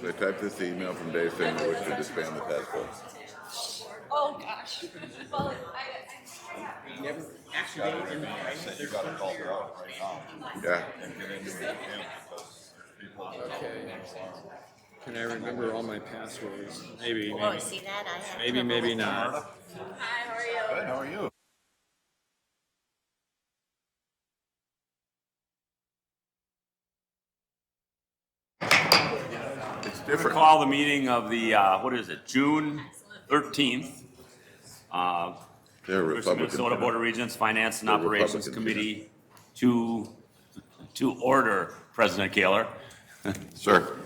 I typed this email from Dave saying I wish to disband the task force. Oh gosh. Well, You never activated in the Said you gotta call her out right now. Yeah. And get into the account because people Okay. Can I remember all my passwords? Maybe, Oh, maybe, see that? I have maybe, maybe not. hi, how are you? Good, how are you? It's different. Call the meeting of the, what is it, June 13th. They're Republican. Minnesota Board of Regents Finance and They're Operations Republican, Committee to order, President Kaler. Sir.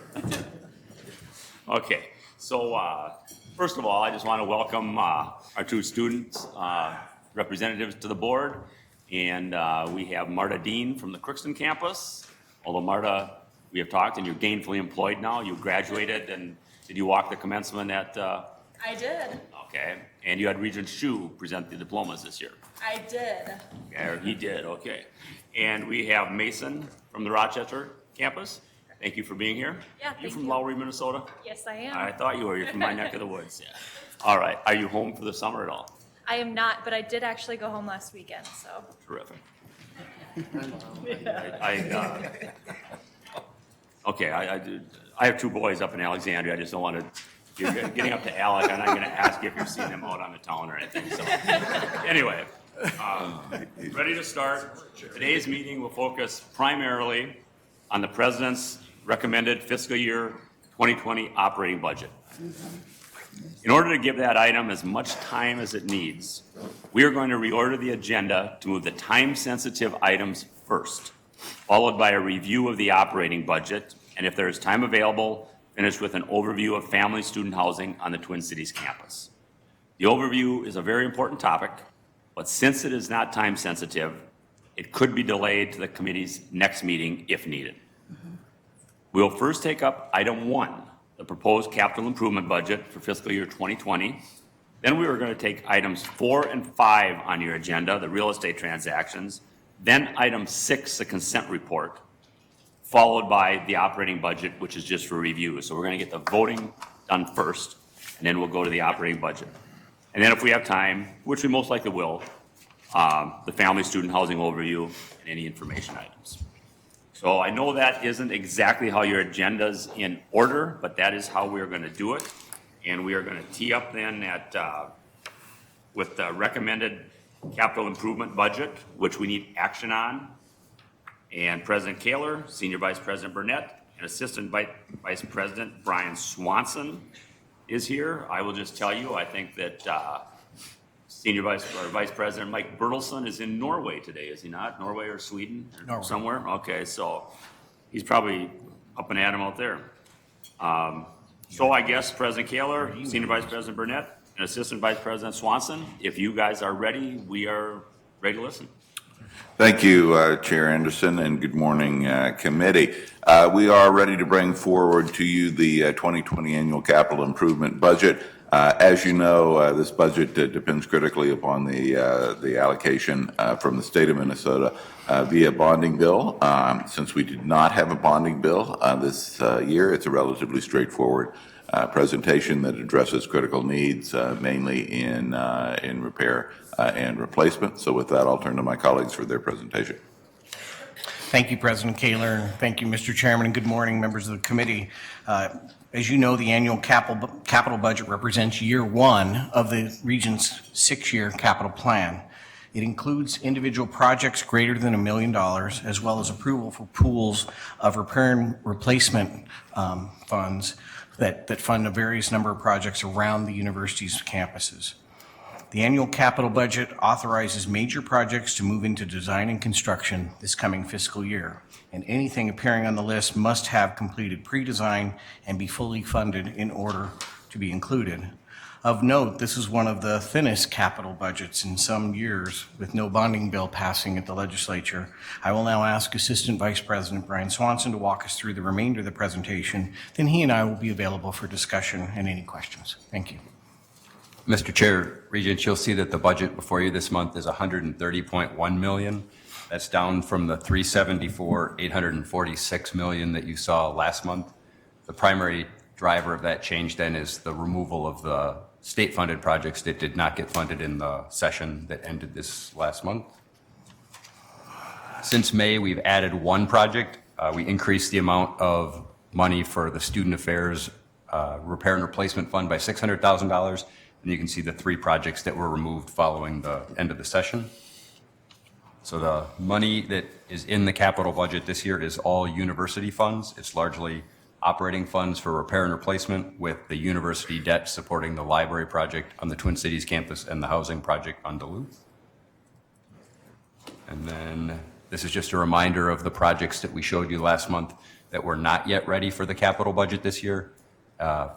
Okay, so first of all, I just want to welcome our two students, representatives to the board. And we have Marta Dean from the Crookston campus. Although Marta, we have talked and you're gainfully employed now. You graduated and did you walk the commencement at? I did. Okay, and you had Regent Shu present the diplomas this year. I did. Yeah, he did, okay. And we have Mason from the Rochester campus. Thank you for being here. Yeah, You thank from you. Lowry, Minnesota? Yes, I am. I thought you were. You're from my neck of the woods, yeah. All right, are you home for the summer at all? I am not, but I did actually go home last weekend, so. Terrific. Okay, I have two boys up in Alexandria. I just don't want to, you're getting up to Alec, I'm not going to ask you if you've seen them out on the town or anything, so. Anyway, ready to start. Today's meeting will focus primarily on the president's recommended fiscal year 2020 operating budget. In order to give that item as much time as it needs, we are going to reorder the agenda to move the time-sensitive items first, followed by a review of the operating budget, and if there is time available, finish with an overview of family student housing on the Twin Cities campus. The overview is a very important topic, but since it is not time-sensitive, it could be delayed to the committee's next meeting if needed. We'll first take up item 1, the proposed capital improvement budget for fiscal year 2020. Then we are going to take items 4 and 5 on your agenda, the real estate transactions. Then item 6, the consent report, followed by the operating budget, which is just for review. So we're going to get the voting done first, and then we'll go to the operating budget. And then if we have time, which we most likely will, the family student housing overview and any information items. So I know that isn't exactly how your agenda's in order, but that is how we're going to do it. And we are going to tee up then at with the recommended capital improvement budget, which we need action on. And President Kaler, Senior Vice President Burnett, and Assistant Vice President Brian Swanson is here. I will just tell you, I think that Senior Vice President Mike Bertelson is in Norway today, is he not? Norway or Sweden? Or Norway. Somewhere? Okay, so he's probably up and at 'em out there. So I guess President Kaler, Senior Vice President Burnett, and Assistant Vice President Swanson, if you guys are ready, we are ready to listen. Thank you, Chair Anderson, and good morning, committee. We are ready to bring forward to you the 2020 annual capital improvement budget. As you know, this budget depends critically upon the allocation from the state of Minnesota via bonding bill. Since we did not have a bonding bill this year, it's a relatively straightforward presentation that addresses critical needs, mainly in repair and replacement. So with that, I'll turn to my colleagues for their presentation. Thank you, President Kaler, and thank you, Mr. Chairman, and good morning, members of the committee. As you know, the annual capital budget represents year 1 of the Regents' 6-year capital plan. It includes individual projects greater than $1 million, as well as approval for pools of repair and replacement funds that fund a various number of projects around the university's campuses. The annual capital budget authorizes major projects to move into design and construction this coming fiscal year, and anything appearing on the list must have completed pre-design and be fully funded in order to be included. Of note, this is one of the thinnest capital budgets in some years, with no bonding bill passing at the legislature. I will now ask Assistant Vice President Brian Swanson to walk us through the remainder of the presentation. Then he and I will be available for discussion and any questions. Thank you. Mr. Chair, Regents, you'll see that the budget before you this month is $130.1 million. That's down from the $374,846 million that you saw last month. The primary driver of that change then is the removal of the state-funded projects that did not get funded in the session that ended this last month. Since May, we've added one project. We increased the amount of money for the Student Affairs Repair and Replacement Fund by $600,000. And you can see the 3 projects that were removed following the end of the session. So the money that is in the capital budget this year is all university funds. It's largely operating funds for repair and replacement, with the university debt supporting the library project on the Twin Cities campus and the housing project on Duluth. And then this is just a reminder of the projects that we showed you last month that were not yet ready for the capital budget this year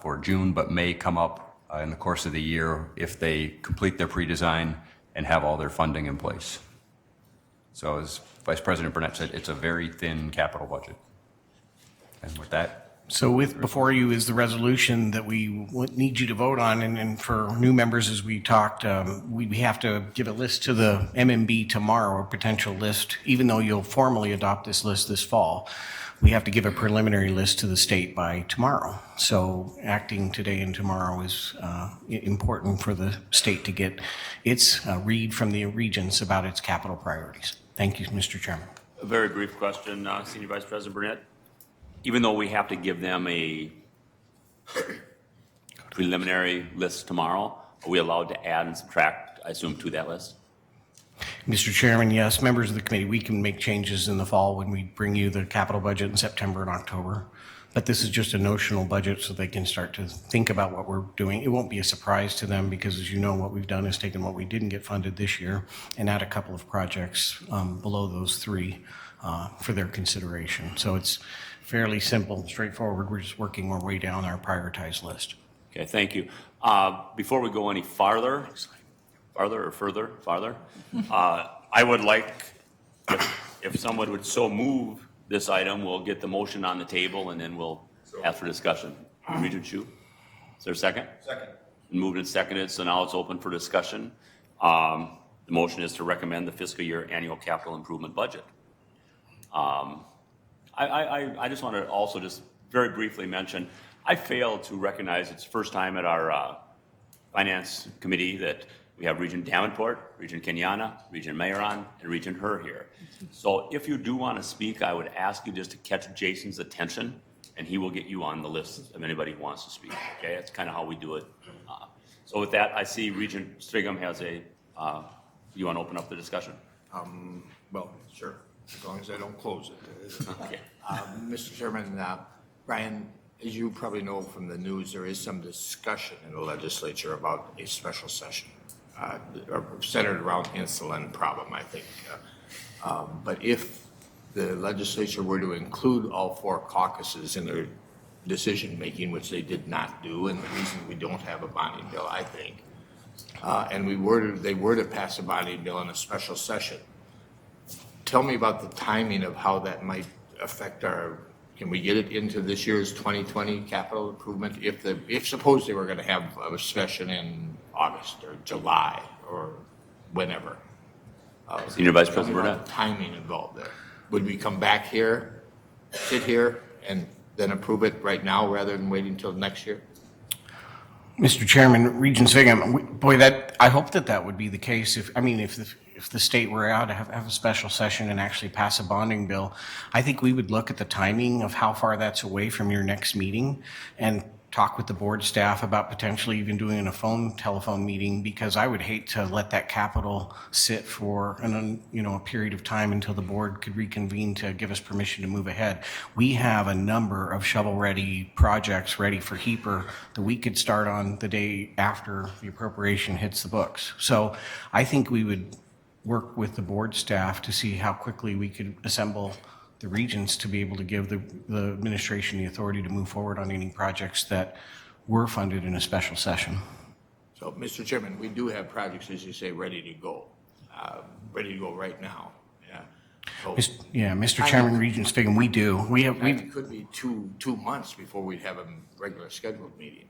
for June, but may come up in the course of the year if they complete their pre-design and have all their funding in place. So as Vice President Burnett said, it's a very thin capital budget. And with that, So before you is the resolution that we need you to vote on, and for new members, as we talked, we have to give a list to the MMB tomorrow, a potential list, even though you'll formally adopt this list this fall. We have to give a preliminary list to the state by tomorrow. So acting today and tomorrow is important for the state to get its read from the Regents about its capital priorities. Thank you, Mr. Chairman. A very brief question, Senior Vice President Burnett. Even though we have to give them a preliminary list tomorrow, are we allowed to add and subtract, I assume, to that list? Mr. Chairman, yes, members of the committee, we can make changes in the fall when we bring you the capital budget in September and October. But this is just a notional budget so they can start to think about what we're doing. It won't be a surprise to them because, as you know, what we've done is taken what we didn't get funded this year and add a couple of projects below those 3 for their consideration. So it's fairly simple, straightforward. We're just working our way down our prioritized list. Okay, thank you. Before we go any farther, I would like, if someone would so move this item, we'll get the motion on the table and then we'll ask for discussion. Regent Chu, is there a second? Second. Moved and seconded, so now it's open for discussion. The motion is to recommend the fiscal year annual capital improvement budget. I just want to also just very briefly mention, I failed to recognize it's the first time at our Finance Committee that we have Regent Davenport, Regent Kenyana, Regent Mayeron, and Regent Herr here. So if you do want to speak, I would ask you just to catch Jason's attention, and he will get you on the list of anybody who wants to speak. Okay, that's kind of how we do it. So with that, I see Regent Strigham has a, you want to open up the discussion? Well, sure, as long as I don't close it. Okay. Mr. Chairman, Brian, as you probably know from the news, there is some discussion in the legislature about a special session centered around insulin problem, I think. But if the legislature were to include all 4 caucuses in their decision-making, which they did not do, and the reason we don't have a bonding bill, I think, and they were to pass a bonding bill in a special session, tell me about the timing of how that might affect can we get it into this year's 2020 capital improvement? If suppose they were going to have a session in August or July or whenever. Senior Vice President Tell me Burnett. about the timing involved there. Would we come back here, sit here, and then approve it right now rather than waiting until next year? Mr. Chairman, Regent Strigham, boy, I hope that would be the case. If the state were out to have a special session and actually pass a bonding bill, I think we would look at the timing of how far that's away from your next meeting and talk with the board staff about potentially even doing a telephone meeting, because I would hate to let that capital sit for a period of time until the board could reconvene to give us permission to move ahead. We have a number of shovel-ready projects ready for HEAPR that we could start on the day after the appropriation hits the books. So I think we would work with the board staff to see how quickly we could assemble the Regents to be able to give the administration the authority to move forward on any projects that were funded in a special session. So, Mr. Chairman, we do have projects, as you say, ready to go right now. Yeah. So, Mr. Chairman, Regent Strigham, we do. it could be two months before we'd have a regular scheduled meeting.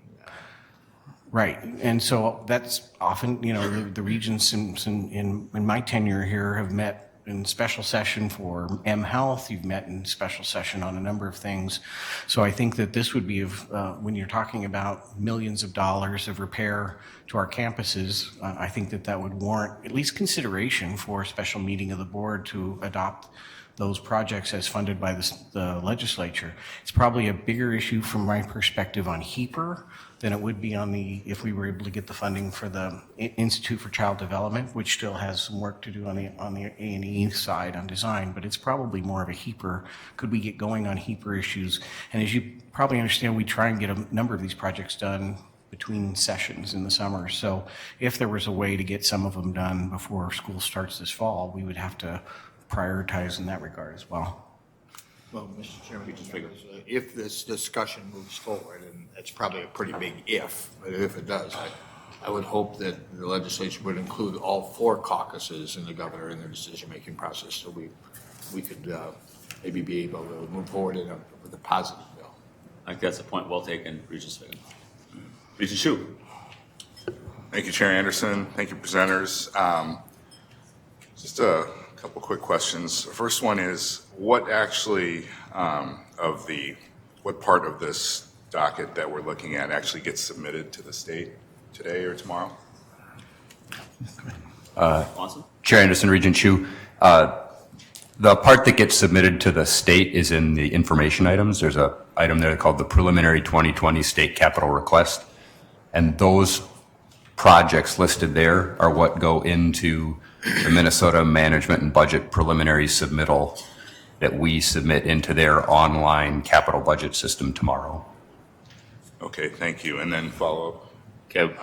Right, and so that's often, the Regents in my tenure here have met in special session for M Health. You've met in special session on a number of things. So I think that this would be, when you're talking about millions of dollars of repair to our campuses, I think that that would warrant at least consideration for a special meeting of the board to adopt those projects as funded by the legislature. It's probably a bigger issue from my perspective on HEAPR than it would be on if we were able to get the funding for the Institute for Child Development, which still has some work to do on the A&E side on design, but it's probably more of a HEAPR. Could we get going on HEAPR issues? And as you probably understand, we try and get a number of these projects done between sessions in the summer. So if there was a way to get some of them done before school starts this fall, we would have to prioritize in that regard as well. Well, Mr. Chairman, if this discussion moves forward, and it's probably a pretty big if, but if it does, I would hope that the legislature would include all 4 caucuses and the governor in their decision-making process, so we could maybe be able to move forward with a positive bill. I think that's a point well taken, Regent Sviggum. Regent Shu. Thank you, Chair Anderson. Thank you, presenters. Just a couple quick questions. The first one is, what actually what part of this docket that we're looking at actually gets submitted to the state today or tomorrow? Swanson? Chair Anderson, Regent Chu. The part that gets submitted to the state is in the information items. There's a item there called the preliminary 2020 state capital request. And those projects listed there are what go into the Minnesota Management and Budget preliminary submittal that we submit into their online capital budget system tomorrow. Okay, thank you. And then follow up. Okay.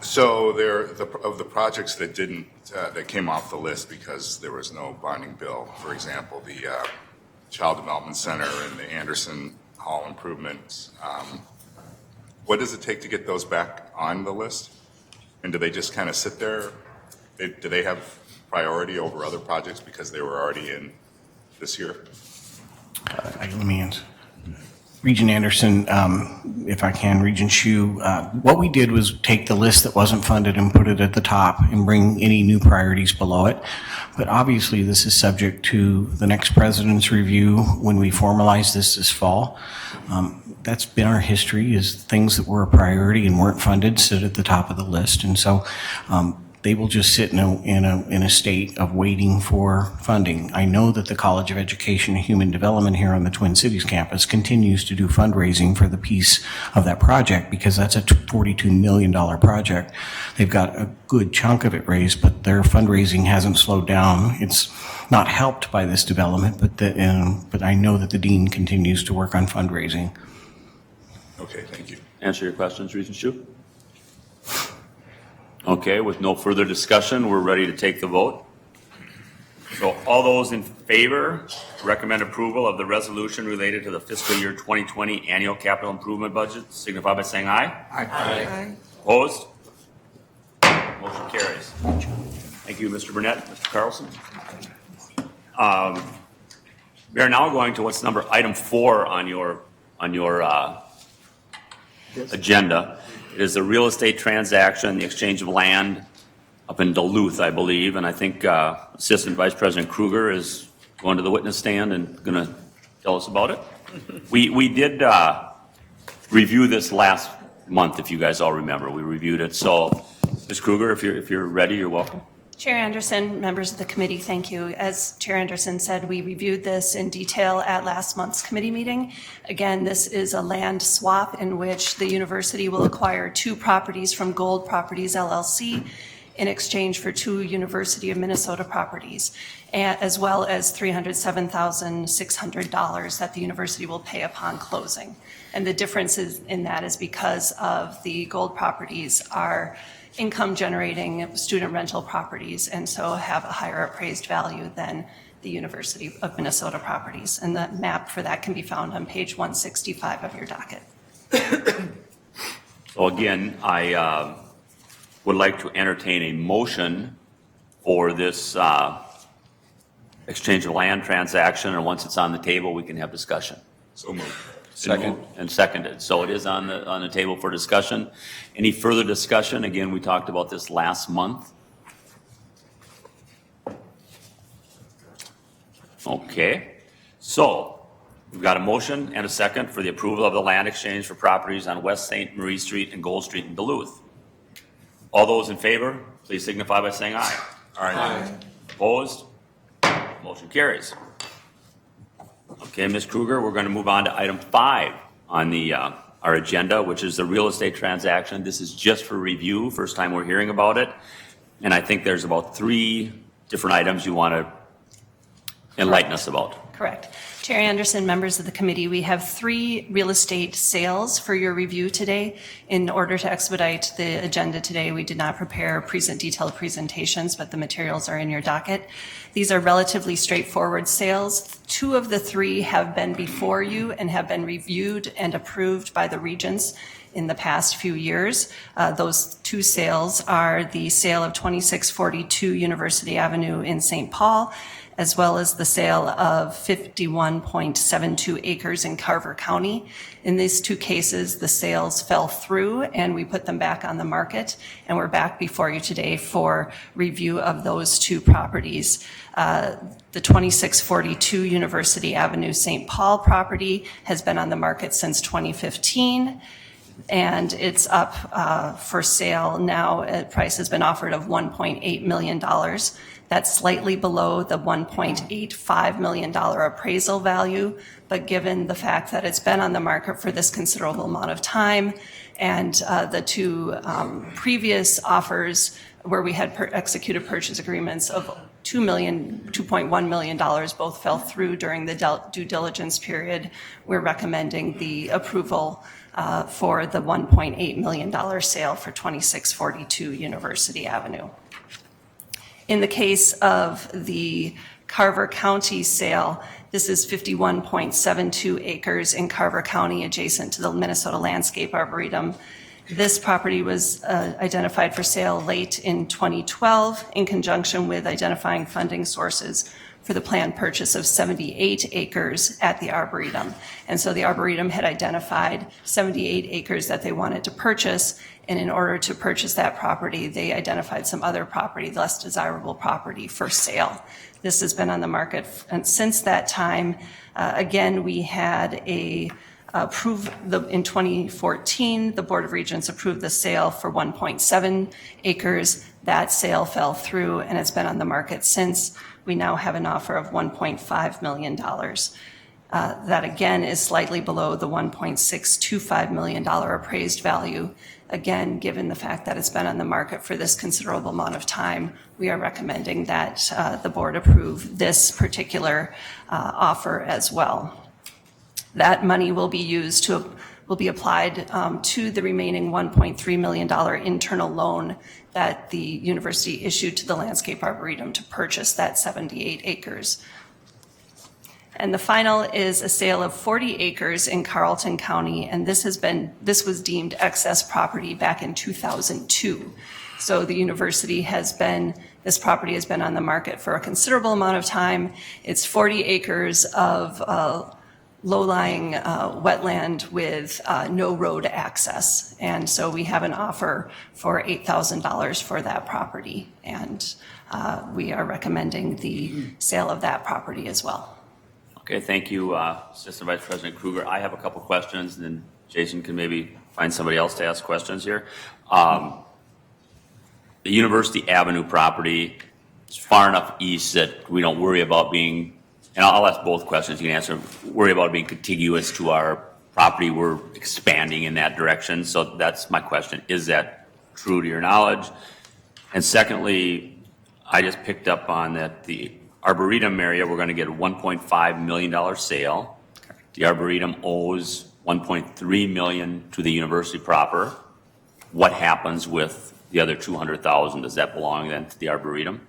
So of the projects that didn't, that came off the list because there was no bonding bill, for example, the Child Development Center and the Anderson Hall improvements, what does it take to get those back on the list? And do they just kind of sit there? Do they have priority over other projects because they were already in this year? Let me answer. Regent Anderson, if I can, Regent Shu, what we did was take the list that wasn't funded and put it at the top and bring any new priorities below it. But obviously, this is subject to the next president's review when we formalize this fall. That's been our history, is things that were a priority and weren't funded sit at the top of the list. And so they will just sit in a state of waiting for funding. I know that the College of Education and Human Development here on the Twin Cities campus continues to do fundraising for the piece of that project because that's a $42 million project. They've got a good chunk of it raised, but their fundraising hasn't slowed down. It's not helped by this development, but I know that the dean continues to work on fundraising. Okay, thank you. Answer your questions, Regent Shu? Okay, with no further discussion, we're ready to take the vote. So all those in favor recommend approval of the resolution related to the fiscal year 2020 annual capital improvement budget, signify by saying aye. Aye. Opposed? Motion carries. Thank you, Mr. Burnett. Mr. Carlson? We are now going to what's item 4 on your agenda. It is a real estate transaction, the exchange of land up in Duluth, I believe, and I think Assistant Vice President Kruger is going to the witness stand and going to tell us about it. We did review this last month, if you guys all remember. We reviewed it. So, Ms. Kruger, if you're ready, you're welcome. Chair Anderson, members of the committee, thank you. As Chair Anderson said, we reviewed this in detail at last month's committee meeting. Again, this is a land swap in which the university will acquire 2 properties from Gold Properties LLC in exchange for 2 University of Minnesota properties, as well as $307,600 that the university will pay upon closing. And the difference in that is because of the Gold properties are income-generating student rental properties, and so have a higher appraised value than the University of Minnesota properties. And the map for that can be found on page 165 of your docket. So again, I would like to entertain a motion for this exchange of land transaction, and once it's on the table, we can have discussion. So moved. Second. And seconded. So it is on the table for discussion. Any further discussion? Again, we talked about this last month. Okay, so we've got a motion and a second for the approval of the land exchange for properties on West St. Marie Street and Gold Street in Duluth. All those in favor, please signify by saying aye. Aye. Opposed? Motion carries. Okay, Ms. Kruger, we're going to move on to item 5 on the our agenda, which is the real estate transaction. This is just for review, first time we're hearing about it. And I think there's about 3 different items you want to enlighten us about. Correct. Chair Anderson, members of the committee, we have 3 real estate sales for your review today. In order to expedite the agenda today, we did not prepare detailed presentations, but the materials are in your docket. These are relatively straightforward sales. 2 of the 3 have been before you and have been reviewed and approved by the Regents in the past few years. Those 2 sales are the sale of 2642 University Avenue in St. Paul, as well as the sale of 51.72 acres in Carver County. In these 2 cases, the sales fell through and we put them back on the market, and we're back before you today for review of those 2 properties. The 2642 University Avenue St. Paul property has been on the market since 2015. And it's up for sale now. Price has been offered of $1.8 million. That's slightly below the $1.85 million appraisal value, but given the fact that it's been on the market for this considerable amount of time, and the 2 previous offers where we had executed purchase agreements of $2.1 million, both fell through during the due diligence period, we're recommending the approval for the $1.8 million sale for 2642 University Avenue. In the case of the Carver County sale, this is 51.72 acres in Carver County adjacent to the Minnesota Landscape Arboretum. This property was identified for sale late in 2012 in conjunction with identifying funding sources for the planned purchase of 78 acres at the Arboretum. And so the Arboretum had identified 78 acres that they wanted to purchase, and in order to purchase that property, they identified some other property, less desirable property, for sale. This has been on the market since that time. Again, we had in 2014, the Board of Regents approved the sale for 1.7 acres. That sale fell through, and it's been on the market since. We now have an offer of $1.5 million. That again is slightly below the $1.625 million appraised value. Again, given the fact that it's been on the market for this considerable amount of time, we are recommending that the board approve this particular offer as well. That money will be applied to the remaining $1.3 million internal loan that the university issued to the Landscape Arboretum to purchase that 78 acres. And the final is a sale of 40 acres in Carlton County, and this was deemed excess property back in 2002. So the this property has been on the market for a considerable amount of time. It's 40 acres of low-lying wetland with no road access. And so we have an offer for $8,000 for that property. And we are recommending the sale of that property as well. Okay, thank you, Assistant Vice President Kruger. I have a couple questions, and then Jason can maybe find somebody else to ask questions here. The University Avenue property is far enough east that we don't worry about being, and I'll ask both questions, you can answer, worry about being contiguous to our property. We're expanding in that direction, so that's my question. Is that true to your knowledge? And secondly, I just picked up on that the Arboretum area, we're going to get a $1.5 million sale. The Arboretum owes $1.3 million to the university proper. What happens with the other $200,000? Does that belong then to the Arboretum?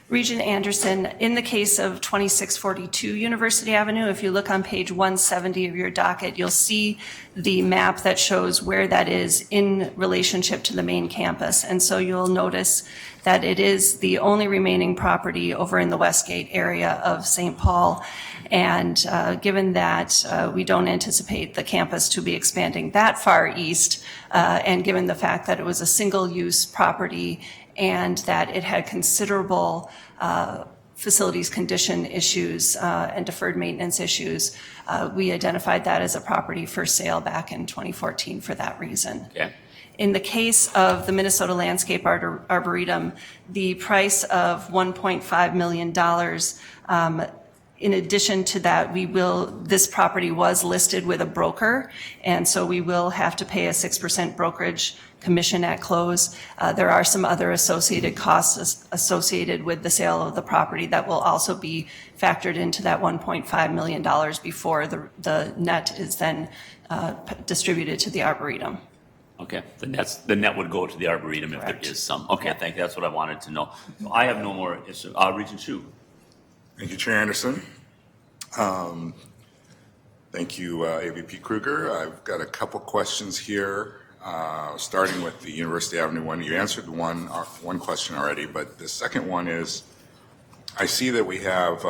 Regent Anderson, in the case of 2642 University Avenue, if you look on page 170 of your docket, you'll see the map that shows where that is in relationship to the main campus. And so you'll notice that it is the only remaining property over in the Westgate area of St. Paul. And given that we don't anticipate the campus to be expanding that far east, and given the fact that it was a single-use property and that it had considerable facilities condition issues and deferred maintenance issues. We identified that as a property for sale back in 2014 for that reason. Okay. In the case of the Minnesota Landscape Arboretum, the price of $1.5 million, in addition to that, this property was listed with a broker, and so we will have to pay a 6% brokerage commission at close. There are some other associated costs associated with the sale of the property that will also be factored into that $1.5 million before the net is then distributed to the Arboretum. Okay, the net would go to the Arboretum if there Correct. is some. Okay, thank you, that's what I wanted to know. I have no more, Regent Shu. Thank you, Chair Anderson. Thank you, AVP Kruger. I've got a couple questions here, starting with the University Avenue one. You answered one question already, but the second one is, I see that we have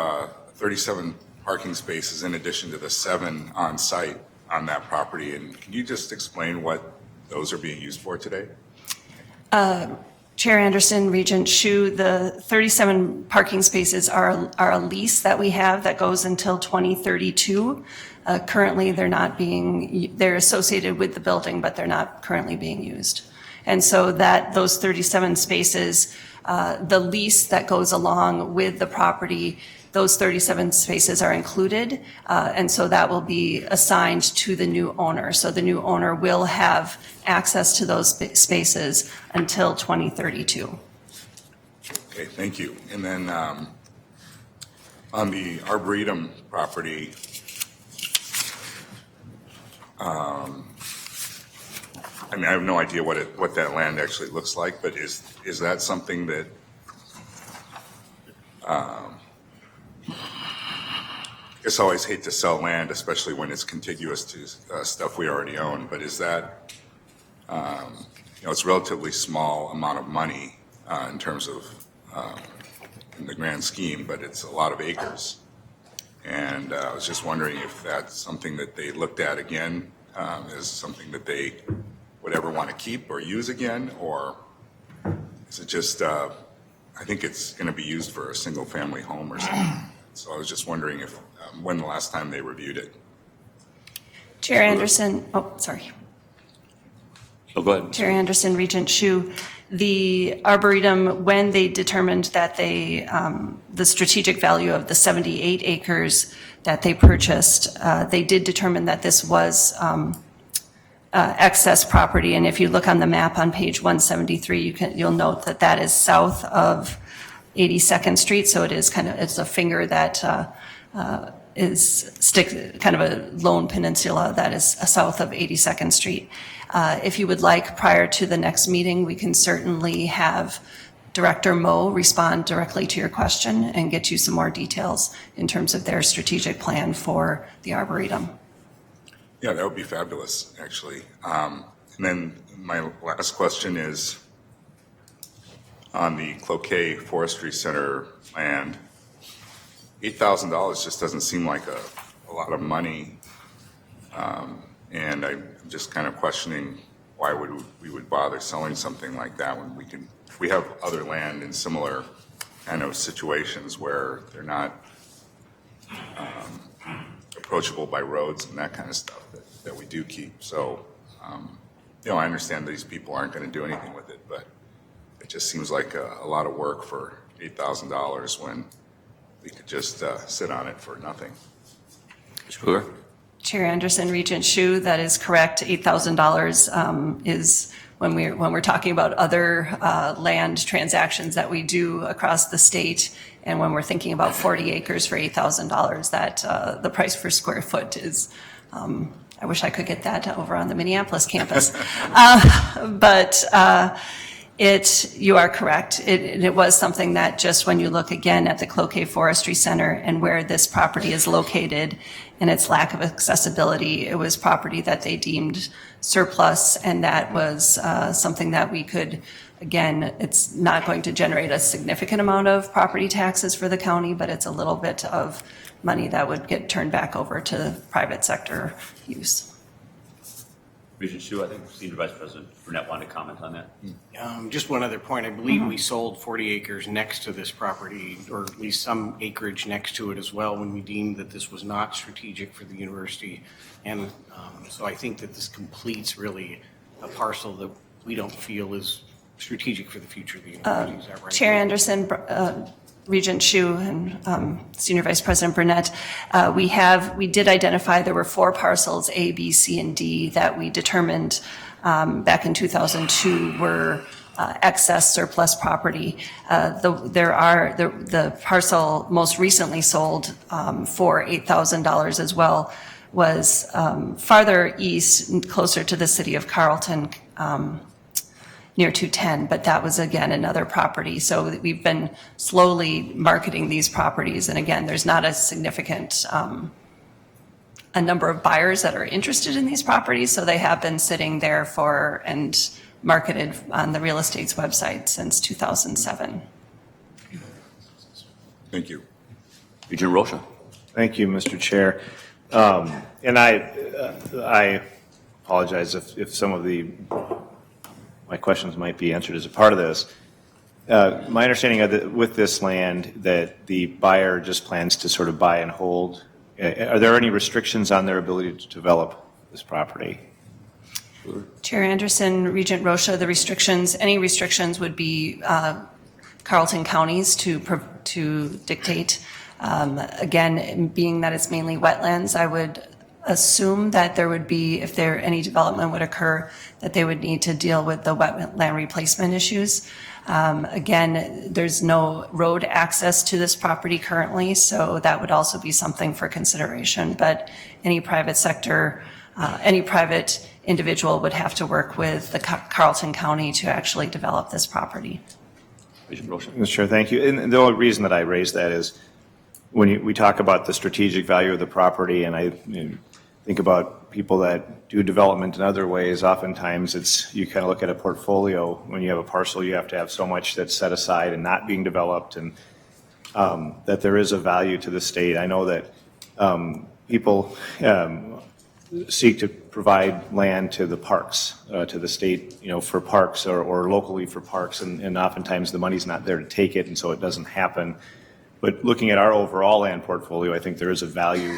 37 parking spaces in addition to the 7 on site on that property. And can you just explain what those are being used for today? Chair Anderson, Regent Shu, the 37 parking spaces are a lease that we have that goes until 2032. Currently, they're associated with the building, but they're not currently being used. And so those 37 spaces, the lease that goes along with the property, those 37 spaces are included, and so that will be assigned to the new owner. So the new owner will have access to those spaces until 2032. Okay, thank you. And then on the Arboretum property, I mean, I have no idea what that land actually looks like, but is that something that I guess I always hate to sell land, especially when it's contiguous to stuff we already own, but is that, it's a relatively small amount of money in terms of, in the grand scheme, but it's a lot of acres. And I was just wondering if that's something that they looked at again, is something that they would ever want to keep or use again, or is it just, I think it's going to be used for a single-family home or something. So I was just wondering if, when the last time they reviewed it. Chair Anderson, sorry. Oh, go ahead. Chair Anderson, Regent Shu, the Arboretum, when they determined that the strategic value of the 78 acres that they purchased, they did determine that this was excess property. And if you look on the map on page 173, you'll note that that is south of 82nd Street. So it's a finger that is kind of a lone peninsula that is south of 82nd Street. If you would like, prior to the next meeting, we can certainly have Director Moe respond directly to your question and get you some more details in terms of their strategic plan for the Arboretum. Yeah, that would be fabulous, actually. And then my last question is on the Cloquet Forestry Center land. $8,000 just doesn't seem like a lot of money. And I'm just kind of questioning why we would bother selling something like that when we have other land in similar kind of situations where they're not approachable by roads and that kind of stuff that we do keep. So, I understand these people aren't going to do anything with it, but it just seems like a lot of work for $8,000 when we could just sit on it for nothing. Ms. Kruger? Chair Anderson, Regent Shu, that is correct. $8,000 is when we're talking about other land transactions that we do across the state, and when we're thinking about 40 acres for $8,000, that the price per square foot is. I wish I could get that over on the Minneapolis campus, but. You are correct. It was something that just when you look again at the Cloquet Forestry Center and where this property is located and its lack of accessibility, it was property that they deemed surplus, and that was something that we could, again, it's not going to generate a significant amount of property taxes for the county, but it's a little bit of money that would get turned back over to private sector use. Regent Hsu, I think Senior Vice President Burnett wanted to comment on that. Just one other point. I believe we sold 40 acres next to this property, or at least some acreage next to it as well, when we deemed that this was not strategic for the university. And so I think that this completes really a parcel that we don't feel is strategic for the future of the university. Is that right? Chair Anderson, Regent Hsu, and Senior Vice President Burnett, we did identify there were 4 parcels, A, B, C, and D, that we determined back in 2002 were excess surplus property. The parcel most recently sold for $8,000 as well was farther east, closer to the city of Carlton, near 210, but that was, again, another property. So we've been slowly marketing these properties, and again, there's not a significant a number of buyers that are interested in these properties, so they have been sitting there and marketed on the real estate's website since 2007. Thank you. Regent Rocha. Thank you, Mr. Chair. And I apologize if some of my questions might be answered as a part of this. My understanding with this land that the buyer just plans to sort of buy and hold. Are there any restrictions on their ability to develop this property? Chair Anderson, Regent Rocha, any restrictions would be Carlton counties to dictate. Again, being that it's mainly wetlands, I would assume that there would be, if any development would occur, that they would need to deal with the wetland replacement issues. Again, there's no road access to this property currently, so that would also be something for consideration. But any private sector, any private individual would have to work with the Carlton County to actually develop this property. Mr. Chair, thank you. And the only reason that I raised that is when we talk about the strategic value of the property, and I think about people that do development in other ways, oftentimes you kind of look at a portfolio. When you have a parcel, you have to have so much that's set aside and not being developed, and that there is a value to the state. I know that people seek to provide land to the parks, to the state, for parks or locally for parks, and oftentimes the money's not there to take it, and so it doesn't happen. But looking at our overall land portfolio, I think there is a value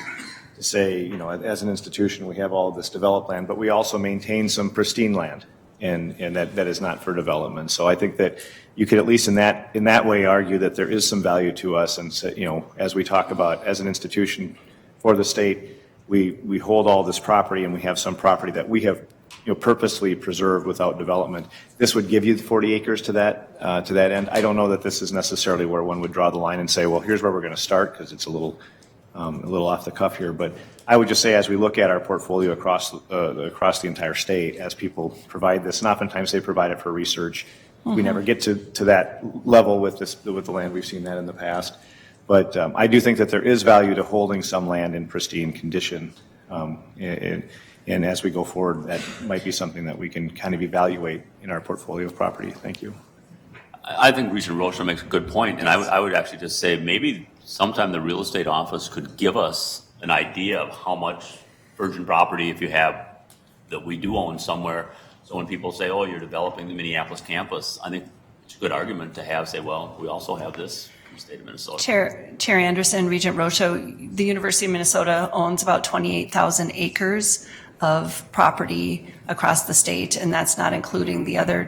to say, as an institution, we have all of this developed land, but we also maintain some pristine land, and that is not for development. So I think that you could at least in that way argue that there is some value to us, and as we talk about as an institution for the state, we hold all this property, and we have some property that we have purposely preserved without development. This would give you 40 acres to that end. I don't know that this is necessarily where one would draw the line and say, well, here's where we're going to start, because it's a little off the cuff here. But I would just say, as we look at our portfolio across the entire state, as people provide this, and oftentimes they provide it for research. We never get to that level with the land. We've seen that in the past. But I do think that there is value to holding some land in pristine condition. And as we go forward, that might be something that we can kind of evaluate in our portfolio of property. Thank you. I think Regent Rocha makes a good point, and I would actually just say maybe sometime the real estate office could give us an idea of how much virgin property, if you have, that we do own somewhere. So when people say, oh, you're developing the Minneapolis campus, I think it's a good argument to say, well, we also have this in the state of Minnesota. Chair Anderson, Regent Rocha, the University of Minnesota owns about 28,000 acres of property across the state, and that's not including the other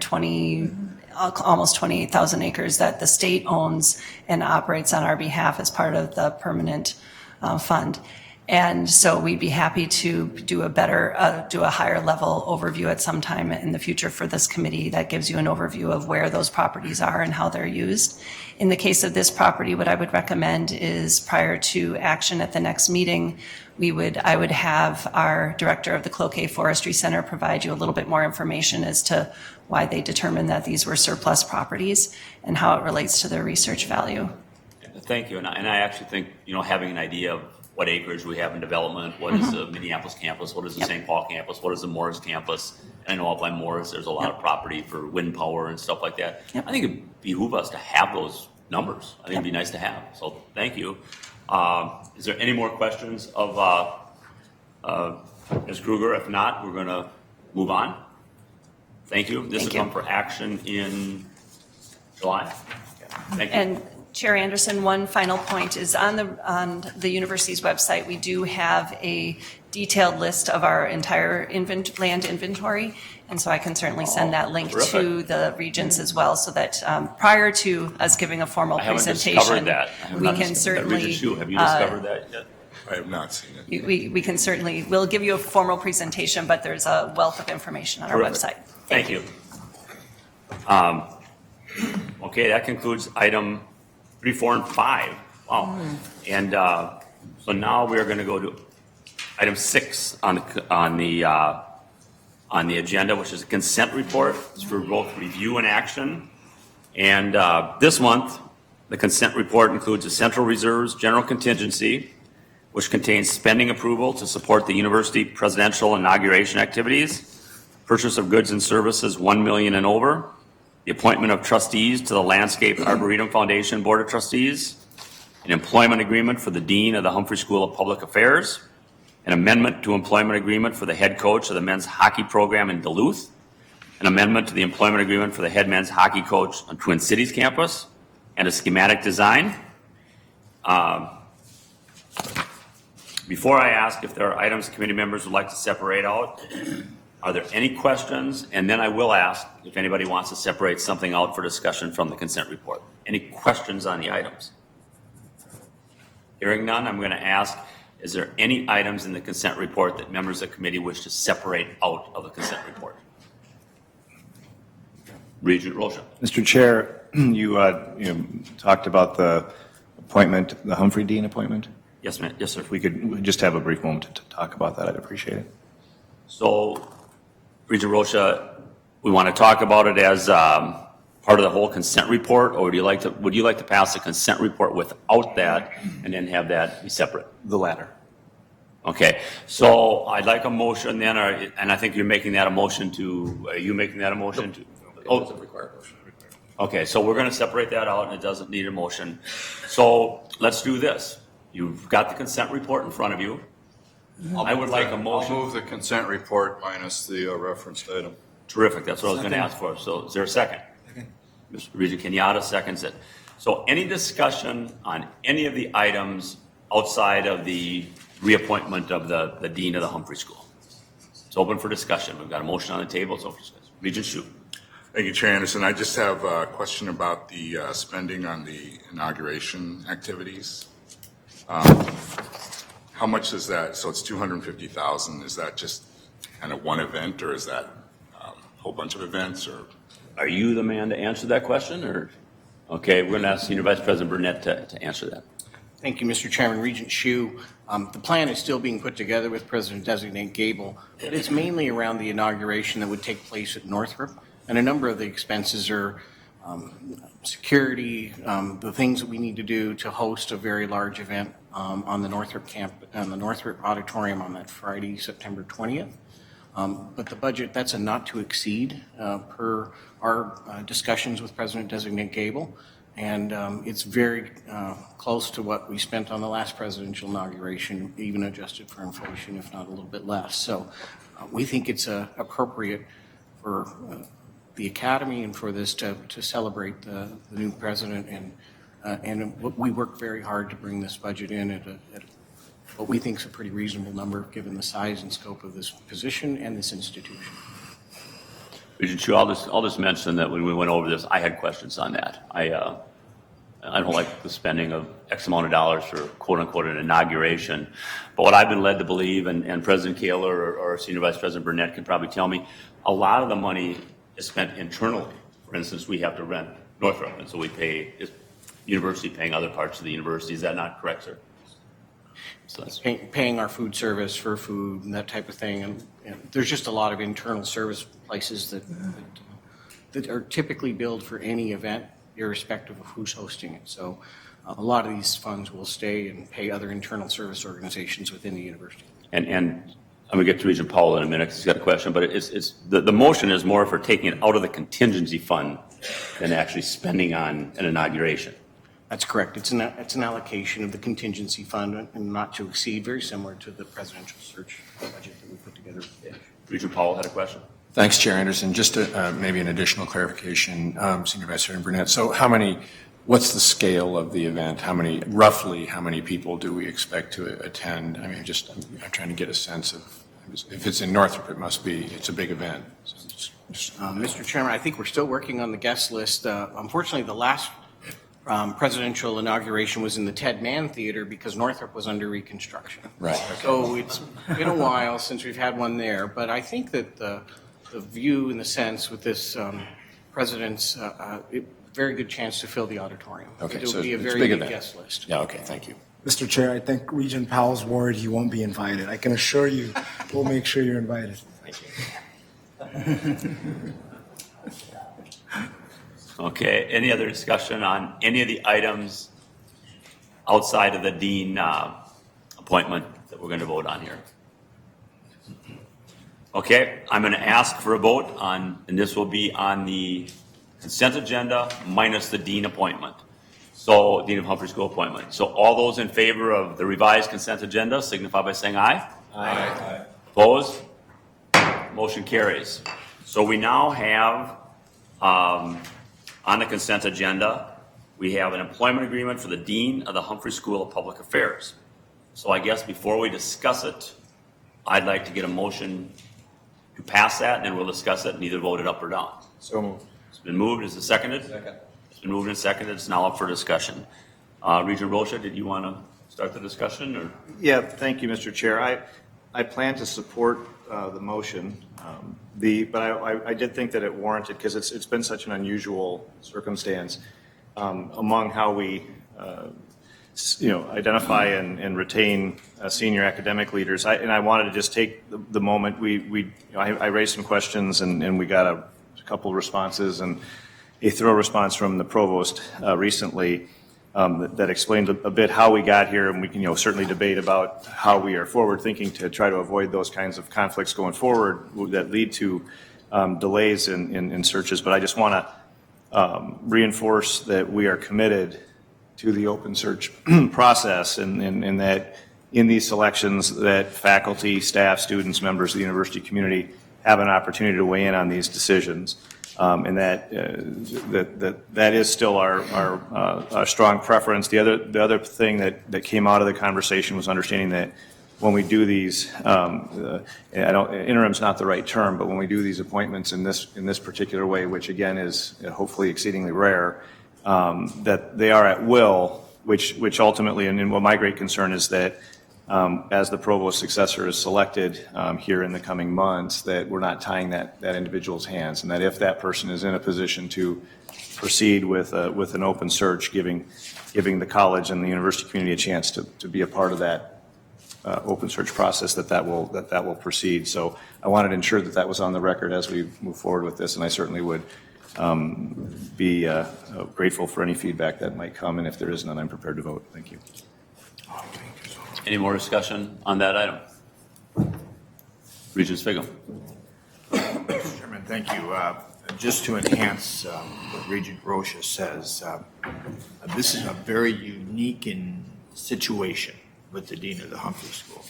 almost 28,000 acres that the state owns and operates on our behalf as part of the permanent fund. And so we'd be happy to do a higher level overview at some time in the future for this committee that gives you an overview of where those properties are and how they're used. In the case of this property, what I would recommend is, prior to action at the next meeting, I would have our director of the Cloquet Forestry Center provide you a little bit more information as to why they determined that these were surplus properties and how it relates to their research value. Thank you. And I actually think, having an idea of what acreage we have in development, what is the Minneapolis campus, what is the St. Paul campus, what is the Morris campus. And I know up by Morris there's a lot of property for wind power and stuff like that. I think it behooves us to have those numbers. I think it'd be nice to have. So thank you. Is there any more questions of Ms. Kruger? If not, we're going to move on. Thank you. This Thank will you. come for action in July. Thank you. And Chair Anderson, one final point is on the university's website, we do have a detailed list of our entire land inventory. And so I can certainly send that link to terrific. the Regents as well, so that prior to us giving a formal I haven't presentation, discovered that. I have we not can discovered that. certainly. Regent Hsu, have you discovered that yet? I have not seen it. We can certainly, we'll give you a formal presentation, but there's a wealth of information on our Terrific. website. Thank you. Okay, that concludes item 3, 4, and 5. Wow. And so now we're going to go to item 6 on the agenda, which is a consent report. It's for both review and action. And this month, the consent report includes the Central Reserves General Contingency, which contains spending approval to support the university presidential inauguration activities, purchase of goods and services $1 million and over, the appointment of trustees to the Landscape Arboretum Foundation Board of Trustees, an employment agreement for the Dean of the Humphrey School of Public Affairs, an amendment to employment agreement for the head coach of the men's hockey program in Duluth, an amendment to the employment agreement for the head men's hockey coach on Twin Cities campus, and a schematic design. Before I ask if there are items committee members would like to separate out, are there any questions? And then I will ask if anybody wants to separate something out for discussion from the consent report. Any questions on the items? Hearing none, I'm going to ask, is there any items in the consent report that members of the committee wish to separate out of the consent report? Regent Rosha. Mr. Chair, you talked about the appointment, the Humphrey Dean appointment. Yes, ma'am. Yes, sir. If we could just have a brief moment to talk about that, I'd appreciate it. So, Regent Rosha, we want to talk about it as part of the whole consent report, or would you like to pass the consent report without that and then have that be separate? The latter. Okay, so I'd like a motion then, and I think you're making that a motion to, are you making that a motion to? Oh, Doesn't require a motion. okay, so we're going to separate that out and it doesn't need a motion. So let's do this. You've got the consent report in front of you. I would like a motion. I'll move the consent report minus the referenced item. Terrific, that's what I was going to ask for. So is there a second? Mr. Regent Kenyatta seconds it. So any discussion on any of the items outside of the reappointment of the Dean of the Humphrey School? It's open for discussion. We've got a motion on the table. It's open for discussion. Regent Hsu. Thank you, Chair Anderson. I just have a question about the spending on the inauguration activities. How much is that? So it's $250,000. Is that just kind of one event, or is that a whole bunch of events? Or Are you the man to answer that question, or? Okay, we're going to ask Senior Vice President Burnett to answer that. Thank you, Mr. Chairman. Regent Hsu, the plan is still being put together with President-designate Gable, but it's mainly around the inauguration that would take place at Northrop, and a number of the expenses are security, the things that we need to do to host a very large event on the Northrop on the Northrop Auditorium on that Friday, September 20th. But the budget, that's a not to exceed per our discussions with President-designate Gable. And it's very close to what we spent on the last presidential inauguration, even adjusted for inflation, if not a little bit less. So we think it's appropriate for the Academy and for this to celebrate the new president. And we worked very hard to bring this budget in at what we think is a pretty reasonable number, given the size and scope of this position and this institution. Regent Hsu, I'll just mention that when we went over this, I had questions on that. I don't like the spending of X amount of dollars for quote unquote an inauguration. But what I've been led to believe, and President Kaler or Senior Vice President Burnett can probably tell me, a lot of the money is spent internally. For instance, we have to rent Northrop, and so we pay, is university paying other parts of the university. Is that not correct, sir? So that's Paying our food service for food and that type of thing. And there's just a lot of internal service places that are typically billed for any event, irrespective of who's hosting it. So a lot of these funds will stay and pay other internal service organizations within the university. And I'm going to get to Regent Powell in a minute because he's got a question, but it's the motion is more for taking it out of the contingency fund than actually spending on an inauguration. That's correct. It's an allocation of the contingency fund and not to exceed, very similar to the presidential search budget that we put together. Regent Powell had a question. Thanks, Chair Anderson. Just maybe an additional clarification, Senior Vice Chairman Burnett. So what's the scale of the event? Roughly how many people do we expect to attend? I mean, I'm trying to get a sense of, if it's in Northrop, it's a big event. So Mr. Chairman, I think we're still working on the guest list. Unfortunately, the last presidential inauguration was in the Ted Mann Theater because Northrop was under reconstruction. Right. Okay. So it's been a while since we've had one there, but I think that the view in the sense with this president's very good chance to fill the auditorium. Okay, It will so be a it's a very big big event. guest list. Yeah, okay, thank you. Mr. Chair, I think Regent Powell's worried he won't be invited. I can assure you, we'll make sure you're invited. Thank you. Okay, any other discussion on any of the items outside of the dean appointment that we're going to vote on here? Okay, I'm going to ask for a vote on, and this will be on the consent agenda minus the dean appointment. So, Dean of Humphrey School appointment. So all those in favor of the revised consent agenda signify by saying aye. Aye. Opposed? Motion carries. So we now have, on the consent agenda, we have an employment agreement for the Dean of the Humphrey School of Public Affairs. So I guess before we discuss it, I'd like to get a motion to pass that, and then we'll discuss it and either vote it up or down. So moved. It's been moved. Is it seconded? Second. It's been moved and seconded. It's now up for discussion. Regent Rocha, did you want to start the discussion? Or? Yeah, thank you, Mr. Chair. I plan to support the motion, but I did think that it warranted, because it's been such an unusual circumstance among how we identify and retain senior academic leaders. I wanted to just take the moment. I raised some questions and we got a couple of responses and a thorough response from the provost recently that explained a bit how we got here, and we can certainly debate about how we are forward thinking to try to avoid those kinds of conflicts going forward that lead to delays in searches. But I just want to reinforce that we are committed to the open search process, and that in these selections that faculty, staff, students, members of the university community have an opportunity to weigh in on these decisions. And that is still our strong preference. The other thing that came out of the conversation was understanding that when we do these, interim's not the right term, but when we do these appointments in this particular way, which again is hopefully exceedingly rare, that they are at will, which ultimately, and what my great concern is that as the provost successor is selected here in the coming months, that we're not tying that individual's hands, and that if that person is in a position to proceed with an open search, giving the college and the university community a chance to be a part of that open search process, that will proceed. So I wanted to ensure that was on the record as we move forward with this, and I certainly would be grateful for any feedback that might come, and if there is none, I'm prepared to vote. Thank you. Any more discussion on that item? Regent Sviggum. Mr. Chairman, thank you. Just to enhance what Regent Rocha says, this is a very unique situation with the Dean of the Humphrey School.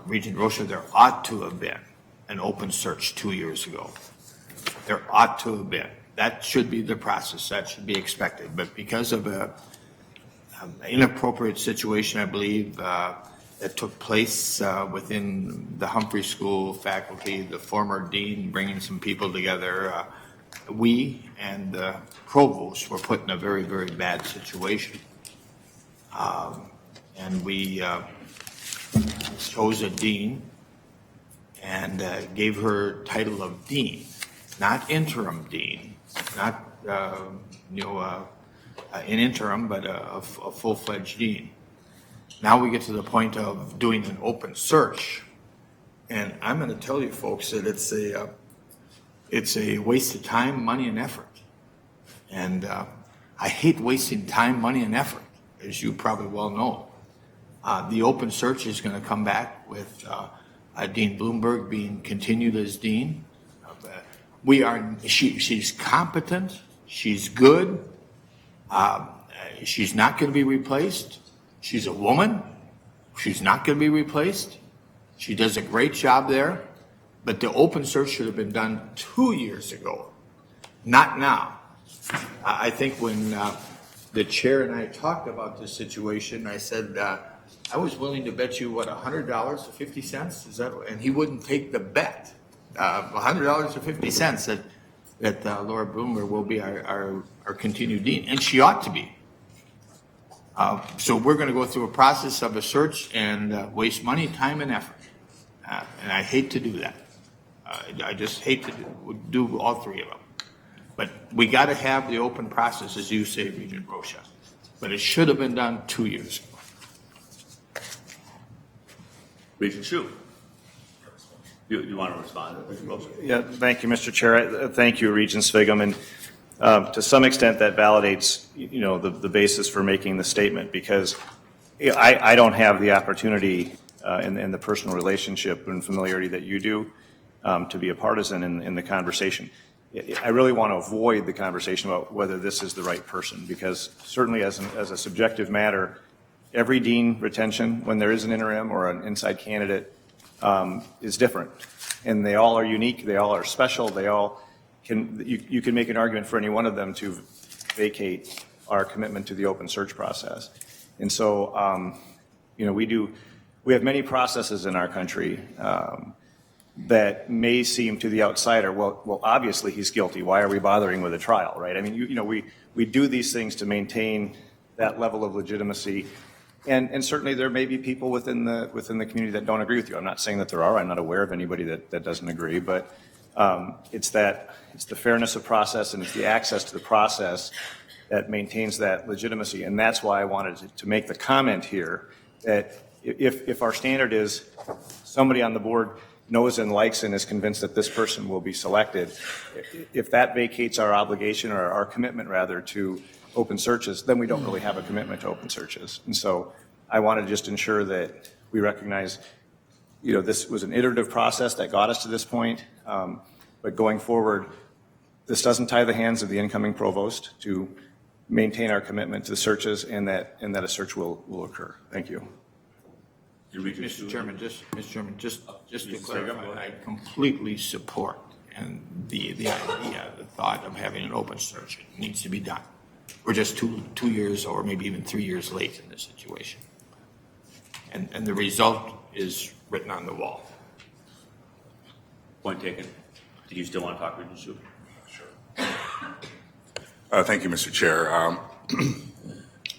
Regent Rocha, there ought to have been an open search 2 years ago. There ought to have been. That should be the process. That should be expected. But because of an inappropriate situation, I believe, that took place within the Humphrey School faculty, the former dean bringing some people together, we and the provost were put in a very, very bad situation. And we chose a dean and gave her title of dean, not interim dean, not an interim, but a full-fledged dean. Now we get to the point of doing an open search, and I'm going to tell you folks that it's a waste of time, money, and effort. And I hate wasting time, money, and effort, as you probably well know. The open search is going to come back with Dean Bloomberg being continued as dean. She's competent, she's good. She's not going to be replaced. She's a woman. She's not going to be replaced. She does a great job there. But the open search should have been done 2 years ago, not now. I think when the chair and I talked about this situation, I said, I was willing to bet you, what, $100.50? Is that, and he wouldn't take the bet. $100.50 that Laura Bloomer will be our continued dean, and she ought to be. So we're going to go through a process of a search and waste money, time, and effort. And I hate to do that. I just hate to do all three of them. But we got to have the open process, as you say, Regent Rocha. But it should have been done 2 years ago. Regent Shu. You want to respond, Regent Rocha? Yeah, thank you, Mr. Chair. Thank you, Regent Svigum. And to some extent, that validates, the basis for making the statement, because I don't have the opportunity and the personal relationship and familiarity that you do to be a partisan in the conversation. I really want to avoid the conversation about whether this is the right person, because certainly as a subjective matter, every dean retention, when there is an interim or an inside candidate, is different. And they all are unique, they all are special, they all can, you can make an argument for any one of them to vacate our commitment to the open search process. And so, we have many processes in our country that may seem to the outsider, well, obviously he's guilty. Why are we bothering with a trial, right? I mean, we do these things to maintain that level of legitimacy, and certainly there may be people within the community that don't agree with you. I'm not saying that there are. I'm not aware of anybody that doesn't agree, but it's the fairness of process and it's the access to the process that maintains that legitimacy, and that's why I wanted to make the comment here that if our standard is somebody on the board knows and likes and is convinced that this person will be selected, if that vacates our obligation or our commitment rather to open searches, then we don't really have a commitment to open searches. And so I want to just ensure that we recognize, this was an iterative process that got us to this point, but going forward, this doesn't tie the hands of the incoming provost to maintain our commitment to the searches and that a search will occur. Thank you. Mr. Chairman, just to clarify, I completely support and the idea, the thought of having an open search. It needs to be done. We're just two years or maybe even 3 years late in this situation. And the result is written on the wall. Point taken. Do you still want to talk, Regent Shu? Sure. Thank you, Mr. Chair.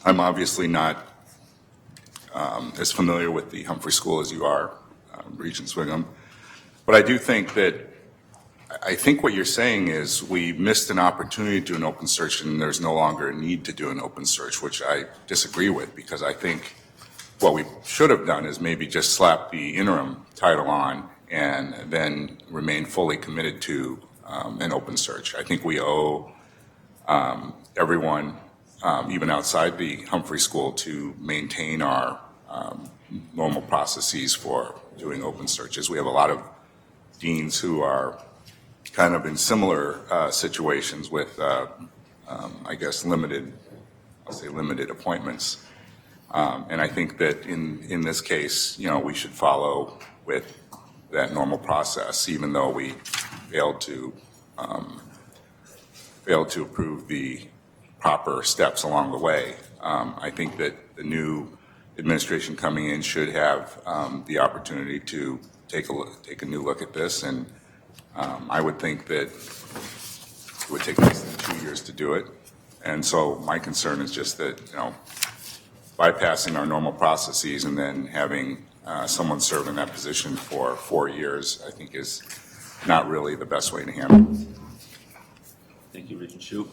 I'm obviously not as familiar with the Humphrey School as you are, Regent Swingham, but I do think what you're saying is we missed an opportunity to do an open search and there's no longer a need to do an open search, which I disagree with, because I think what we should have done is maybe just slap the interim title on and then remain fully committed to an open search. I think we owe everyone, even outside the Humphrey School, to maintain our normal processes for doing open searches. We have a lot of deans who are kind of in similar situations with, I guess, limited appointments. And I think that in this case, we should follow with that normal process, even though we failed to approve the proper steps along the way. I think that the new administration coming in should have the opportunity to take a new look at this, and I would think that it would take less than 2 years to do it. And so my concern is just that, bypassing our normal processes and then having someone serve in that position for 4 years, I think is not really the best way to handle it. Thank you, Regent Shu.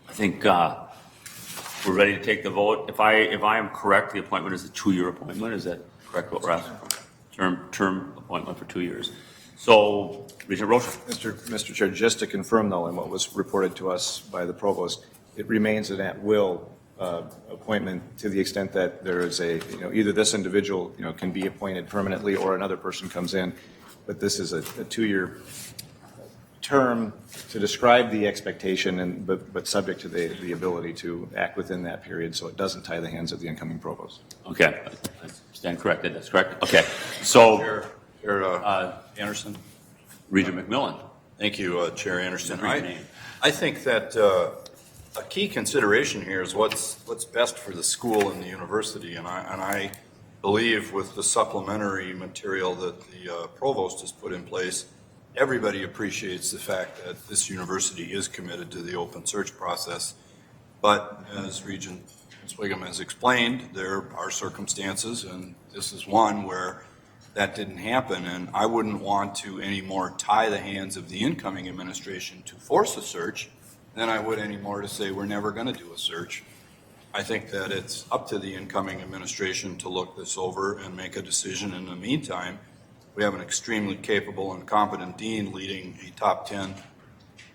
I think we're ready to take the vote. If I am correct, the appointment is a 2-year appointment. Is that correct, what we're asking for? Term appointment for 2 years. So, Regent Rocha. Mr. Chair, just to confirm though, and what was reported to us by the provost, it remains an at-will appointment to the extent that there is either this individual, can be appointed permanently or another person comes in, but this is a 2-year term to describe the expectation, and but subject to the ability to act within that period, so it doesn't tie the hands of the incoming provost. Okay, I stand corrected, that's correct. Okay, so, Chair Anderson. Regent McMillan. Thank you, Chair Anderson. Remember your name. I think that a key consideration here is what's best for the school and the university, and I believe with the supplementary material that the provost has put in place, everybody appreciates the fact that this university is committed to the open search process. But as Regent Swigum has explained, there are circumstances, and this is one where that didn't happen, and I wouldn't want to anymore tie the hands of the incoming administration to force a search than I would anymore to say we're never going to do a search. I think that it's up to the incoming administration to look this over and make a decision. In the meantime, we have an extremely capable and competent dean leading a top 10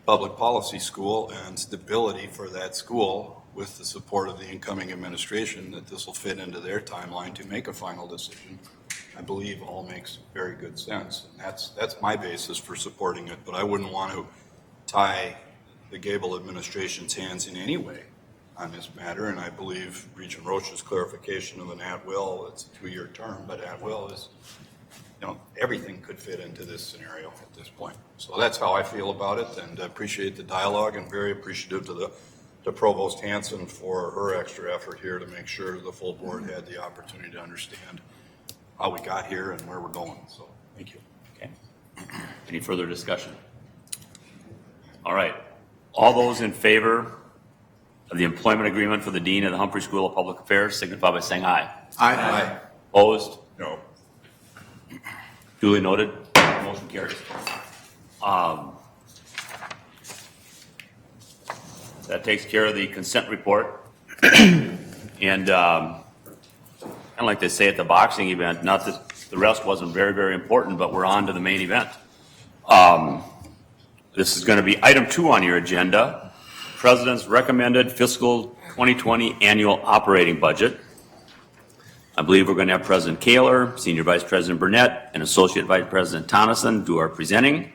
public policy school, and stability for that school with the support of the incoming administration that this will fit into their timeline to make a final decision, I believe all makes very good sense. And that's my basis for supporting it, but I wouldn't want to tie the Gable administration's hands in any way on this matter, and I believe Regent Roche's clarification of an at-will, it's a 2-year term, but at-will is, everything could fit into this scenario at this point. So that's how I feel about it, and I appreciate the dialogue and very appreciative to Provost Hanson for her extra effort here to make sure the full board had the opportunity to understand how we got here and where we're going. So thank you. Okay. Any further discussion? All right. All those in favor of the employment agreement for the Dean of the Humphrey School of Public Affairs signify by saying aye. Aye. Opposed? No. Duly noted. Motion carries. That takes care of the consent report. And kind of like they say at the boxing event, not that the rest wasn't very, very important, but we're on to the main event. This is going to be item 2 on your agenda, President's recommended fiscal 2020 annual operating budget. I believe we're going to have President Kaler, Senior Vice President Burnett, and Associate Vice President Tonneson do our presenting.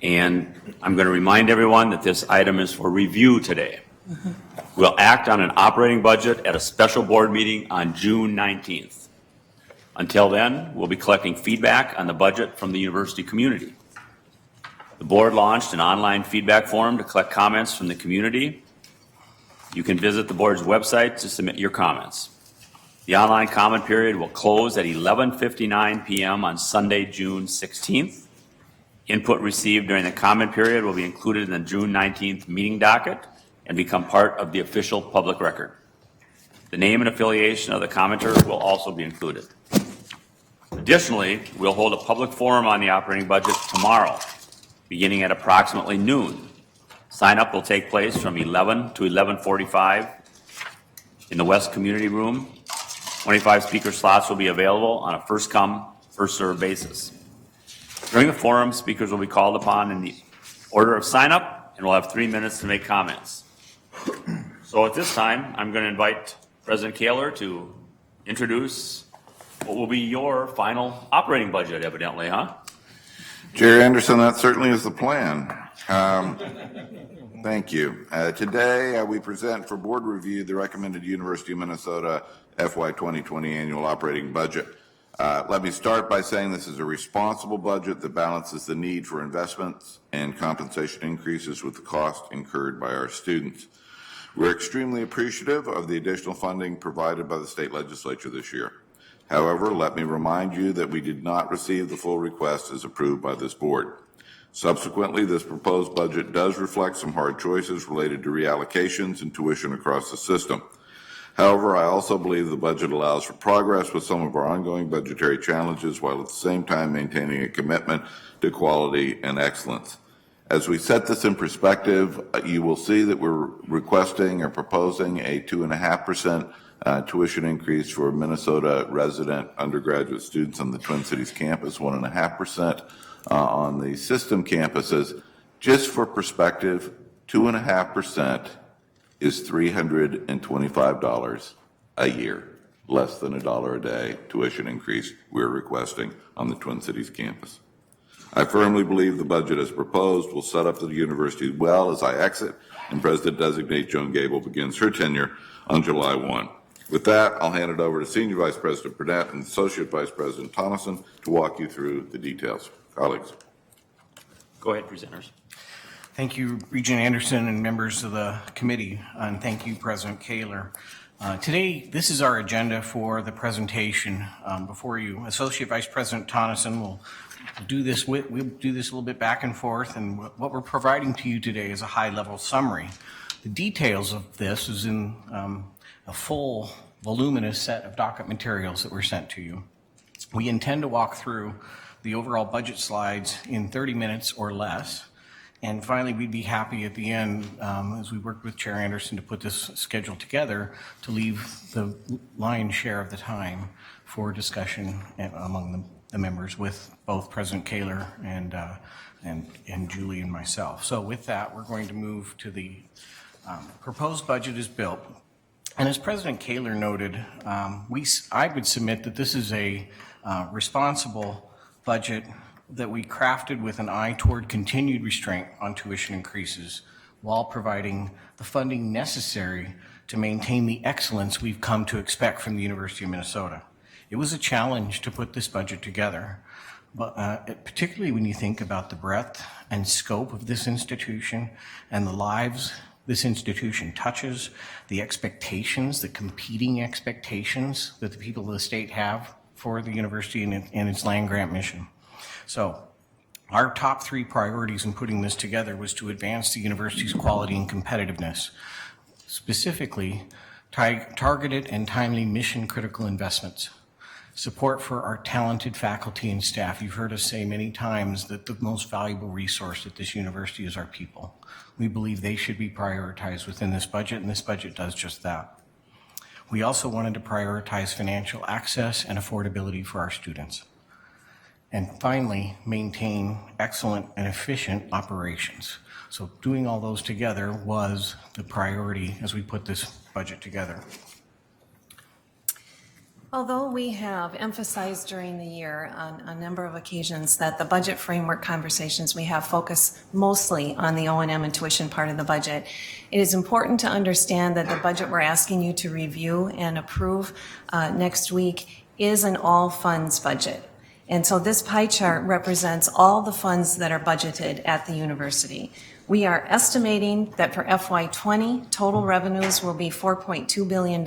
And I'm going to remind everyone that this item is for review today. We'll act on an operating budget at a special board meeting on June 19th. Until then, we'll be collecting feedback on the budget from the university community. The board launched an online feedback form to collect comments from the community. You can visit the board's website to submit your comments. The online comment period will close at 11:59 p.m. on Sunday, June 16th. Input received during the comment period will be included in the June 19th meeting docket and become part of the official public record. The name and affiliation of the commenter will also be included. Additionally, we'll hold a public forum on the operating budget tomorrow, beginning at approximately noon. Sign-up will take place from 11 to 11:45 in the West Community Room. 25 speaker slots will be available on a first-come, first-served basis. During the forum, speakers will be called upon in the order of sign-up, and we'll have 3 minutes to make comments. So at this time, I'm going to invite President Kaler to introduce what will be your final operating budget, evidently, huh? Chair Anderson, that certainly is the plan. Thank you. Today, we present for board review the recommended University of Minnesota FY 2020 annual operating budget. Let me start by saying this is a responsible budget that balances the need for investments and compensation increases with the cost incurred by our students. We're extremely appreciative of the additional funding provided by the state legislature this year. However, let me remind you that we did not receive the full request as approved by this board. Subsequently, this proposed budget does reflect some hard choices related to reallocations and tuition across the system. However, I also believe the budget allows for progress with some of our ongoing budgetary challenges while at the same time maintaining a commitment to quality and excellence. As we set this in perspective, you will see that we're requesting or proposing a 2.5% tuition increase for Minnesota resident undergraduate students on the Twin Cities campus, 1.5% on the system campuses. Just for perspective, 2.5% is $325 a year, less than $1 a day tuition increase we're requesting on the Twin Cities campus. I firmly believe the budget as proposed will set up the university well as I exit and President-designate Joan Gable begins her tenure on July 1. With that, I'll hand it over to Senior Vice President Burnett and Associate Vice President Tonneson to walk you through the details. Colleagues. Go ahead, presenters. Thank you, Regent Anderson and members of the committee, and thank you, President Kaler. Today, this is our agenda for the presentation before you. Associate Vice President Tonneson will do this. We'll do this a little bit back and forth, and what we're providing to you today is a high-level summary. The details of this is in a full, voluminous set of docket materials that were sent to you. We intend to walk through the overall budget slides in 30 minutes or less. And finally, we'd be happy at the end, as we worked with Chair Anderson to put this schedule together, to leave the lion's share of the time for discussion among the members with both President Kaler and Julie and myself. So with that, we're going to move to the proposed budget is built. And as President Kaler noted, I would submit that this is a responsible budget that we crafted with an eye toward continued restraint on tuition increases while providing the funding necessary to maintain the excellence we've come to expect from the University of Minnesota. It was a challenge to put this budget together, but particularly when you think about the breadth and scope of this institution and the lives this institution touches, the expectations, the competing expectations that the people of the state have for the university and its land grant mission. So our top three priorities in putting this together was to advance the university's quality and competitiveness, specifically targeted and timely mission-critical investments, support for our talented faculty and staff. You've heard us say many times that the most valuable resource at this university is our people. We believe they should be prioritized within this budget, and this budget does just that. We also wanted to prioritize financial access and affordability for our students. And finally, maintain excellent and efficient operations. So doing all those together was the priority as we put this budget together. Although we have emphasized during the year on a number of occasions that the budget framework conversations we have focus mostly on the O&M and tuition part of the budget, it is important to understand that the budget we're asking you to review and approve next week is an all funds budget. And so this pie chart represents all the funds that are budgeted at the university. We are estimating that for FY20, total revenues will be $4.2 billion.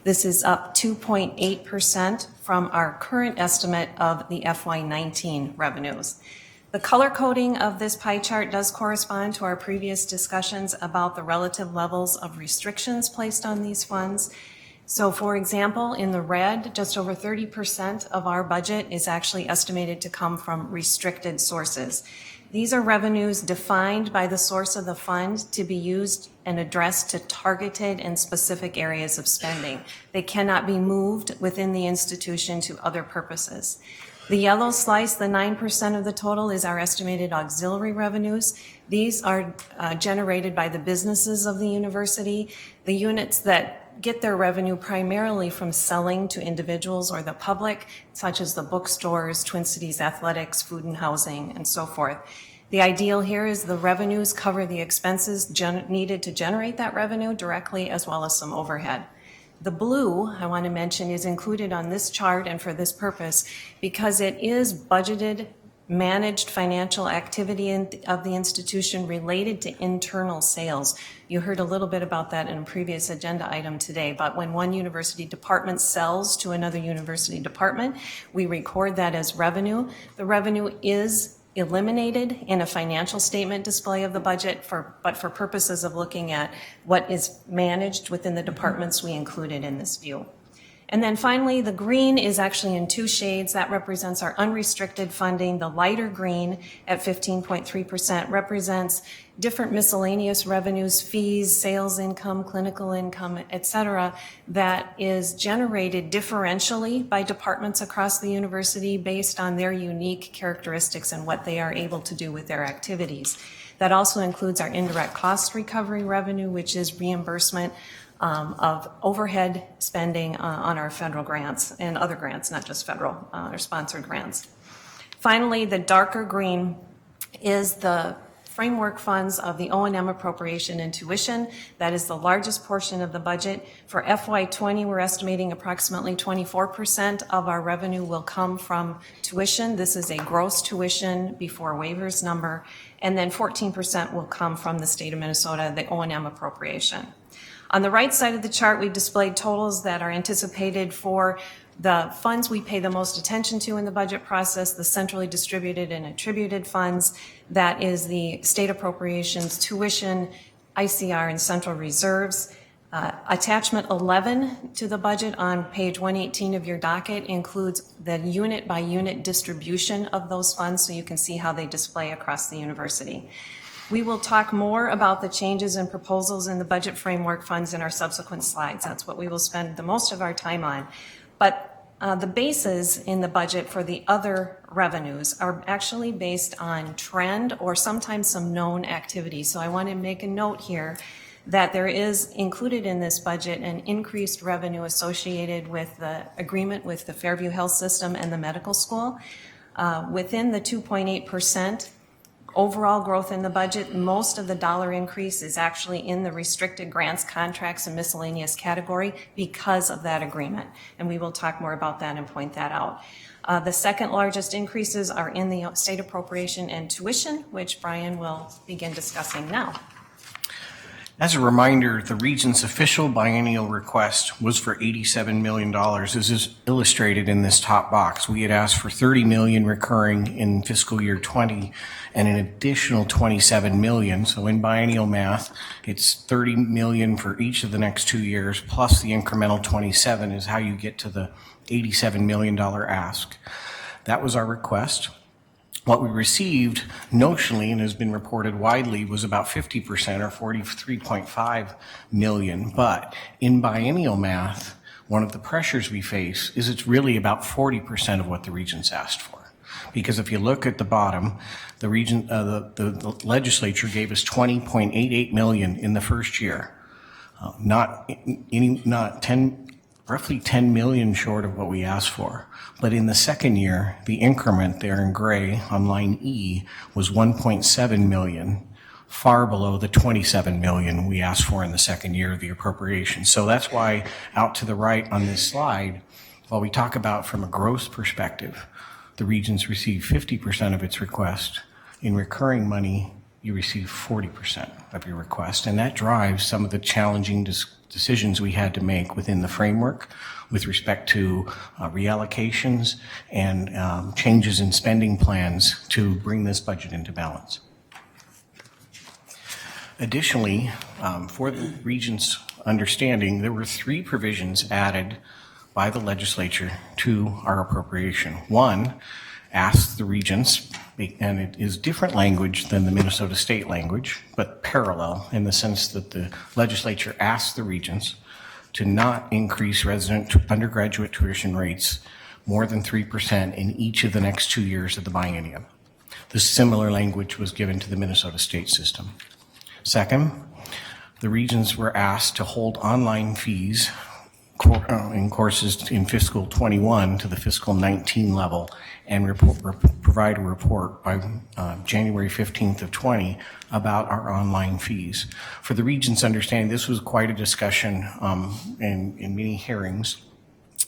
This is up 2.8% from our current estimate of the FY19 revenues. The color coding of this pie chart does correspond to our previous discussions about the relative levels of restrictions placed on these funds. So for example, in the red, just over 30% of our budget is actually estimated to come from restricted sources. These are revenues defined by the source of the fund to be used and addressed to targeted and specific areas of spending. They cannot be moved within the institution to other purposes. The yellow slice, the 9% of the total, is our estimated auxiliary revenues. These are generated by the businesses of the university, the units that get their revenue primarily from selling to individuals or the public, such as the bookstores, Twin Cities Athletics, food and housing, and so forth. The ideal here is the revenues cover the expenses needed to generate that revenue directly, as well as some overhead. The blue, I want to mention, is included on this chart and for this purpose because it is budgeted, managed financial activity of the institution related to internal sales. You heard a little bit about that in a previous agenda item today, but when one university department sells to another university department, we record that as revenue. The revenue is eliminated in a financial statement display of the budget, but for purposes of looking at what is managed within the departments, we included in this view. And then finally, the green is actually in two shades. That represents our unrestricted funding. The lighter green at 15.3% represents different miscellaneous revenues, fees, sales income, clinical income, et cetera, that is generated differentially by departments across the university based on their unique characteristics and what they are able to do with their activities. That also includes our indirect cost recovery revenue, which is reimbursement of overhead spending on our federal grants and other grants, not just federal or sponsored grants. Finally, the darker green is the framework funds of the O&M appropriation and tuition. That is the largest portion of the budget. For FY20, we're estimating approximately 24% of our revenue will come from tuition. This is a gross tuition before waivers number. And then 14% will come from the state of Minnesota, the O&M appropriation. On the right side of the chart, we've displayed totals that are anticipated for the funds we pay the most attention to in the budget process, the centrally distributed and attributed funds. That is the state appropriations, tuition, ICR, and central reserves. Attachment 11 to the budget on page 118 of your docket includes the unit by unit distribution of those funds, so you can see how they display across the university. We will talk more about the changes and proposals in the budget framework funds in our subsequent slides. That's what we will spend the most of our time on. But the bases in the budget for the other revenues are actually based on trend or sometimes some known activity. So I want to make a note here that there is included in this budget an increased revenue associated with the agreement with the Fairview Health System and the medical school. Within the 2.8% overall growth in the budget, most of the dollar increase is actually in the restricted grants, contracts, and miscellaneous category because of that agreement. And we will talk more about that and point that out. The second largest increases are in the state appropriation and tuition, which Brian will begin discussing now. As a reminder, the Regents' official biennial request was for $87 million, as is illustrated in this top box. We had asked for $30 million recurring in fiscal year 20 and an additional $27 million. So in biennial math, it's $30 million for each of the next 2 years, plus the incremental 27 is how you get to the $87 million ask. That was our request. What we received notionally and has been reported widely was about 50% or $43.5 million. But in biennial math, one of the pressures we face is it's really about 40% of what the Regents asked for. Because if you look at the bottom, the legislature gave us $20.88 million in the first year, roughly 10 million short of what we asked for. But in the second year, the increment there in gray on line E was 1.7 million, far below the 27 million we asked for in the second year of the appropriation. So that's why out to the right on this slide, while we talk about from a gross perspective, the Regents receive 50% of its request. In recurring money, you receive 40% of your request. And that drives some of the challenging decisions we had to make within the framework with respect to reallocations and changes in spending plans to bring this budget into balance. Additionally, for the Regents' understanding, there were 3 provisions added by the legislature to our appropriation. One asks the Regents, and it is different language than the Minnesota state language, but parallel in the sense that the legislature asks the Regents to not increase resident undergraduate tuition rates more than 3% in each of the next 2 years of the biennium. The similar language was given to the Minnesota state system. Second, the Regents were asked to hold online fees in courses in fiscal 21 to the fiscal 19 level and provide a report by January 15th of 20 about our online fees. For the Regents' understanding, this was quite a discussion in many hearings.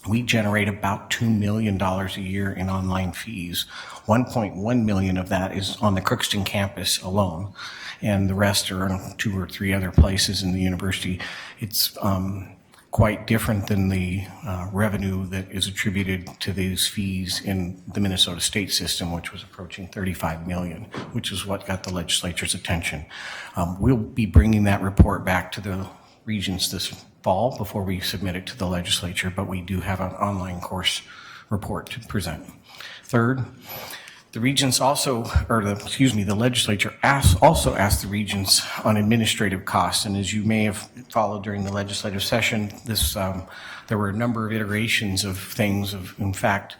We generate about $2 million a year in online fees. 1.1 million of that is on the Crookston campus alone, and the rest are in 2 or 3 other places in the university. It's quite different than the revenue that is attributed to these fees in the Minnesota state system, which was approaching 35 million, which is what got the legislature's attention. We'll be bringing that report back to the Regents this fall before we submit it to the legislature, but we do have an online course report to present. Third, the Regents also, the legislature also asked the Regents on administrative costs. And as you may have followed during the legislative session, there were a number of iterations of things in fact,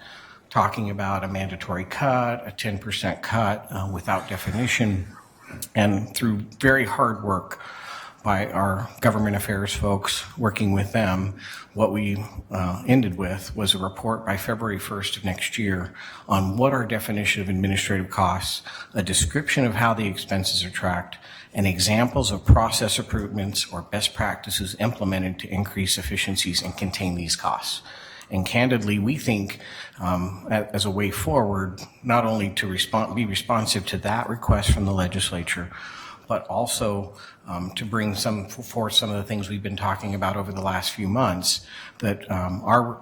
talking about a mandatory cut, a 10% cut without definition. And through very hard work, by our government affairs folks, working with them. What we ended with was a report by February 1st of next year on what our definition of administrative costs, a description of how the expenses are tracked, and examples of process improvements or best practices implemented to increase efficiencies and contain these costs. And candidly, we think as a way forward, not only to be responsive to that request from the legislature, but also to bring forth some of the things we've been talking about over the last few months, that our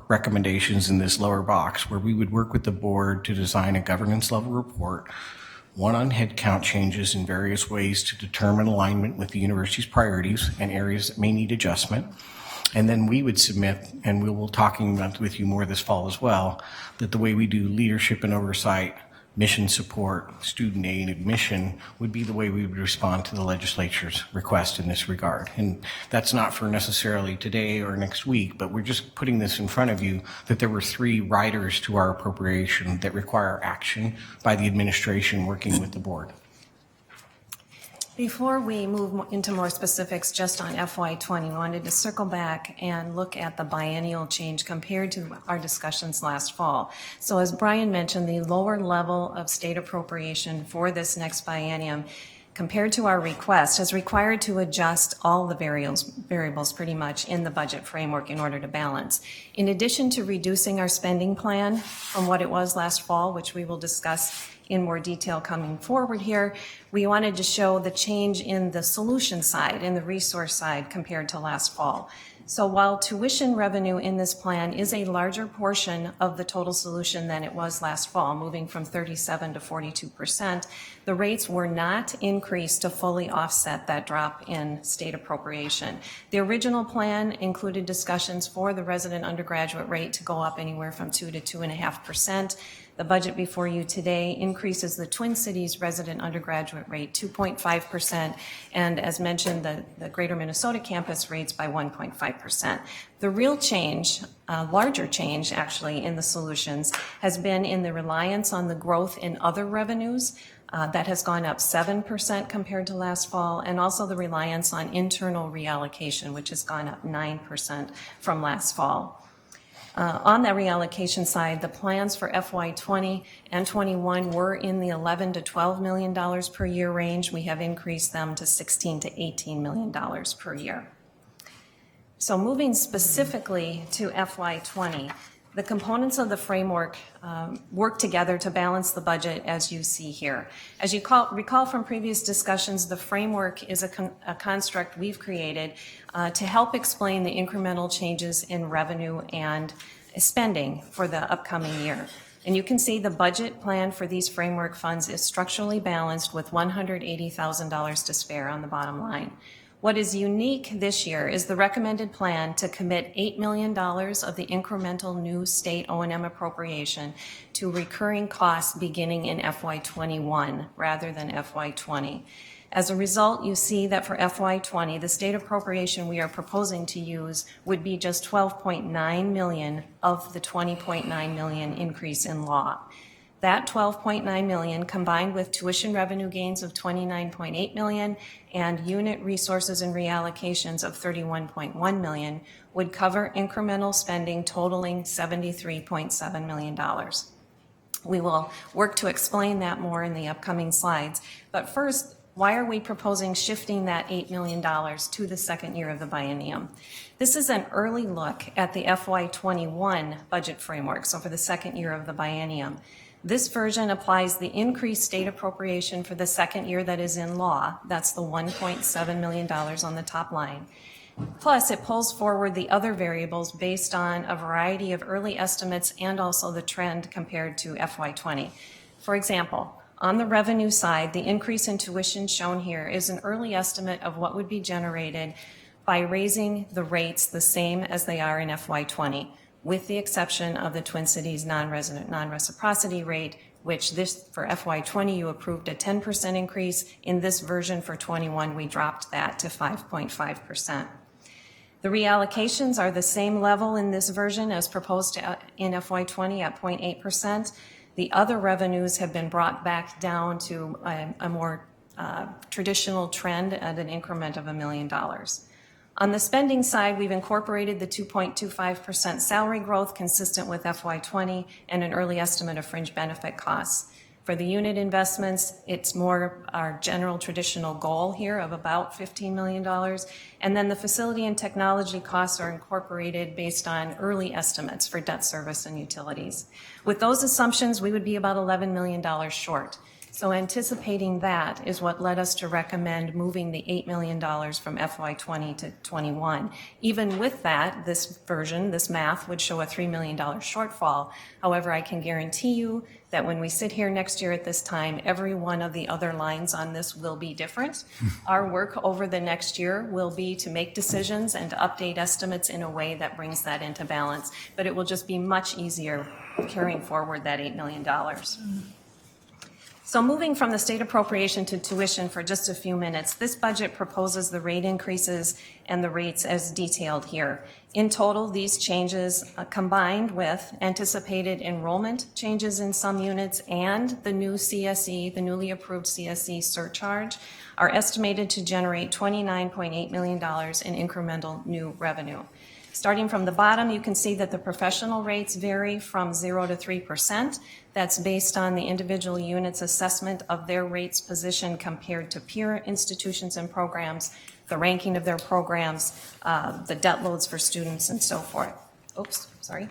recommendations in this lower box, where we would work with the board to design a governance level report, one on headcount changes in various ways to determine alignment with the university's priorities and areas that may need adjustment. And then we would submit, and we will talking about with you more this fall as well, that the way we do leadership and oversight, mission support, student aid, admission would be the way we would respond to the legislature's request in this regard. And that's not for necessarily today or next week, but we're just putting this in front of you that there were 3 riders to our appropriation that require action by the administration working with the board. Before we move into more specifics just on FY20, we wanted to circle back and look at the biennial change compared to our discussions last fall. So as Brian mentioned, the lower level of state appropriation for this next biennium compared to our request is required to adjust all the variables pretty much in the budget framework in order to balance. In addition to reducing our spending plan from what it was last fall, which we will discuss in more detail coming forward here, we wanted to show the change in the solution side, in the resource side compared to last fall. So while tuition revenue in this plan is a larger portion of the total solution than it was last fall, moving from 37% to 42%, the rates were not increased to fully offset that drop in state appropriation. The original plan included discussions for the resident undergraduate rate to go up anywhere from 2 to 2.5%. The budget before you today increases the Twin Cities resident undergraduate rate 2.5%, and as mentioned, the Greater Minnesota campus rates by 1.5%. The real change, larger change actually in the solutions, has been in the reliance on the growth in other revenues. That has gone up 7% compared to last fall, and also the reliance on internal reallocation, which has gone up 9% from last fall. On that reallocation side, the plans for FY20 and 21 were in the $11 to $12 million per year range. We have increased them to $16 to $18 million per year. So moving specifically to FY20, the components of the framework work together to balance the budget as you see here. As you recall from previous discussions, the framework is a construct we've created to help explain the incremental changes in revenue and spending for the upcoming year. And you can see the budget plan for these framework funds is structurally balanced with $180,000 to spare on the bottom line. What is unique this year is the recommended plan to commit $8 million of the incremental new state O&M appropriation to recurring costs beginning in FY21 rather than FY20. As a result, you see that for FY20, the state appropriation we are proposing to use would be just $12.9 million of the $20.9 million increase in law. That $12.9 million, combined with tuition revenue gains of $29.8 million and unit resources and reallocations of $31.1 million, would cover incremental spending totaling $73.7 million. We will work to explain that more in the upcoming slides. But first, why are we proposing shifting that $8 million to the second year of the biennium? This is an early look at the FY21 budget framework, so for the second year of the biennium. This version applies the increased state appropriation for the second year that is in law. That's the $1.7 million on the top line. Plus, it pulls forward the other variables based on a variety of early estimates and also the trend compared to FY20. For example, on the revenue side, the increase in tuition shown here is an early estimate of what would be generated by raising the rates the same as they are in FY20. With the exception of the Twin Cities non-resident non-reciprocity rate, which this for FY20 you approved a 10% increase. In this version for 21, we dropped that to 5.5%. The reallocations are the same level in this version as proposed in FY20 at 0.8%. The other revenues have been brought back down to a more traditional trend at an increment of $1 million. On the spending side, we've incorporated the 2.25% salary growth consistent with FY20 and an early estimate of fringe benefit costs. For the unit investments, it's more our general traditional goal here of about $15 million. And then the facility and technology costs are incorporated based on early estimates for debt service and utilities. With those assumptions, we would be about $11 million short. So anticipating that is what led us to recommend moving the $8 million from FY20 to 21. Even with that, this version, this math, would show a $3 million shortfall. However, I can guarantee you that when we sit here next year at this time, every one of the other lines on this will be different. Our work over the next year will be to make decisions and to update estimates in a way that brings that into balance. But it will just be much easier carrying forward that $8 million. So moving from the state appropriation to tuition for just a few minutes, this budget proposes the rate increases and the rates as detailed here. In total, these changes combined with anticipated enrollment changes in some units and the new CSE, the newly approved CSE surcharge, are estimated to generate $29.8 million in incremental new revenue. Starting from the bottom, you can see that the professional rates vary from 0 to 3%. That's based on the individual unit's assessment of their rates position compared to peer institutions and programs, the ranking of their programs, the debt loads for students, and so forth. Oops, sorry.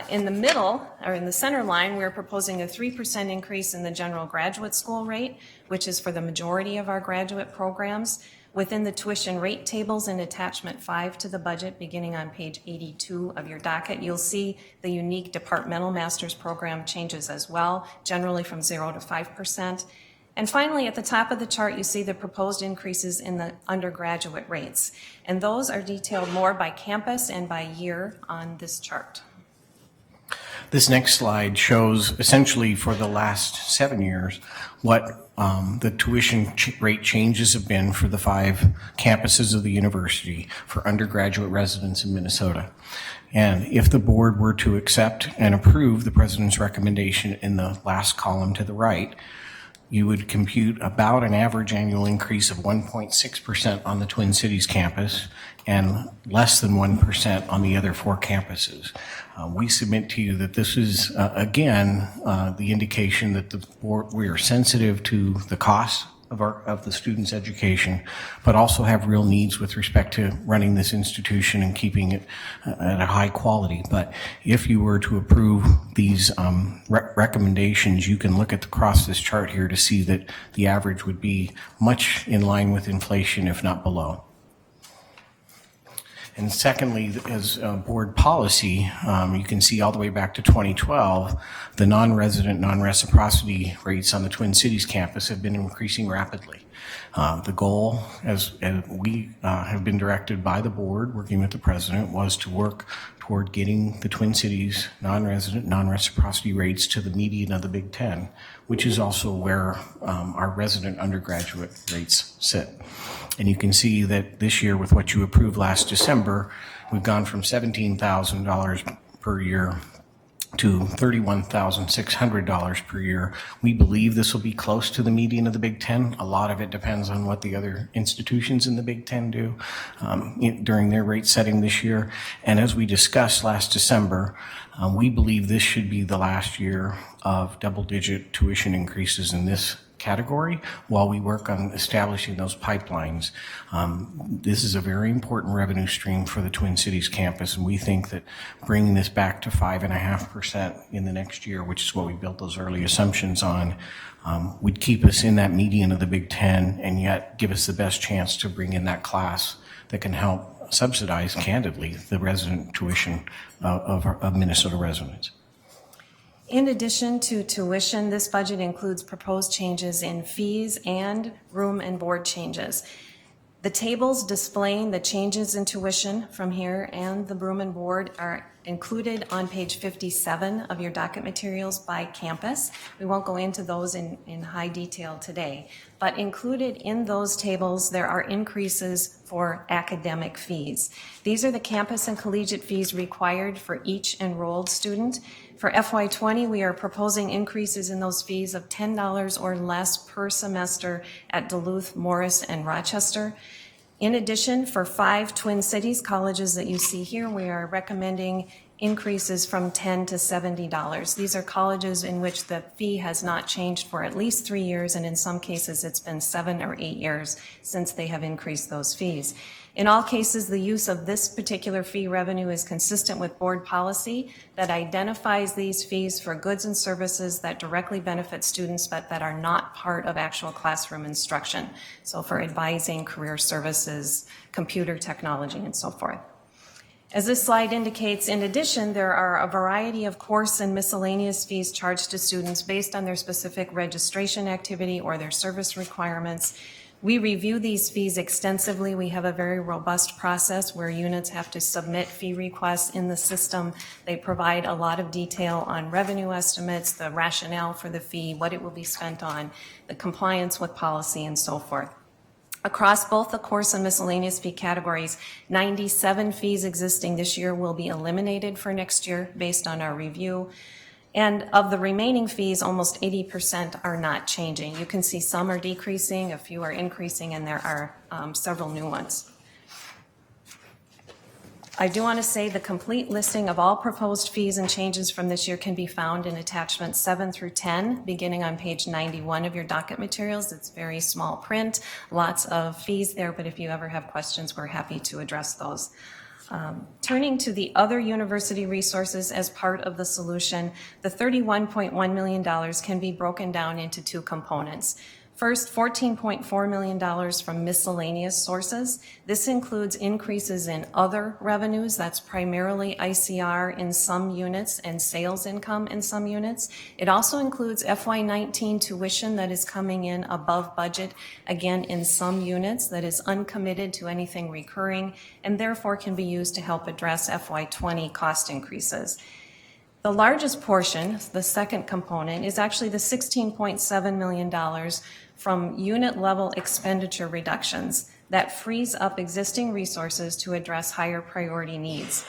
In the middle, or in the center line, we're proposing a 3% increase in the general graduate school rate, which is for the majority of our graduate programs. Within the tuition rate tables in attachment 5 to the budget, beginning on page 82 of your docket, you'll see the unique departmental master's program changes as well, generally from 0 to 5%. And finally, at the top of the chart, you see the proposed increases in the undergraduate rates. And those are detailed more by campus and by year on this chart. This next slide shows essentially for the last 7 years what the tuition rate changes have been for the 5 campuses of the university for undergraduate residents in Minnesota. And if the board were to accept and approve the president's recommendation in the last column to the right, you would compute about an average annual increase of 1.6% on the Twin Cities campus and less than 1% on the other 4 campuses. We submit to you that this is, again, the indication that the board, we are sensitive to the cost of the student's education, but also have real needs with respect to running this institution and keeping it at a high quality. But if you were to approve these recommendations, you can look across this chart here to see that the average would be much in line with inflation, if not below. And secondly, as board policy, you can see all the way back to 2012, the non-resident, non-reciprocity rates on the Twin Cities campus have been increasing rapidly. The goal, as we have been directed by the board, working with the president, was to work toward getting the Twin Cities non-resident, non-reciprocity rates to the median of the Big Ten, which is also where our resident undergraduate rates sit. And you can see that this year, with what you approved last December, we've gone from $17,000 per year to $31,600 per year. We believe this will be close to the median of the Big Ten. A lot of it depends on what the other institutions in the Big Ten do during their rate setting this year. And as we discussed last December, we believe this should be the last year of double-digit tuition increases in this category while we work on establishing those pipelines. This is a very important revenue stream for the Twin Cities campus, and we think that bringing this back to 5.5% in the next year, which is what we built those early assumptions on, would keep us in that median of the Big Ten and yet give us the best chance to bring in that class that can help subsidize, candidly, the resident tuition of Minnesota residents. In addition to tuition, this budget includes proposed changes in fees and room and board changes. The tables displaying the changes in tuition from here and the room and board are included on page 57 of your docket materials by campus. We won't go into those in high detail today, but included in those tables there are increases for academic fees. These are the campus and collegiate fees required for each enrolled student. For FY20, we are proposing increases in those fees of $10 or less per semester at Duluth, Morris, and Rochester. In addition, for 5 Twin Cities colleges that you see here, we are recommending increases from $10 to $70. These are colleges in which the fee has not changed for at least 3 years, and in some cases it's been 7 or 8 years since they have increased those fees. In all cases, the use of this particular fee revenue is consistent with board policy that identifies these fees for goods and services that directly benefit students but that are not part of actual classroom instruction. So for advising, career services, computer technology, and so forth. As this slide indicates, in addition, there are a variety of course and miscellaneous fees charged to students based on their specific registration activity or their service requirements. We review these fees extensively. We have a very robust process where units have to submit fee requests in the system. They provide a lot of detail on revenue estimates, the rationale for the fee, what it will be spent on, the compliance with policy, and so forth. Across both the course and miscellaneous fee categories, 97 fees existing this year will be eliminated for next year based on our review. And of the remaining fees, almost 80% are not changing. You can see some are decreasing, a few are increasing, and there are several new ones. I do want to say the complete listing of all proposed fees and changes from this year can be found in attachments 7 through 10, beginning on page 91 of your docket materials. It's very small print, lots of fees there, but if you ever have questions, we're happy to address those. Turning to the other university resources as part of the solution, the $31.1 million can be broken down into 2 components. First, $14.4 million from miscellaneous sources. This includes increases in other revenues. That's primarily ICR in some units and sales income in some units. It also includes FY19 tuition that is coming in above budget, again in some units, that is uncommitted to anything recurring and therefore can be used to help address FY20 cost increases. The largest portion, the second component, is actually the $16.7 million from unit-level expenditure reductions that frees up existing resources to address higher priority needs.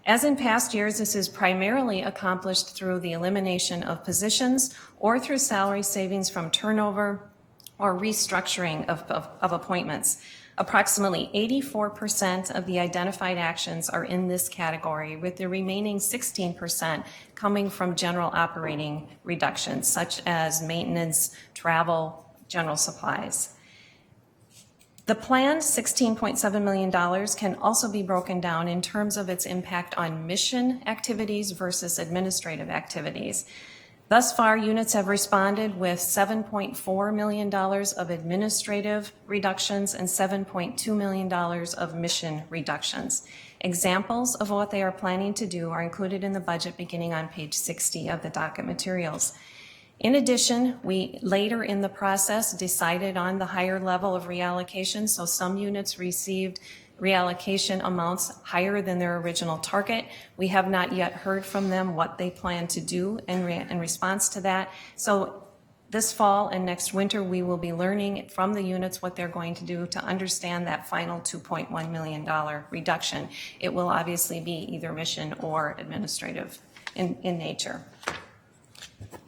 As in past years, this is primarily accomplished through the elimination of positions or through salary savings from turnover or restructuring of appointments. Approximately 84% of the identified actions are in this category, with the remaining 16% coming from general operating reductions, such as maintenance, travel, general supplies. The planned $16.7 million can also be broken down in terms of its impact on mission activities versus administrative activities. Thus far, units have responded with $7.4 million of administrative reductions and $7.2 million of mission reductions. Examples of what they are planning to do are included in the budget beginning on page 60 of the docket materials. In addition, we later in the process decided on the higher level of reallocation, so some units received reallocation amounts higher than their original target. We have not yet heard from them what they plan to do in response to that. So this fall and next winter, we will be learning from the units what they're going to do to understand that final $2.1 million reduction. It will obviously be either mission or administrative in nature.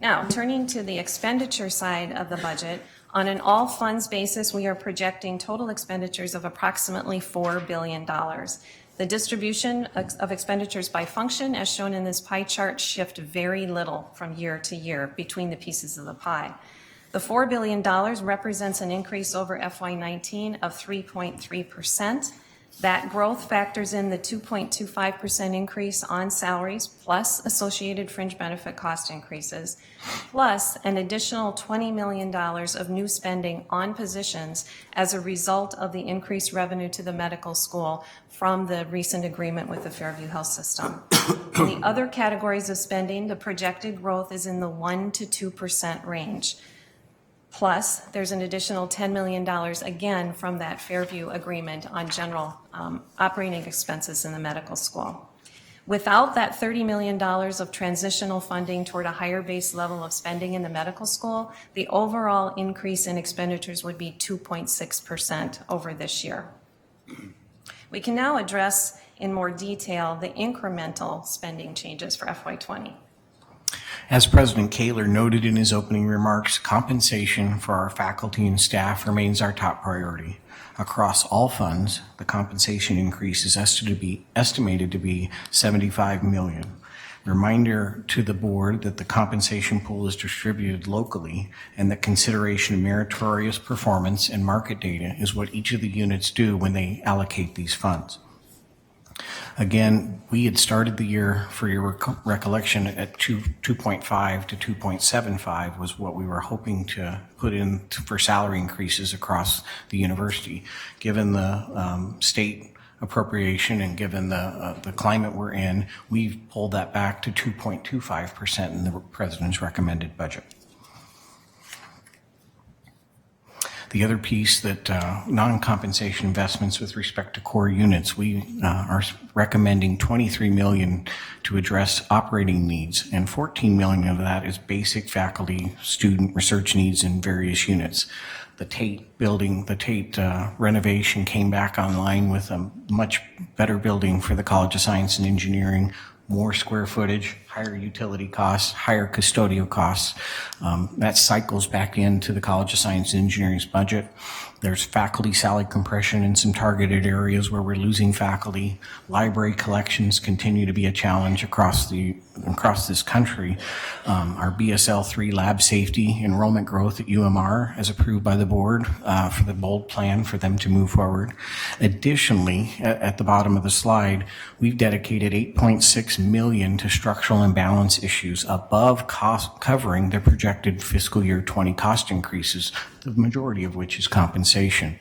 Now, turning to the expenditure side of the budget, on an all funds basis, we are projecting total expenditures of approximately $4 billion. The distribution of expenditures by function, as shown in this pie chart, shift very little from year to year between the pieces of the pie. The $4 billion represents an increase over FY19 of 3.3%. That growth factors in the 2.25% increase on salaries, plus associated fringe benefit cost increases, plus an additional $20 million of new spending on positions as a result of the increased revenue to the medical school from the recent agreement with the Fairview Health System. In the other categories of spending, the projected growth is in the 1% to 2% range. Plus, there's an additional $10 million, again, from that Fairview agreement on general operating expenses in the medical school. Without that $30 million of transitional funding toward a higher base level of spending in the medical school, the overall increase in expenditures would be 2.6% over this year. We can now address in more detail the incremental spending changes for FY20. As President Kaler noted in his opening remarks, compensation for our faculty and staff remains our top priority. Across all funds, the compensation increase is estimated to be $75 million. Reminder to the board that the compensation pool is distributed locally and that consideration of meritorious performance and market data is what each of the units do when they allocate these funds. Again, we had started the year, for your recollection, at 2.5 to 2.75 was what we were hoping to put in for salary increases across the university. Given the state appropriation and given the climate we're in, we've pulled that back to 2.25% in the president's recommended budget. The other piece that non-compensation investments with respect to core units, we are recommending $23 million to address operating needs, and $14 million of that is basic faculty, student research needs in various units. The Tate building, the Tate renovation came back online with a much better building for the College of Science and Engineering, more square footage, higher utility costs, higher custodial costs. That cycles back into the College of Science and Engineering's budget. There's faculty salary compression in some targeted areas where we're losing faculty. Library collections continue to be a challenge across this country. Our BSL-3 lab safety enrollment growth at UMR, as approved by the board for the bold plan for them to move forward. Additionally, at the bottom of the slide, we've dedicated $8.6 million to structural imbalance issues above cost covering the projected fiscal year 20 cost increases, the majority of which is compensation.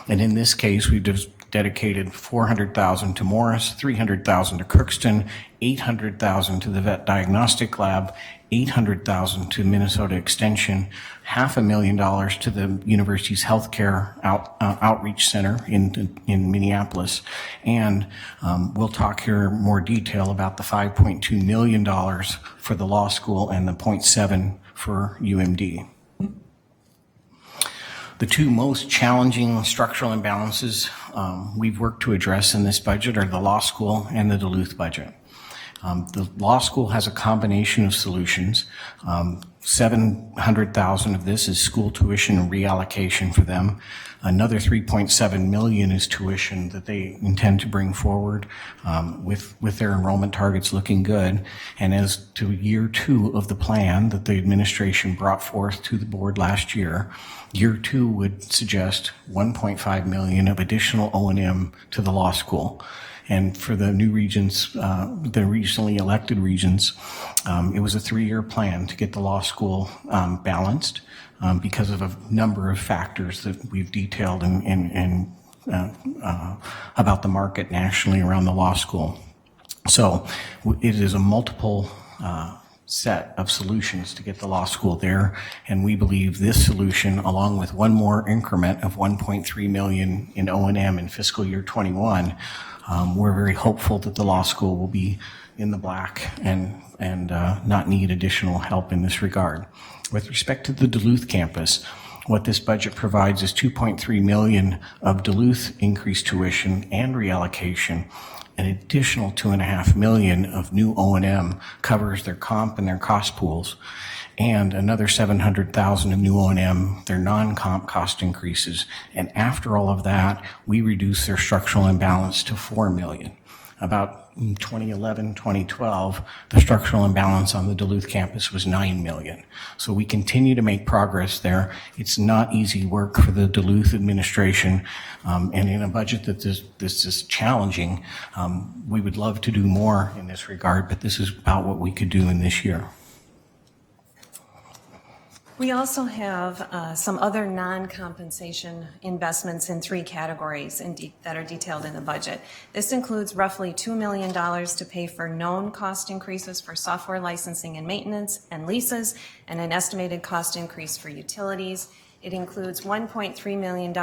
And in this case, we've just dedicated $400,000 to Morris, $300,000 to Crookston, $800,000 to the Vet Diagnostic Lab, $800,000 to Minnesota Extension, $500,000 to the university's healthcare outreach center in Minneapolis, and we'll talk here in more detail about the $5.2 million for the law school and the $0.7 for UMD. The two most challenging structural imbalances we've worked to address in this budget are the law school and the Duluth budget. The law school has a combination of solutions. $700,000 of this is school tuition and reallocation for them. Another $3.7 million is tuition that they intend to bring forward with their enrollment targets looking good. And as to year 2 of the plan that the administration brought forth to the board last year, year 2 would suggest $1.5 million of additional O&M to the law school. And for the new regents, the recently elected regents, it was a 3-year plan to get the law school balanced because of a number of factors that we've detailed about the market nationally around the law school. So it is a multiple set of solutions to get the law school there, and we believe this solution, along with one more increment of $1.3 million in O&M in fiscal year 21, we're very hopeful that the law school will be in the black and not need additional help in this regard. With respect to the Duluth campus, what this budget provides is $2.3 million of Duluth increased tuition and reallocation. An additional $2.5 million of new O&M covers their comp and their cost pools, and another $700,000 of new O&M, their non-comp cost increases. And after all of that, we reduce their structural imbalance to $4 million. About in 2011, 2012, the structural imbalance on the Duluth campus was $9 million. So we continue to make progress there. It's not easy work for the Duluth administration, and in a budget that this is challenging, we would love to do more in this regard, but this is about what we could do in this year. We also have some other non-compensation investments in 3 categories that are detailed in the budget. This includes roughly $2 million to pay for known cost increases for software licensing and maintenance and leases, and an estimated cost increase for utilities. It includes $1.3 million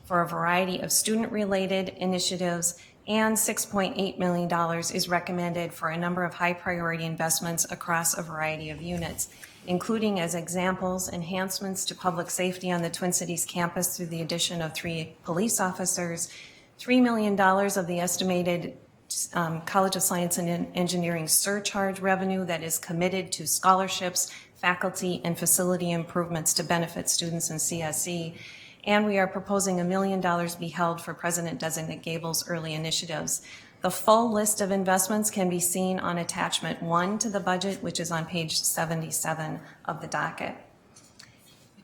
for a variety of student-related initiatives, and $6.8 million is recommended for a number of high-priority investments across a variety of units, including, as examples, enhancements to public safety on the Twin Cities campus through the addition of 3 police officers, $3 million of the estimated College of Science and Engineering surcharge revenue that is committed to scholarships, faculty, and facility improvements to benefit students in CSE. And we are proposing $1 million be held for President-designate Gable's early initiatives. The full list of investments can be seen on attachment 1 to the budget, which is on page 77 of the docket.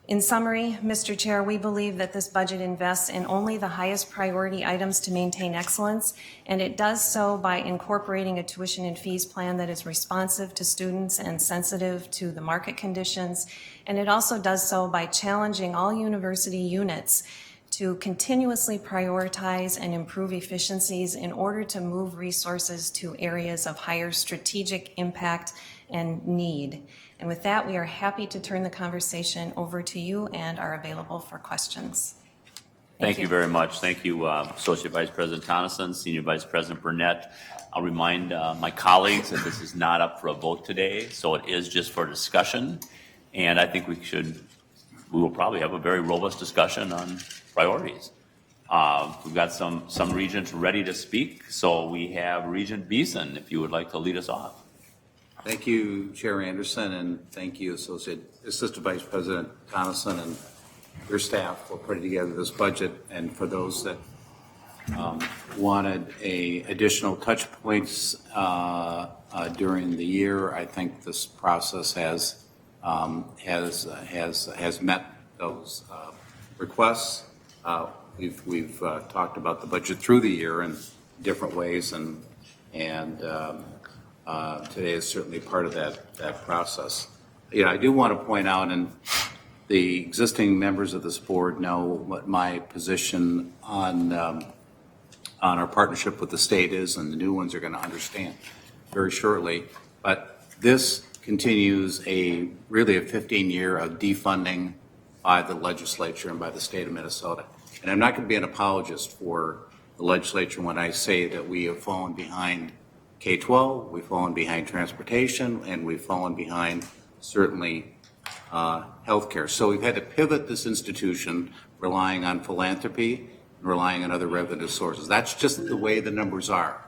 In summary, Mr. Chair, we believe that this budget invests in only the highest priority items to maintain excellence, and it does so by incorporating a tuition and fees plan that is responsive to students and sensitive to the market conditions. And it also does so by challenging all university units to continuously prioritize and improve efficiencies in order to move resources to areas of higher strategic impact and need. And with that, we are happy to turn the conversation over to you and are available for questions. Thank you very much. Thank you, Associate Vice President Tonneson, Senior Vice President Burnett. I'll remind my colleagues that this is not up for a vote today, so it is just for discussion. And I think we will probably have a very robust discussion on priorities. We've got some regents ready to speak, so we have Regent Beeson, if you would like to lead us off. Thank you, Chair Anderson, and thank you, Assistant Vice President Tonneson and your staff for putting together this budget. And for those that wanted additional touch points during the year, I think this process has met those requests. We've talked about the budget through the year in different ways, and today is certainly part of that process. I do want to point out, and the existing members of this board know what my position on our partnership with the state is, and the new ones are going to understand very shortly. But this continues really a 15-year of defunding by the legislature and by the state of Minnesota. And I'm not going to be an apologist for the legislature when I say that we have fallen behind K-12, we've fallen behind transportation, and we've fallen behind certainly healthcare. So we've had to pivot this institution relying on philanthropy and relying on other revenue sources. That's just the way the numbers are.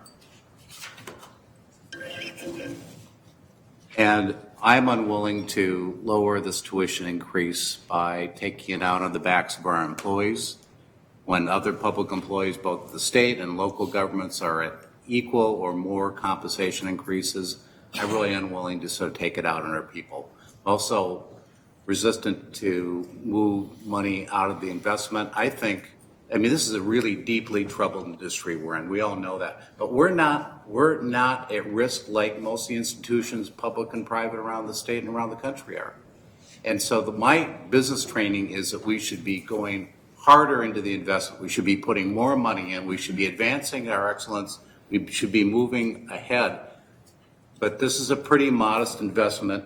And I'm unwilling to lower this tuition increase by taking it out on the backs of our employees when other public employees, both the state and local governments, are at equal or more compensation increases. I'm really unwilling to sort of take it out on our people. Also resistant to move money out of the investment. I mean, this is a really deeply troubled industry we're in. We all know that. But we're not at risk like most of the institutions, public and private, around the state and around the country are. And so my business training is that we should be going harder into the investment. We should be putting more money in. We should be advancing our excellence. We should be moving ahead. But this is a pretty modest investment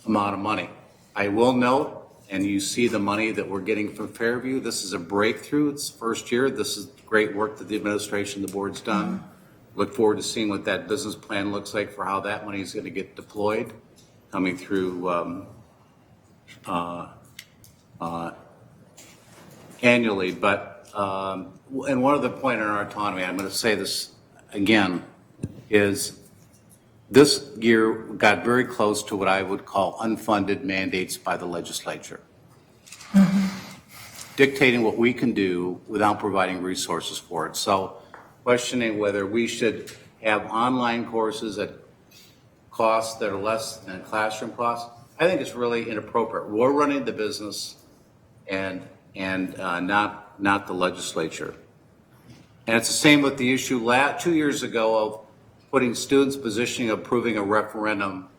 amount of money. I will note, and you see the money that we're getting from Fairview, this is a breakthrough. It's the first year. This is great work that the administration, the board's done. Look forward to seeing what that business plan looks like for how that money is going to get deployed coming through annually. But, and one other point on our autonomy, I'm going to say this again, is this year got very close to what I would call unfunded mandates by the legislature, dictating what we can do without providing resources for it. So questioning whether we should have online courses at costs that are less than classroom costs, I think it's really inappropriate. We're running the business and not the legislature. And it's the same with the issue 2 years ago of putting students positioning of approving a referendum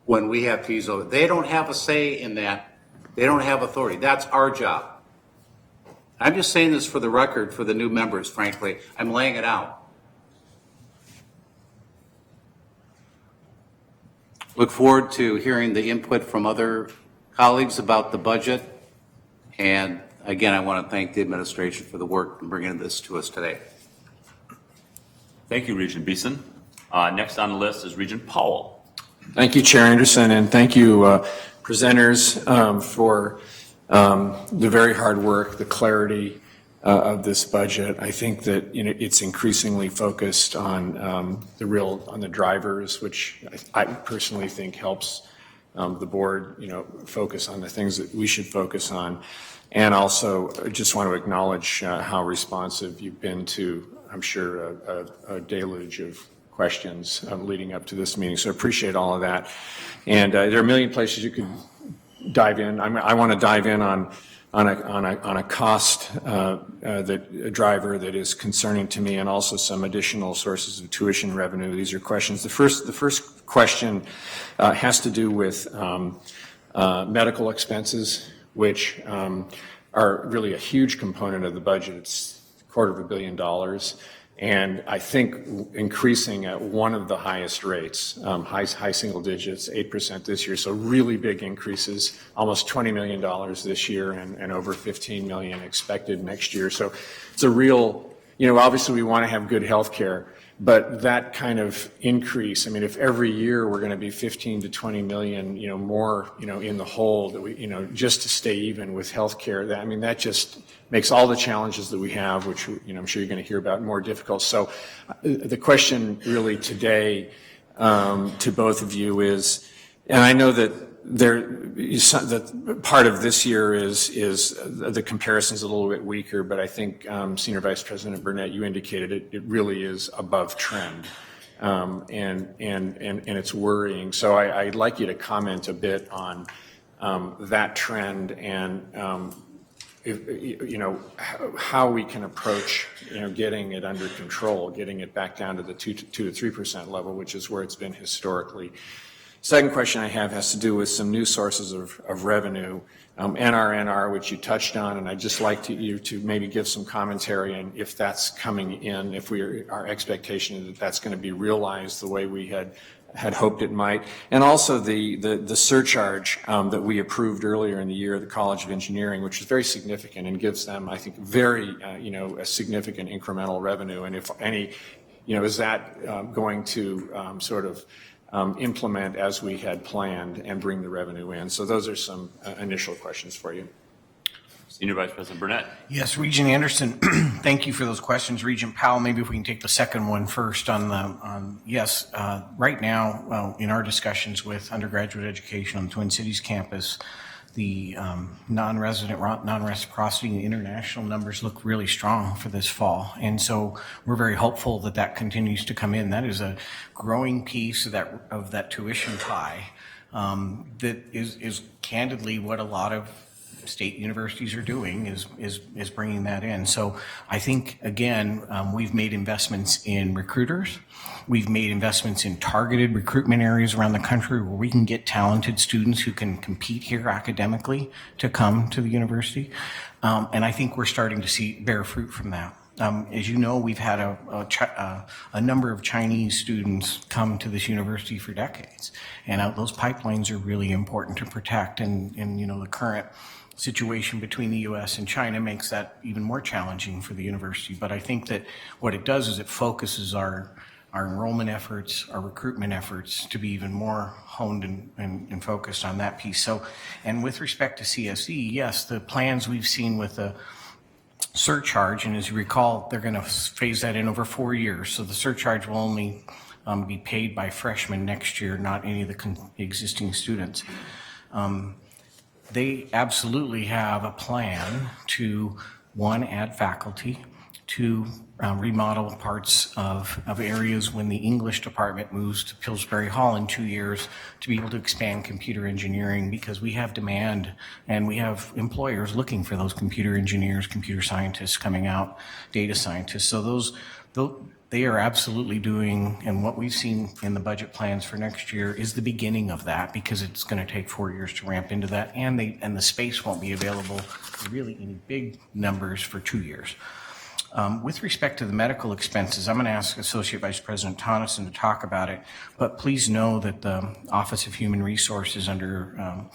when we have fees over. They don't have a say in that. They don't have authority. That's our job. I'm just saying this for the record for the new members, frankly. I'm laying it out. Look forward to hearing the input from other colleagues about the budget. And again, I want to thank the administration for the work in bringing this to us today. Thank you, Regent Beeson. Next on the list is Regent Powell. Thank you, Chair Anderson, and thank you, presenters, for the very hard work, the clarity, of this budget. I think that it's increasingly focused on the drivers, which I personally think helps the board, focus on the things that we should focus on. And also, I just want to acknowledge how responsive you've been to, I'm sure, a deluge of questions leading up to this meeting. So I appreciate all of that. And there are a million places you could dive in. I want to dive in on a cost a driver that is concerning to me, and also some additional sources of tuition revenue. These are questions. The first question has to do with medical expenses, which are really a huge component of the budget. It's $250 million. And I think increasing at one of the highest rates, high single digits, 8% this year. So really big increases, almost $20 million this year and over $15 million expected next year. So it's a real, obviously we want to have good health care, but that kind of increase, I mean, if every year we're going to be 15 to 20 million, more, in the hole that we, just to stay even with health care, that just makes all the challenges that we have, which, I'm sure you're going to hear about, more difficult. So the question really today to both of you is, and I know that that part of this year is the comparison's a little bit weaker, but I think Senior Vice President Burnett, you indicated it really is above trend, and it's worrying. So I'd like you to comment a bit on that trend and how we can approach getting it under control, getting it back down to the 2 to 3% level, which is where it's been historically. Second question I have has to do with some new sources of revenue, NRNR, which you touched on, and I'd just like you to maybe give some commentary on if that's coming in, if our expectation is that that's going to be realized the way we had hoped it might, and also the surcharge that we approved earlier in the year at the College of Engineering, which is very significant and gives them, I think, very a significant incremental revenue, and if any, is that going to sort of implement as we had planned and bring the revenue in? So those are some initial questions for you. Senior Vice President Burnett. Yes, Regent Anderson, thank you for those questions. Regent Powell, maybe if we can take the second one first on right now, in our discussions with undergraduate education on the Twin Cities campus, the non-reciprocity and international numbers look really strong for this fall. And so we're very hopeful that that continues to come in. That is a growing piece of that tuition pie that is candidly what a lot of state universities are doing is bringing that in. So I think, again, we've made investments in recruiters. We've made investments in targeted recruitment areas around the country where we can get talented students who can compete here academically to come to the university. And I think we're starting to bear fruit from that. As you know, we've had a number of Chinese students come to this university for decades. And those pipelines are really important to protect. And the current situation between the U.S. and China makes that even more challenging for the university. But I think that what it does is it focuses our enrollment efforts, our recruitment efforts to be even more honed and focused on that piece. So, and with respect to CSE, yes, the plans we've seen with the surcharge, and as you recall, they're going to phase that in over 4 years. So the surcharge will only be paid by freshmen next year, not any of the existing students. They absolutely have a plan to, one, add faculty, to remodel parts of areas when the English department moves to Pillsbury Hall in 2 years, to be able to expand computer engineering, because we have demand and we have employers looking for those computer engineers, computer scientists coming out, data scientists. So they are absolutely doing, and what we've seen in the budget plans for next year is the beginning of that, because it's going to take 4 years to ramp into that, and the space won't be available really in big numbers for 2 years. With respect to the medical expenses, I'm going to ask Associate Vice President Tonneson to talk about it, but please know that the Office of Human Resources under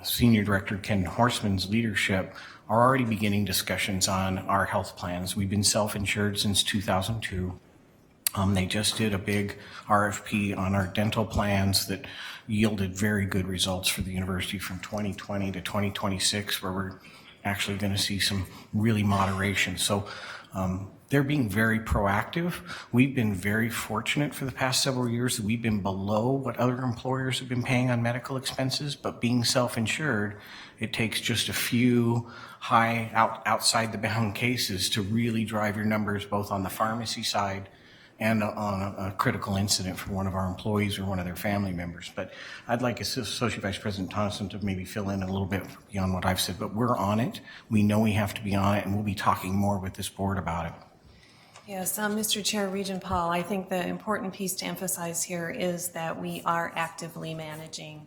Senior Director Ken Horstman's leadership are already beginning discussions on our health plans. We've been self-insured since 2002. They just did a big RFP on our dental plans that yielded very good results for the university from 2020 to 2026, where we're actually going to see some really moderation. So they're being very proactive. We've been very fortunate for the past several years that we've been below what other employers have been paying on medical expenses, but being self-insured, it takes just a few outside the bound cases to really drive your numbers both on the pharmacy side and on a critical incident for one of our employees or one of their family members. But I'd like Associate Vice President Thompson to maybe fill in a little bit beyond what I've said, but we're on it. We know we have to be on it, and we'll be talking more with this board about it. Yes, Mr. Chair, Regent Paul, I think the important piece to emphasize here is that we are actively managing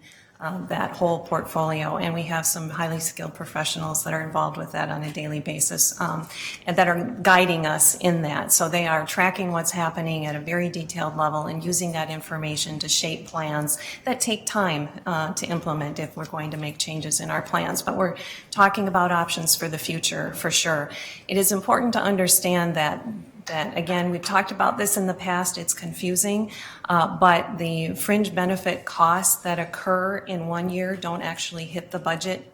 that whole portfolio, and we have some highly skilled professionals that are involved with that on a daily basis and that are guiding us in that. So they are tracking what's happening at a very detailed level and using that information to shape plans that take time to implement if we're going to make changes in our plans. But we're talking about options for the future for sure. It is important to understand that again, we've talked about this in the past, it's confusing, but the fringe benefit costs that occur in one year don't actually hit the budget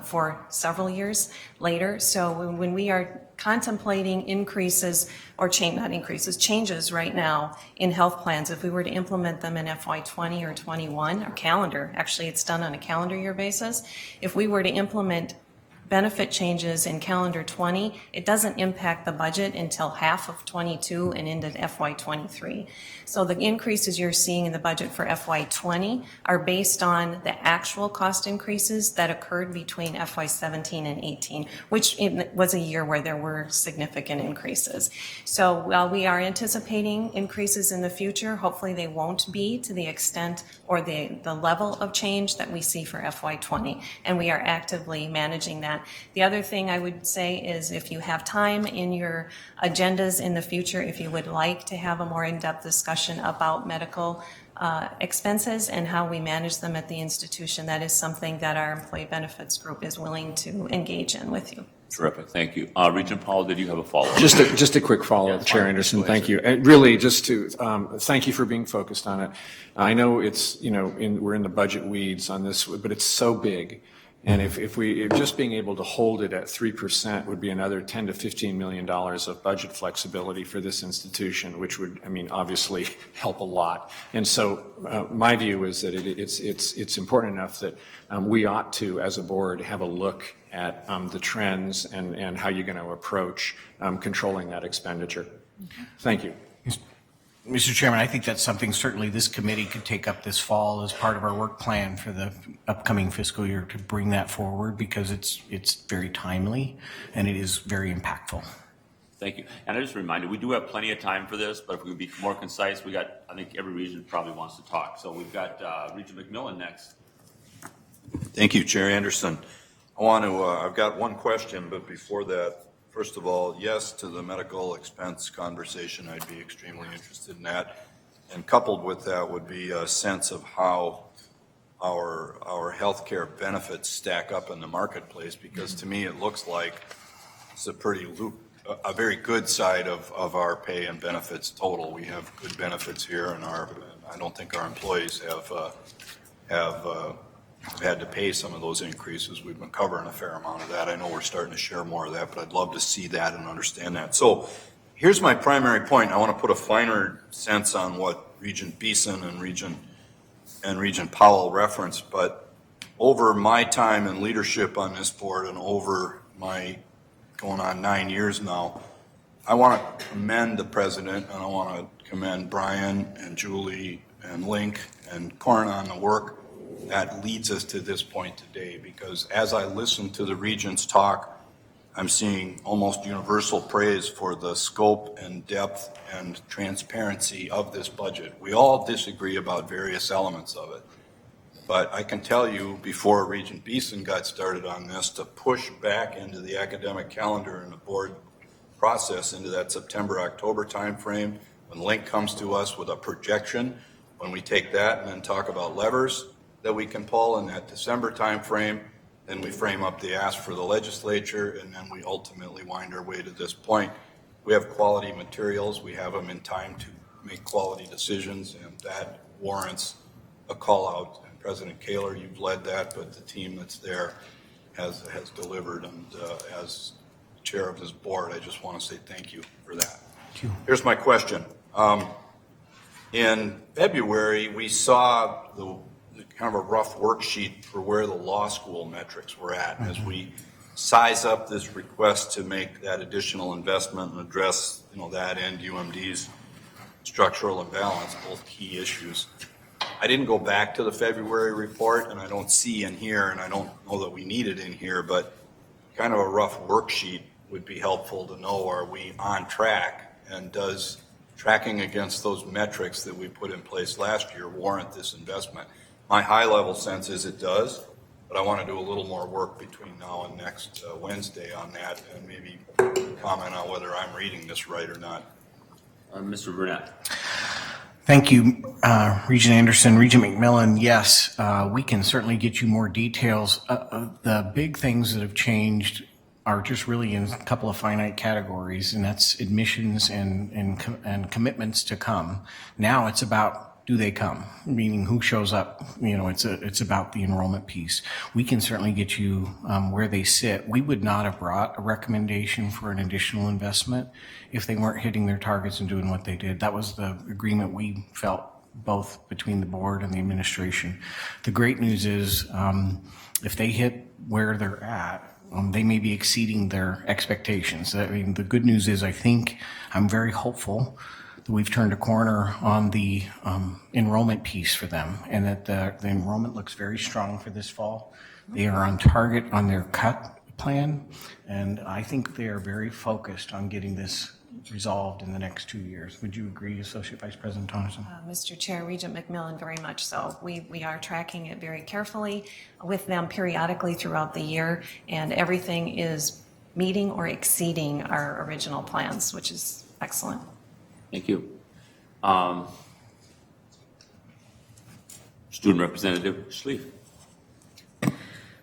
for several years later. So when we are contemplating increases or changes right now in health plans, if we were to implement them in FY20 or 21 or calendar, actually it's done on a calendar year basis, if we were to implement benefit changes in calendar 20, it doesn't impact the budget until half of 22 and into FY23. So the increases you're seeing in the budget for FY20 are based on the actual cost increases that occurred between FY17 and 18, which was a year where there were significant increases. So while we are anticipating increases in the future, hopefully they won't be to the extent or the level of change that we see for FY20, and we are actively managing that. The other thing I would say is if you have time in your agendas in the future, if you would like to have a more in-depth discussion about medical expenses and how we manage them at the institution, that is something that our employee benefits group is willing to engage in with you. Terrific, thank you. Regent Powell, did you have a follow-up? Just a quick follow-up, Chair Anderson. Thank you. And really, just to thank you for being focused on it. I know it's we're in the budget weeds on this, but it's so big. And if just being able to hold it at 3% would be another $10 to $15 million of budget flexibility for this institution, which would, obviously help a lot. And so my view is that it's important enough that we ought to, as a board, have a look at the trends and how you're going to approach controlling that expenditure. Thank you. Mr. Chairman, I think that's something certainly this committee could take up this fall as part of our work plan for the upcoming fiscal year to bring that forward, because it's very timely and it is very impactful. Thank you. And I just reminded, we do have plenty of time for this, but if we could be more concise, I think every region probably wants to talk. So we've got Regent McMillan next. Thank you, Chair Anderson. I've got one question, but before that, first of all, yes to the medical expense conversation. I'd be extremely interested in that. And coupled with that would be a sense of how our healthcare benefits stack up in the marketplace, because to me it looks like it's a very good side of our pay and benefits total. We have good benefits here, and I don't think our employees have had to pay some of those increases. We've been covering a fair amount of that. I know we're starting to share more of that, but I'd love to see that and understand that. So here's my primary point. I want to put a finer sense on what Regent Beeson and Regent Powell referenced, but over my time in leadership on this board and over my going on 9 years now, I want to commend the president, and I want to commend Brian and Julie and Link and Corn on the work that leads us to this point today, because as I listen to the regents talk, I'm seeing almost universal praise for the scope and depth and transparency of this budget. We all disagree about various elements of it, but I can tell you, before Regent Beeson got started on this, to push back into the academic calendar and the board process into that September-October timeframe, when Link comes to us with a projection, when we take that and then talk about levers that we can pull in that December timeframe, then we frame up the ask for the legislature, and then we ultimately wind our way to this point. We have quality materials. We have them in time to make quality decisions, and that warrants a call out. And President Kaler, you've led that, but the team that's there has delivered, and as chair of this board, I just want to say thank you for that. Thank you. Here's my question. In February, we saw the kind of a rough worksheet for where the law school metrics were at as we size up this request to make that additional investment and address, that and UMD's structural imbalance, both key issues. I didn't go back to the February report, and I don't see in here, and I don't know that we need it in here, but kind of a rough worksheet would be helpful to know, are we on track, and does tracking against those metrics that we put in place last year warrant this investment? My high-level sense is it does, but I want to do a little more work between now and next Wednesday on that, and maybe comment on whether I'm reading this right or not. Mr. Burnett. Thank you, Regent Anderson. Regent McMillan, yes, we can certainly get you more details. The big things that have changed are just really in a couple of finite categories, and that's admissions and commitments to come. Now it's about, do they come? Meaning who shows up? It's about the enrollment piece. We can certainly get you where they sit. We would not have brought a recommendation for an additional investment if they weren't hitting their targets and doing what they did. That was the agreement we felt both between the board and the administration. The great news is if they hit where they're at, they may be exceeding their expectations. I mean, the good news is I'm very hopeful that we've turned a corner on the enrollment piece for them, and that the enrollment looks very strong for this fall. They are on target on their cut plan, and I think they are very focused on getting this resolved in the next 2 years. Would you agree, Associate Vice President Tonneson? Mr. Chair, Regent McMillan, very much so. We are tracking it very carefully with them periodically throughout the year, and everything is meeting or exceeding our original plans, which is excellent. Thank you. Student Representative Schlief.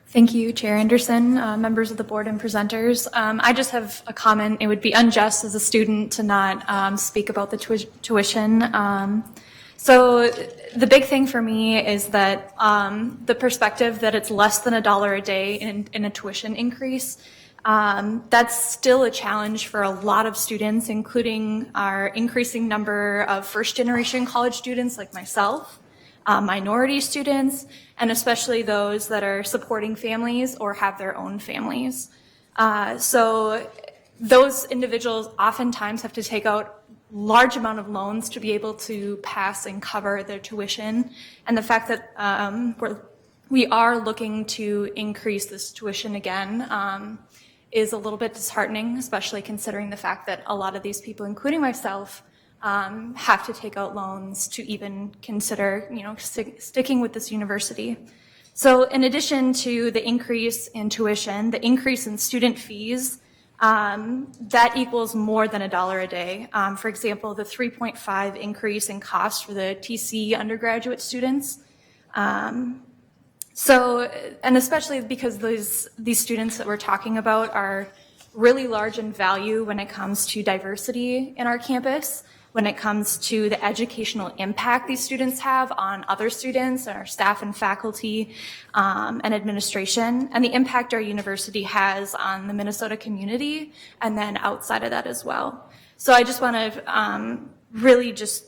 Thank you, Chair Anderson, members of the board and presenters. I just have a comment. It would be unjust as a student to not speak about the tuition. So the big thing for me is that the perspective that it's less than $1 a day in a tuition increase, that's still a challenge for a lot of students, including our increasing number of first-generation college students like myself, minority students, and especially those that are supporting families or have their own families. So those individuals oftentimes have to take out large amount of loans to be able to pass and cover their tuition. And the fact that we are looking to increase this tuition again is a little bit disheartening, especially considering the fact that a lot of these people, including myself, have to take out loans to even consider, sticking with this university. So in addition to the increase in tuition, the increase in student fees, that equals more than $1 a day. For example, the 3.5 increase in cost for the TC undergraduate students. So, and especially because these students that we're talking about are really large in value when it comes to diversity in our campus, when it comes to the educational impact these students have on other students, our staff and faculty, and administration, and the impact our university has on the Minnesota community, and then outside of that as well. So I just want to really just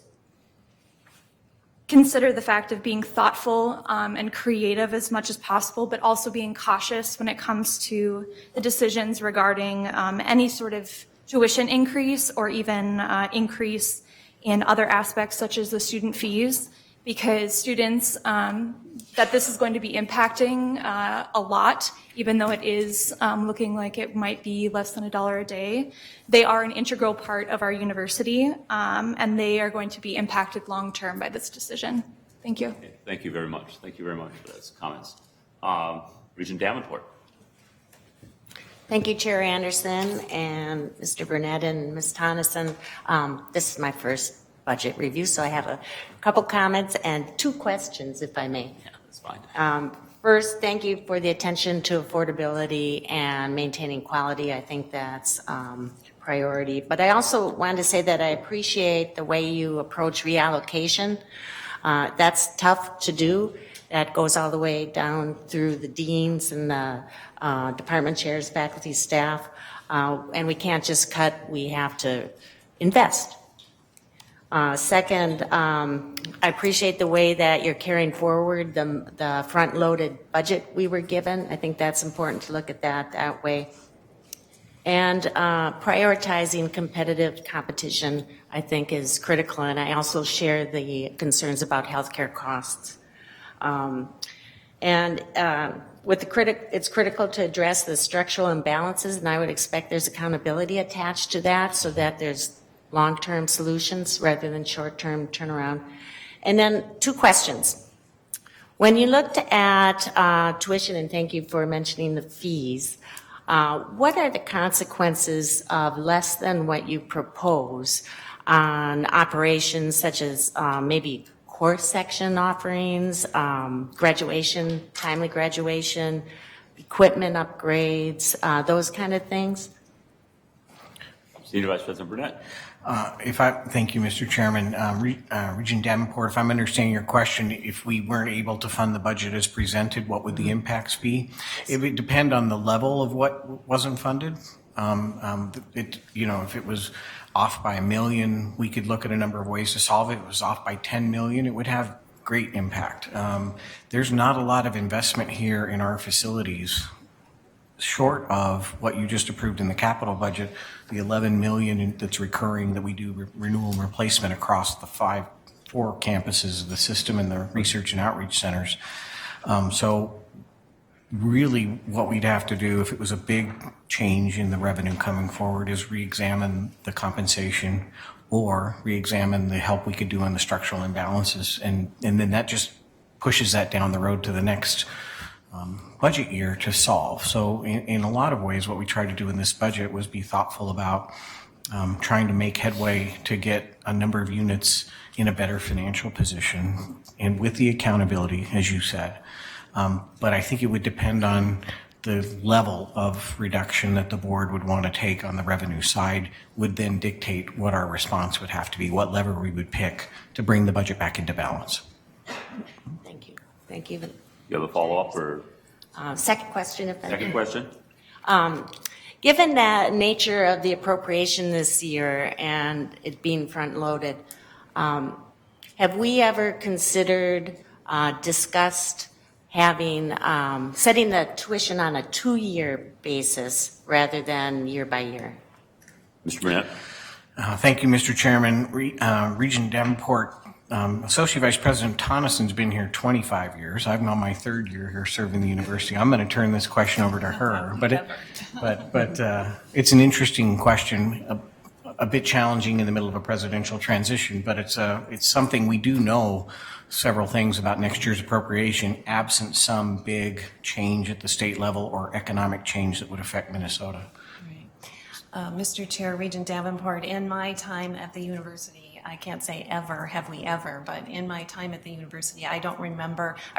consider the fact of being thoughtful and creative as much as possible, but also being cautious when it comes to the decisions regarding any sort of tuition increase or even increase in other aspects such as the student fees, because students that this is going to be impacting a lot, even though it is looking like it might be less than $1 a day. They are an integral part of our university, and they are going to be impacted long-term by this decision. Thank you. Okay, thank you very much. Thank you very much for those comments. Regent Davenport. Thank you, Chair Anderson and Mr. Burnett and Ms. Tonneson. This is my first budget review, so I have a couple comments and 2 questions, if I may. Yeah, that's fine. First, thank you for the attention to affordability and maintaining quality. I think that's priority. But I also wanted to say that I appreciate the way you approach reallocation. That's tough to do, that goes all the way down through the deans and the department chairs, faculty, staff. And we can't just cut, we have to invest. Second, I appreciate the way that you're carrying forward the front-loaded budget we were given. I think that's important to look at that way. And prioritizing competitive competition, I think, is critical. And I also share the concerns about healthcare costs. It's critical to address the structural imbalances, and I would expect there's accountability attached to that so that there's long-term solutions rather than short-term turnaround. And then 2 questions. When you looked at tuition, and thank you for mentioning the fees, what are the consequences of less than what you propose on operations such as maybe course section offerings, graduation, timely graduation, equipment upgrades, those kind of things? Senior Vice President Burnett. Thank you, Mr. Chairman. Regent Davenport, if I'm understanding your question, if we weren't able to fund the budget as presented, what would the impacts be? It would depend on the level of what wasn't funded. If it was off by $1 million, we could look at a number of ways to solve it. If it was off by $10 million, it would have great impact. There's not a lot of investment here in our facilities short of what you just approved in the capital budget, the $11 million that's recurring that we do renewal and replacement across the 4 campuses of the system and the research and outreach centers. So really what we'd have to do if it was a big change in the revenue coming forward is re-examine the compensation or re-examine the help we could do on the structural imbalances. And then that just pushes that down the road to the next budget year to solve. So in a lot of ways, what we tried to do in this budget was be thoughtful about trying to make headway to get a number of units in a better financial position and with the accountability, as you said. But I think it would depend on the level of reduction that the board would want to take on the revenue side would then dictate what our response would have to be, what lever we would pick to bring the budget back into balance. Thank you. Thank you. You have a follow-up or? Second question, if I may. Second question. Given the nature of the appropriation this year and it being front-loaded, have we ever considered, discussed having, setting the tuition on a 2-year basis rather than year by year? Mr. Burnett. Thank you, Mr. Chairman. Regent Davenport, Associate Vice President Tonneson's been here 25 years. I'm on my 3rd year here serving the university. I'm going to turn this question over to her, but it's an interesting question, a bit challenging in the middle of a presidential transition, but it's something we do know several things about next year's appropriation, absent some big change at the state level or economic change that would affect Minnesota. Mr. Chair, Regent Davenport, in my time at the university, I can't say ever, have we ever, but in my time at the university, I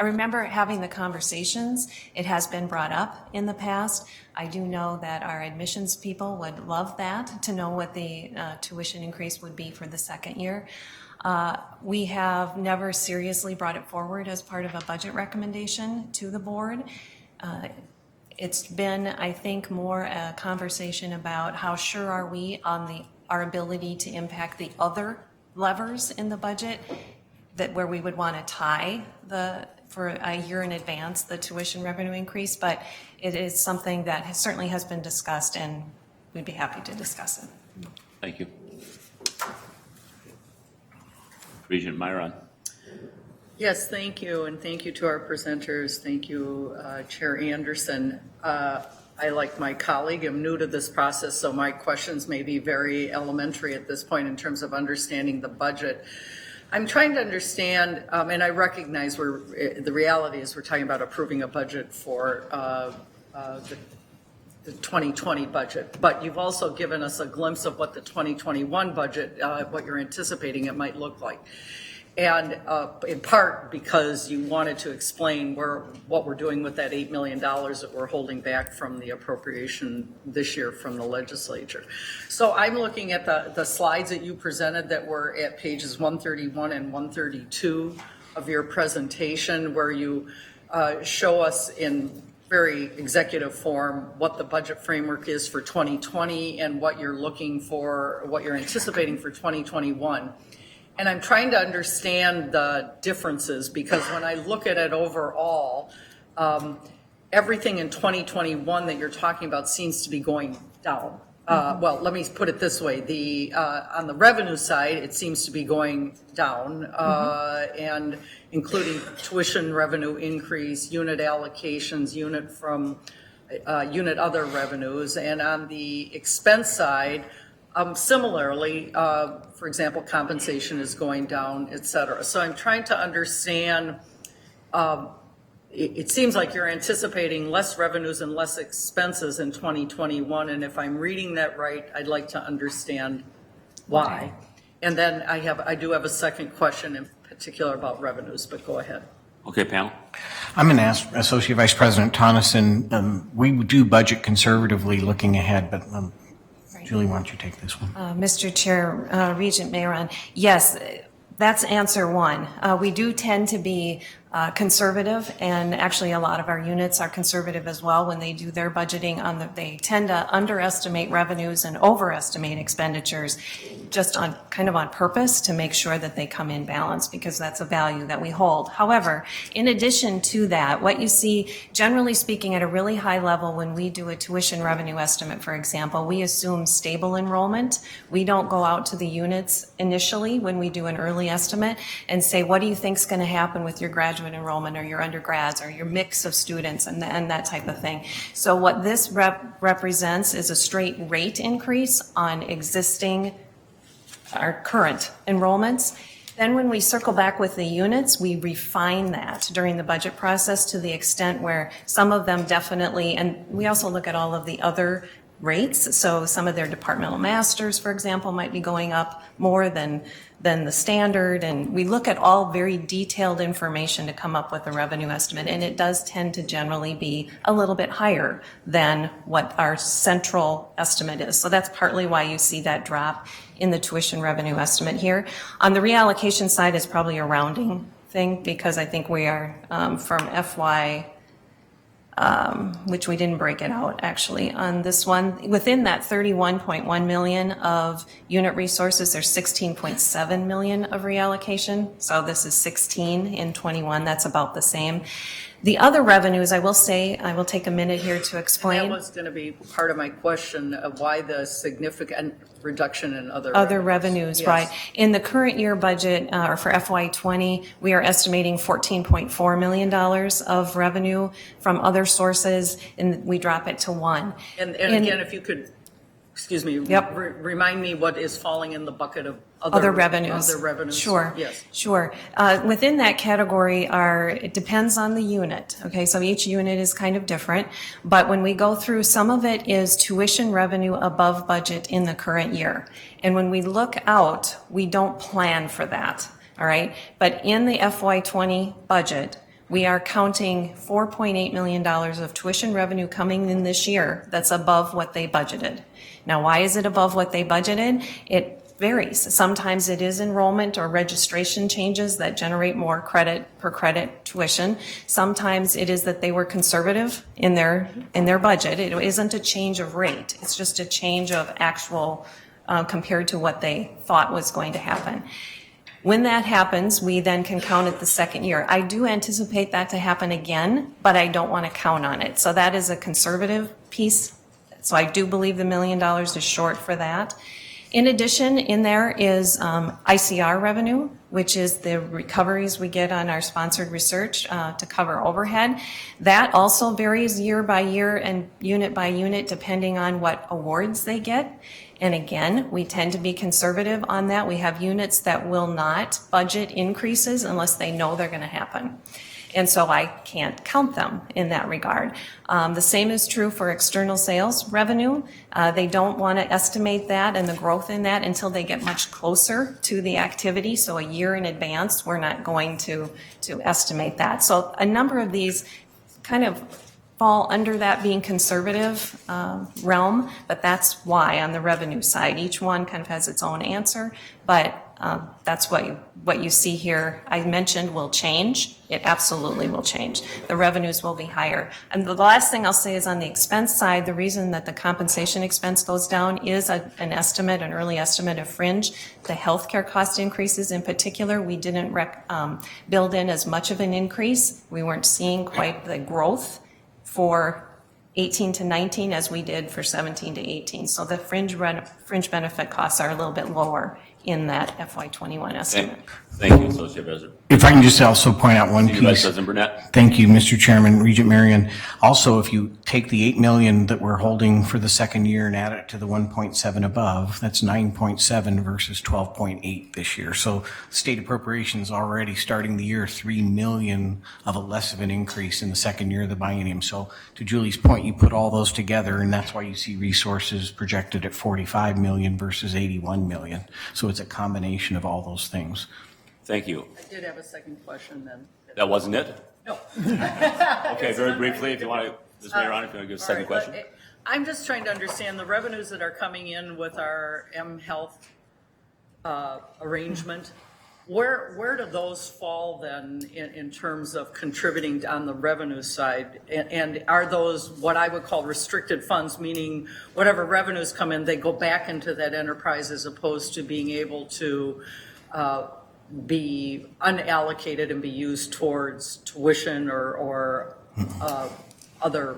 remember having the conversations. It has been brought up in the past. I do know that our admissions people would love that, to know what the tuition increase would be for the 2nd year. We have never seriously brought it forward as part of a budget recommendation to the board. It's been, I think, more a conversation about how sure are we on our ability to impact the other levers in the budget where we would want to tie for a year in advance the tuition revenue increase, but it is something that certainly has been discussed and we'd be happy to discuss it. Thank you. Regent Myron. Yes, thank you, and thank you to our presenters. Thank you, Chair Anderson. I, like my colleague, am new to this process, so my questions may be very elementary at this point in terms of understanding the budget. I'm trying to understand, and I recognize the reality is we're talking about approving a budget for the 2020 budget, but you've also given us a glimpse of what the 2021 budget, what you're anticipating it might look like. And in part because you wanted to explain what we're doing with that $8 million that we're holding back from the appropriation this year from the legislature. So I'm looking at the slides that you presented that were at pages 131 and 132 of your presentation where you show us in very executive form what the budget framework is for 2020 and what you're looking for, what you're anticipating for 2021. And I'm trying to understand the differences because when I look at it overall, everything in 2021 that you're talking about seems to be going down. Well, let me put it this way. On the revenue side, it seems to be going down, and including tuition revenue increase, unit allocations, unit other revenues. And on the expense side, similarly, for example, compensation is going down, et cetera. So I'm trying to understand, it seems like you're anticipating less revenues and less expenses in 2021. And if I'm reading that right, I'd like to understand why. And then I do have a second question in particular about revenues, but go ahead. Okay, panel. I'm going to ask Associate Vice President Tonneson. We do budget conservatively looking ahead, but Julie, why don't you take this one? Mr. Chair, Regent Mayron, yes, that's answer one. We do tend to be conservative, and actually a lot of our units are conservative as well when they do their budgeting. They tend to underestimate revenues and overestimate expenditures just on purpose to make sure that they come in balance, because that's a value that we hold. However, in addition to that, what you see, generally speaking, at a really high level when we do a tuition revenue estimate, for example, we assume stable enrollment. We don't go out to the units initially when we do an early estimate and say, what do you think is going to happen with your graduate enrollment or your undergrads or your mix of students and that type of thing. So what this represents is a straight rate increase on our current enrollments. Then when we circle back with the units, we refine that during the budget process to the extent where some of them definitely, and we also look at all of the other rates. So some of their departmental masters, for example, might be going up more than the standard. And we look at all very detailed information to come up with a revenue estimate. And it does tend to generally be a little bit higher than what our central estimate is. So that's partly why you see that drop in the tuition revenue estimate here. On the reallocation side, it's probably a rounding thing, because I think we are from FY, which we didn't break it out actually on this one. Within that 31.1 million of unit resources, there's 16.7 million of reallocation. So this is 16 in 21. That's about the same. The other revenues, I will say, I will take a minute here to explain. That was going to be part of my question of why the significant reduction in other revenues, yes. Right. In the current year budget, or for FY20, we are estimating $14.4 million of revenue from other sources, and we drop it to 1. And again, if you could, excuse me, remind me what is falling in the bucket of other revenues. Other revenues. Sure. Yes. Sure. Within that category it depends on the unit. Okay, so each unit is kind of different. But when we go through, some of it is tuition revenue above budget in the current year. And when we look out, we don't plan for that. All right. But in the FY20 budget, we are counting $4.8 million of tuition revenue coming in this year that's above what they budgeted. Now, why is it above what they budgeted? It varies. Sometimes it is enrollment or registration changes that generate more credit per credit tuition. Sometimes it is that they were conservative in their budget. It isn't a change of rate. It's just a change of actual compared to what they thought was going to happen. When that happens, we then can count it the second year. I do anticipate that to happen again, but I don't want to count on it. So that is a conservative piece. So I do believe the $1 million is short for that. In addition, in there is ICR revenue, which is the recoveries we get on our sponsored research to cover overhead. That also varies year by year and unit by unit depending on what awards they get. And again, we tend to be conservative on that. We have units that will not budget increases unless they know they're going to happen. And so I can't count them in that regard. The same is true for external sales revenue. They don't want to estimate that and the growth in that until they get much closer to the activity. So a year in advance, we're not going to estimate that. So a number of these kind of fall under that being conservative realm, but that's why on the revenue side, each one kind of has its own answer. But That's what you see here. I mentioned will change. It absolutely will change. The revenues will be higher. And the last thing I'll say is on the expense side, the reason that the compensation expense goes down is an estimate, an early estimate of fringe. The healthcare cost increases in particular, we didn't build in as much of an increase. We weren't seeing quite the growth for 18 to 19 as we did for 17 to 18. So the fringe benefit costs are a little bit lower in that FY21 estimate. Thank you, Associate President. If I can just also point out one Senior Vice piece. President Burnett. Thank you, Mr. Chairman, Regent Marion. Also, if you take the 8 million that we're holding for the second year and add it to the 1.7 above, that's 9.7 versus 12.8 this year. So state appropriations already starting the year 3 million of a less of an increase in the second year of the biennium. So to Julie's point, you put all those together, and that's why you see resources projected at 45 million versus 81 million. So it's a combination of all those things. Thank you. I did have a second question then. That wasn't it? No. Okay, very briefly, if you want to, Ms. Mayor, if you want to give a second question. I'm just trying to understand the revenues that are coming in with our M-Health arrangement. Where do those fall then in terms of contributing on the revenue side? And are those what I would call restricted funds, meaning whatever revenues come in, they go back into that enterprise as opposed to being able to be unallocated and be used towards tuition or other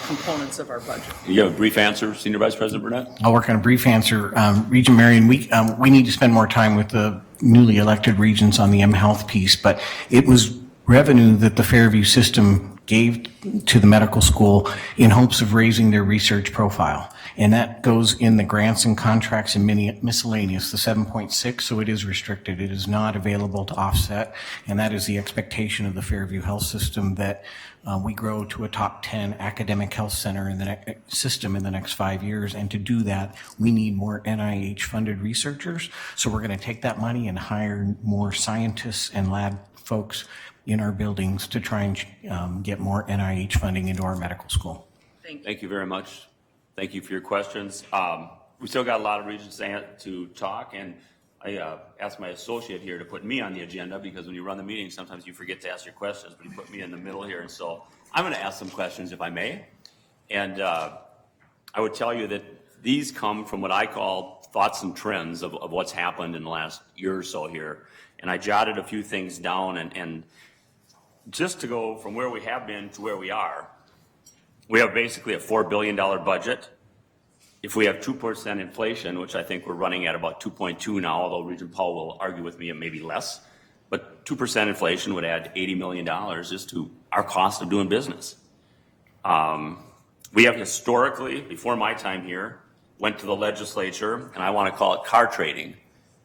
components of our budget? You have a brief answer, Senior Vice President Burnett? I'll work on a brief answer. Regent Marion, we need to spend more time with the newly elected regents on the M-Health piece, but it was revenue that the Fairview system gave to the medical school in hopes of raising their research profile. And that goes in the grants and contracts and miscellaneous, the 7.6, so it is restricted. It is not available to offset, and that is the expectation of the Fairview Health System, that we grow to a top 10 academic health center in the system in the next 5 years. And to do that, we need more NIH-funded researchers. So we're going to take that money and hire more scientists and lab folks in our buildings to try and get more NIH funding into our medical school. Thank you very much. Thank you for your questions. We still got a lot of regions to talk, and I asked my associate here to put me on the agenda because when you run the meeting, sometimes you forget to ask your questions, but he put me in the middle here. And so I'm going to ask some questions if I may. And I would tell you that these come from what I call thoughts and trends of what's happened in the last year or so here. And I jotted a few things down, and just to go from where we have been to where we are, we have basically a $4 billion budget. If we have 2% inflation, which I think we're running at about 2.2 now, although Regent Powell will argue with me it may be less, but 2% inflation would add $80 million just to our cost of doing business. We have historically, before my time here, went to the legislature, and I want to call it car trading,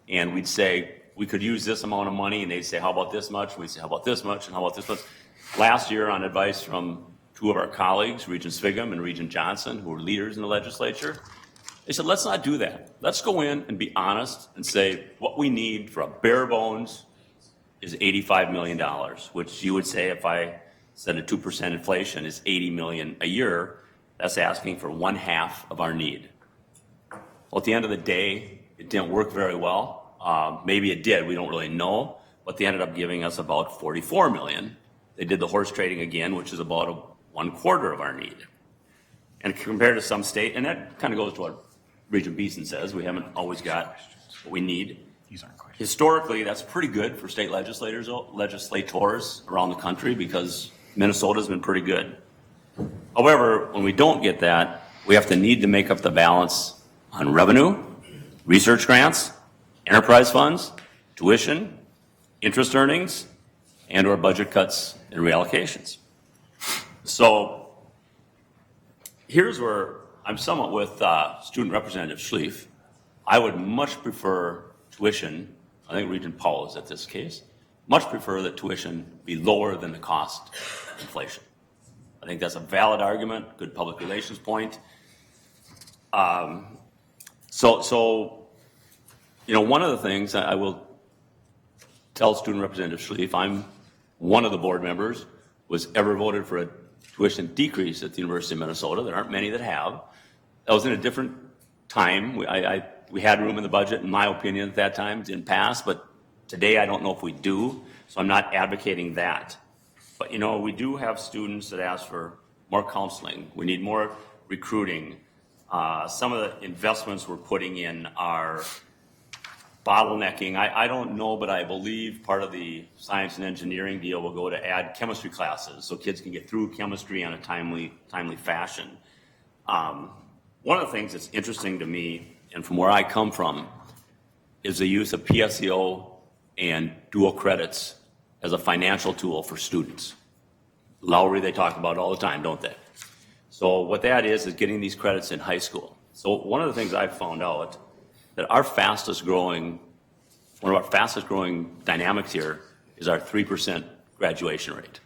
and we'd say, we could use this amount of money, and they'd say, how about this much? We'd say, how about this much, and how about this much? Last year, on advice from two of our colleagues, Regent Swigum and Regent Johnson, who were leaders in the legislature, they said, let's not do that. Let's go in and be honest and say what we need for a bare bones is $85 million, which you would say if I said a 2% inflation is $80 million a year, that's asking for 1/2 of our need. Well, at the end of the day, it didn't work very well. Maybe it did, we don't really know, but they ended up giving us about $44 million. They did the horse trading again, which is about 1/4 of our need. And compared to some state, and that kind of goes to what Regent Beeson says, we haven't always got what we need. Historically, that's pretty good for state legislators around the country because Minnesota's been pretty good. However, when we don't get that, we have to need to make up the balance on revenue, research grants, enterprise funds, tuition, interest earnings, and or budget cuts and reallocations. So here's where I'm somewhat with Student Representative Schlief. I would much prefer tuition, I think Regent Powell is at this case, much prefer that tuition be lower than the cost of inflation. I think that's a valid argument, good public relations point. So, you know, one of the things I will tell Student Representative Schlief, I'm one of the board members was ever voted for a tuition decrease at the University of Minnesota. There aren't many that have. That was in a different time. I we had room in the budget, in my opinion, at that time, didn't pass, but today I don't know if we do, so I'm not advocating that. But, you know, we do have students that ask for more counseling. We need more recruiting. Some of the investments we're putting in are bottlenecking. I don't know, but I believe part of the science and engineering deal will go to add chemistry classes so kids can get through chemistry on a timely fashion. One of the things that's interesting to me, and from where I come from, is the use of PSEO and dual credits as a financial tool for students. Lowry, they talk about all the time, don't they? So what that is getting these credits in high school. So one of the things I've found out, that one of our fastest growing dynamics here is our 3% graduation rate.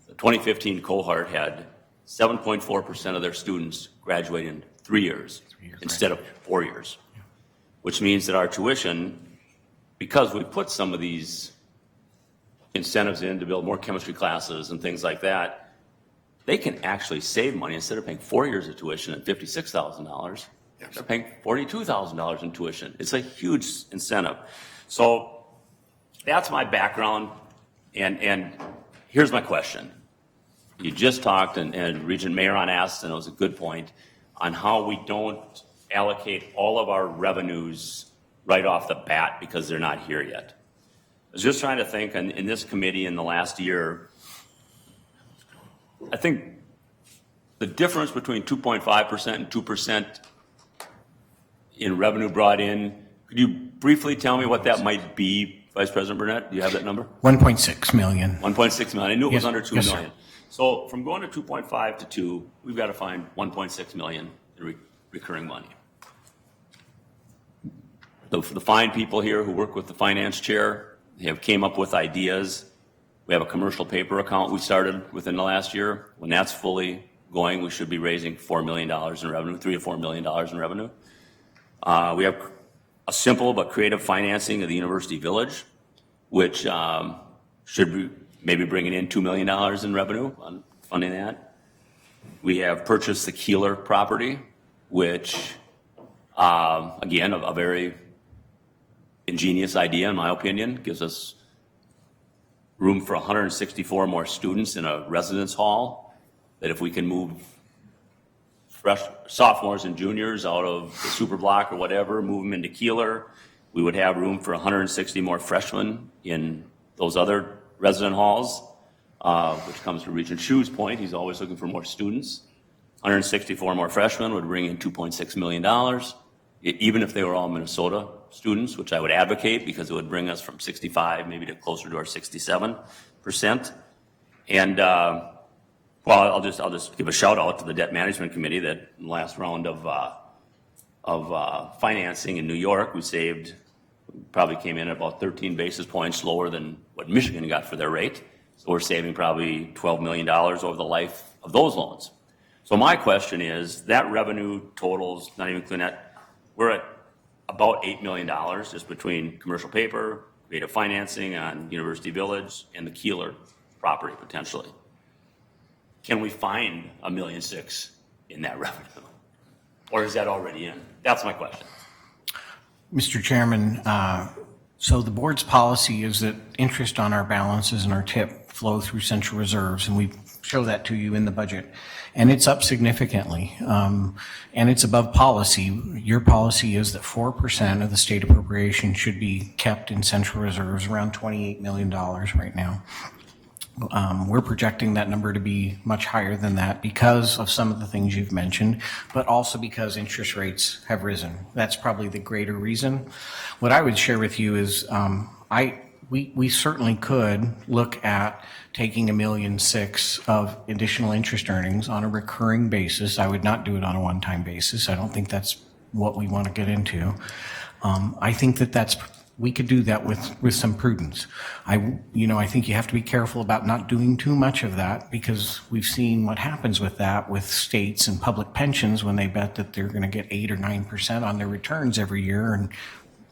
The 2015 cohort had 7.4% of their students graduate in 3 years instead of 4 years, which means that our tuition, because we put some of these incentives in to build more chemistry classes and things like that, they can actually save money. Instead of paying 4 years of tuition at $56,000, they're paying $42,000 in tuition. It's a huge incentive. So that's my background, and here's my question. You just talked, and Regent Mayeron asked, and it was a good point, on how we don't allocate all of our revenues right off the bat because they're not here yet. I was just trying to think, in this committee in the last year, I think the difference between 2.5% and 2% in revenue brought in, could you briefly tell me what that might be, Vice President Burnett? Do you have that number? 1.6 million. 1.6 million. I knew it was under 2 yes, million. Sir. So from going to 2.5 to 2, we've got to find 1.6 million in recurring money. The fine people here who work with the finance chair have came up with ideas. We have a commercial paper account we started within the last year. When that's fully going, we should be raising $4 million in revenue, $3 to $4 million in revenue. We have a simple but creative financing of the University Village, which should be maybe bringing in $2 million in revenue on funding that. We have purchased the Kaler property, which, again, a very ingenious idea, in my opinion, gives us room for 164 more students in a residence hall, that if we can move fresh sophomores and juniors out of the super block or whatever, move them into Kaler, we would have room for 160 more freshmen in those other resident halls, which comes to Regent Shu's point. He's always looking for more students. 164 more freshmen would bring in $2.6 million, even if they were all Minnesota students, which I would advocate because it would bring us from 65 maybe to closer to our 67%. And I'll just give a shout out to the Debt Management Committee that in the last round of financing in New York, we saved, probably came in at about 13 basis points lower than what Michigan got for their rate. So we're saving probably $12 million over the life of those loans. So my question is, that revenue totals, not even clean that, we're at about $8 million just between commercial paper, creative financing on University Village, and the Kaler property potentially. Can we find $1.6 million in that revenue? Or is that already in? That's my question. Mr. Chairman, so the board's policy is that interest on our balances and our TIP flow through central reserves, and we show that to you in the budget. And it's up significantly, and it's above policy. Your policy is that 4% of the state appropriation should be kept in central reserves, around $28 million right now. We're projecting that number to be much higher than that because of some of the things you've mentioned, but also because interest rates have risen. That's probably the greater reason. What I would share with you is we certainly could look at taking $1.6 million of additional interest earnings on a recurring basis. I would not do it on a one-time basis. I don't think that's what we want to get into. I think we could do that with some prudence. I think you have to be careful about not doing too much of that because we've seen what happens with that with states and public pensions when they bet that they're going to get 8 or 9% on their returns every year, and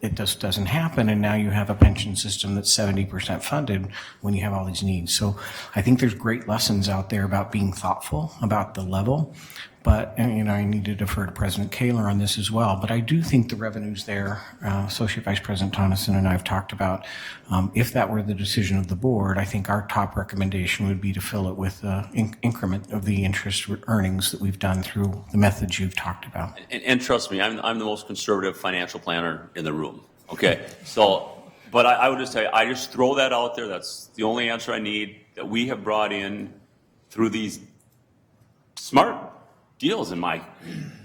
it just doesn't happen. And now you have a pension system that's 70% funded when you have all these needs. So I think there's great lessons out there about being thoughtful about the level, But, and I need to defer to President Kaler on this as well, but I do think the revenue's there. Associate Vice President Tonneson and I have talked about, if that were the decision of the board, I think our top recommendation would be to fill it with the increment of the interest earnings that we've done through the methods you've talked about. And trust me, I'm the most conservative financial planner in the room, okay? So, but I would just say, I just throw that out there. That's the only answer I need, that we have brought in through these smart deals, in my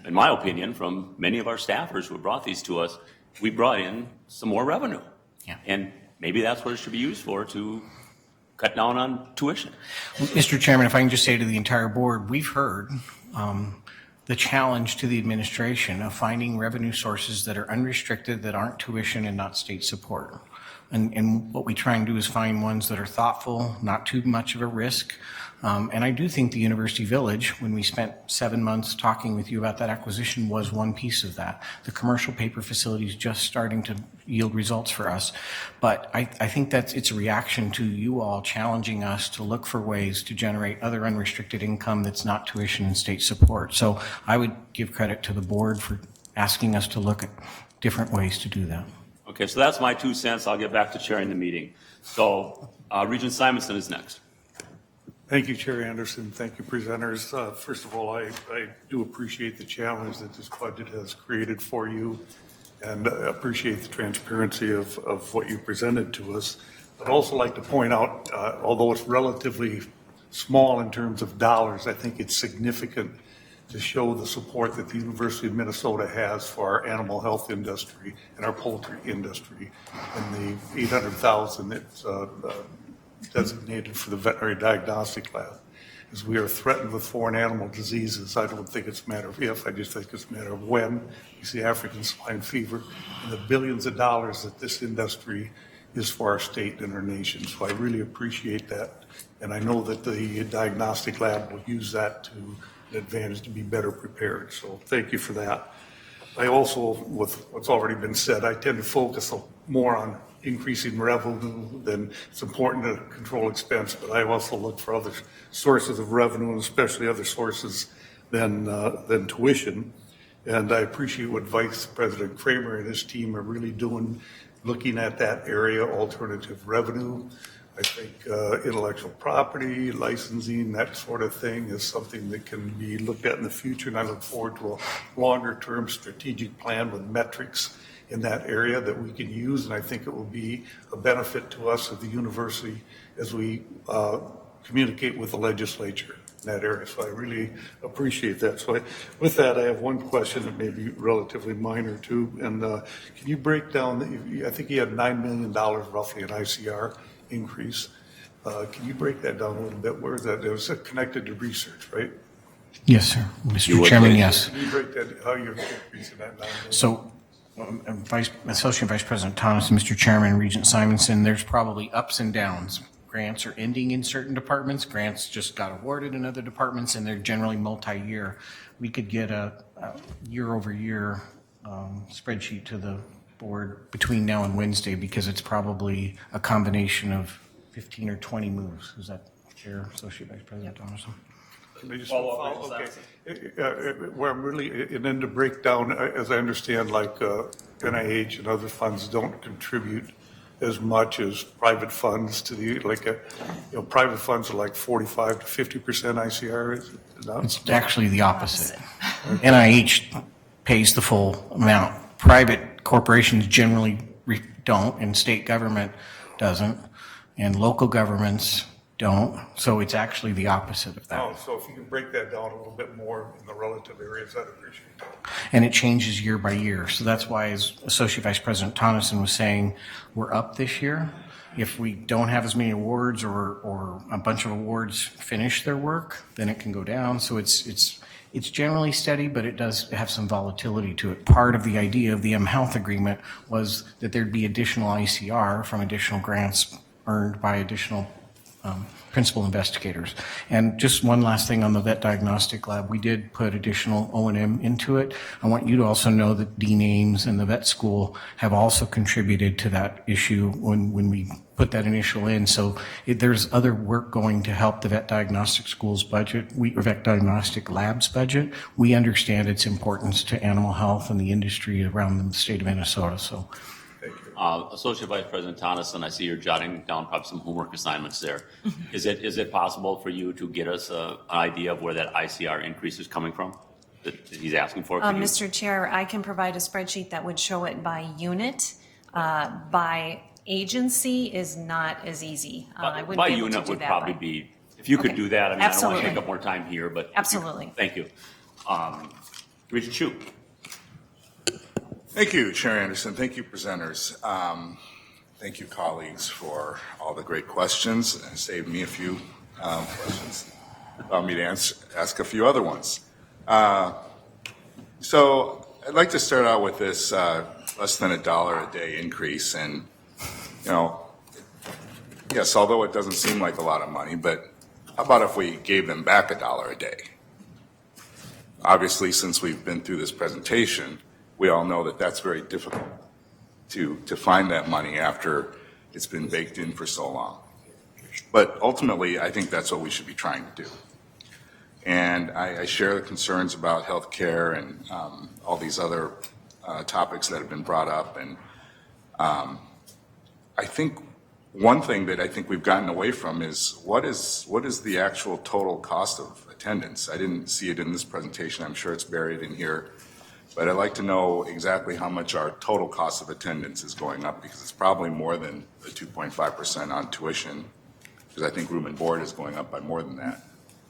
opinion, from many of our staffers who have brought these to us. We brought in some more revenue. Yeah. And maybe that's what it should be used for, to cut down on tuition. Mr. Chairman, if I can just say to the entire board, we've heard the challenge to the administration of finding revenue sources that are unrestricted, that aren't tuition and not state support. And what we try and do is find ones that are thoughtful, not too much of a risk. And I do think the University Village, when we spent 7 months talking with you about that acquisition, was one piece of that. The commercial paper facility is just starting to yield results for us. But I think it's a reaction to you all challenging us to look for ways to generate other unrestricted income that's not tuition and state support. So I would give credit to the board for asking us to look at different ways to do that. Okay, so that's my 2 cents. I'll get back to chairing the meeting. So Regent Simonson is next. Thank you, Chair Anderson. Thank you, presenters. First of all, I do appreciate the challenge that this budget has created for you, and appreciate the transparency of what you presented to us. I'd also like to point out, although it's relatively small in terms of dollars, I think it's significant to show the support that the University of Minnesota has for our animal health industry and our poultry industry, and the $800,000 that's designated for the veterinary diagnostic lab. As we are threatened with foreign animal diseases, I don't think it's a matter of if, I just think it's a matter of when. You see African swine fever, and the billions of dollars that this industry is for our state and our nation. So I really appreciate that, and I know that the diagnostic lab will use that to an advantage to be better prepared. So thank you for that. I also, with what's already been said, I tend to focus more on increasing revenue than it's important to control expense, but I also look for other sources of revenue, and especially other sources than tuition. And I appreciate what Vice President Kramer and his team are really doing, looking at that area, alternative revenue. I think intellectual property, licensing, that sort of thing is something that can be looked at in the future, and I look forward to a longer-term strategic plan with metrics in that area that we can use, and I think it will be a benefit to us at the university as we communicate with the legislature in that area. So I really appreciate that. So with that, I have one question that may be relatively minor too, and can you break down, I think you had $9 million roughly in ICR increase. Can you break that down a little bit? Where is that? It was connected to research, right? Yes, sir. Mr. Chairman, yes. Can you break that, how you're increasing that $9 million? So, Associate Vice President Thomas, Mr. Chairman, Regent Simonson, there's probably ups and downs. Grants are ending in certain departments. Grants just got awarded in other departments, and they're generally multi-year. We could get a year-over-year spreadsheet to the board between now and Wednesday, because it's probably a combination of 15 or 20 moves. Is that fair, Associate Vice President Thomas? Can I just follow? Okay. Where I'm really, and then to break down, as I understand, like NIH and other funds don't contribute as much as private funds to the, private funds are like 45 to 50% ICR. Is it not? It's actually the opposite. NIH pays the full amount. Private corporations generally don't, and state government doesn't, and local governments don't. So it's actually the opposite of that. Oh, so if you can break that down a little bit more in the relative areas, I'd appreciate that. And it changes year by year. So that's why, as Associate Vice President Tonneson was saying, we're up this year. If we don't have as many awards or a bunch of awards finish their work, then it can go down. So it's generally steady, but it does have some volatility to it. Part of the idea of the Health agreement was that there'd be additional ICR from additional grants earned by additional principal investigators. And just one last thing on the vet diagnostic lab, we did put additional O&M into it. I want you to also know that Dean Ames and the vet school have also contributed to that issue when we put that initial in. So there's other work going to help the vet diagnostic school's budget, vet diagnostic lab's budget. We understand its importance to animal health and the industry around the state of Minnesota. So, Associate Vice President Tonneson, I see you're jotting down probably some homework assignments there. Is it possible for you to get us an idea of where that ICR increase is coming from that he's asking for? Mr. Chair, I can provide a spreadsheet that would show it by unit. By agency is not as easy. I wouldn't By be able to unit do would that probably by- be, if you could Okay. do that, I mean, I don't want Absolutely. to take up more time here, but. Absolutely. Thank you. Regent Chu. Thank you, Chair Anderson. Thank you, presenters. Thank you, colleagues, for all the great questions. It saved me a few questions. Allowed me to ask a few other ones. So I'd like to start out with this less than $1 a day increase. And, you know, yes, although it doesn't seem like a lot of money, but how about if we gave them back $1 a day? Obviously, since we've been through this presentation, we all know that that's very difficult to find that money after it's been baked in for so long. But ultimately, I think that's what we should be trying to do. And I share the concerns about health care and all these other topics that have been brought up. And I think one thing that I think we've gotten away from is what is the actual total cost of attendance? I didn't see it in this presentation. I'm sure it's buried in here. But I'd like to know exactly how much our total cost of attendance is going up, because it's probably more than the 2.5% on tuition, because I think room and board is going up by more than that.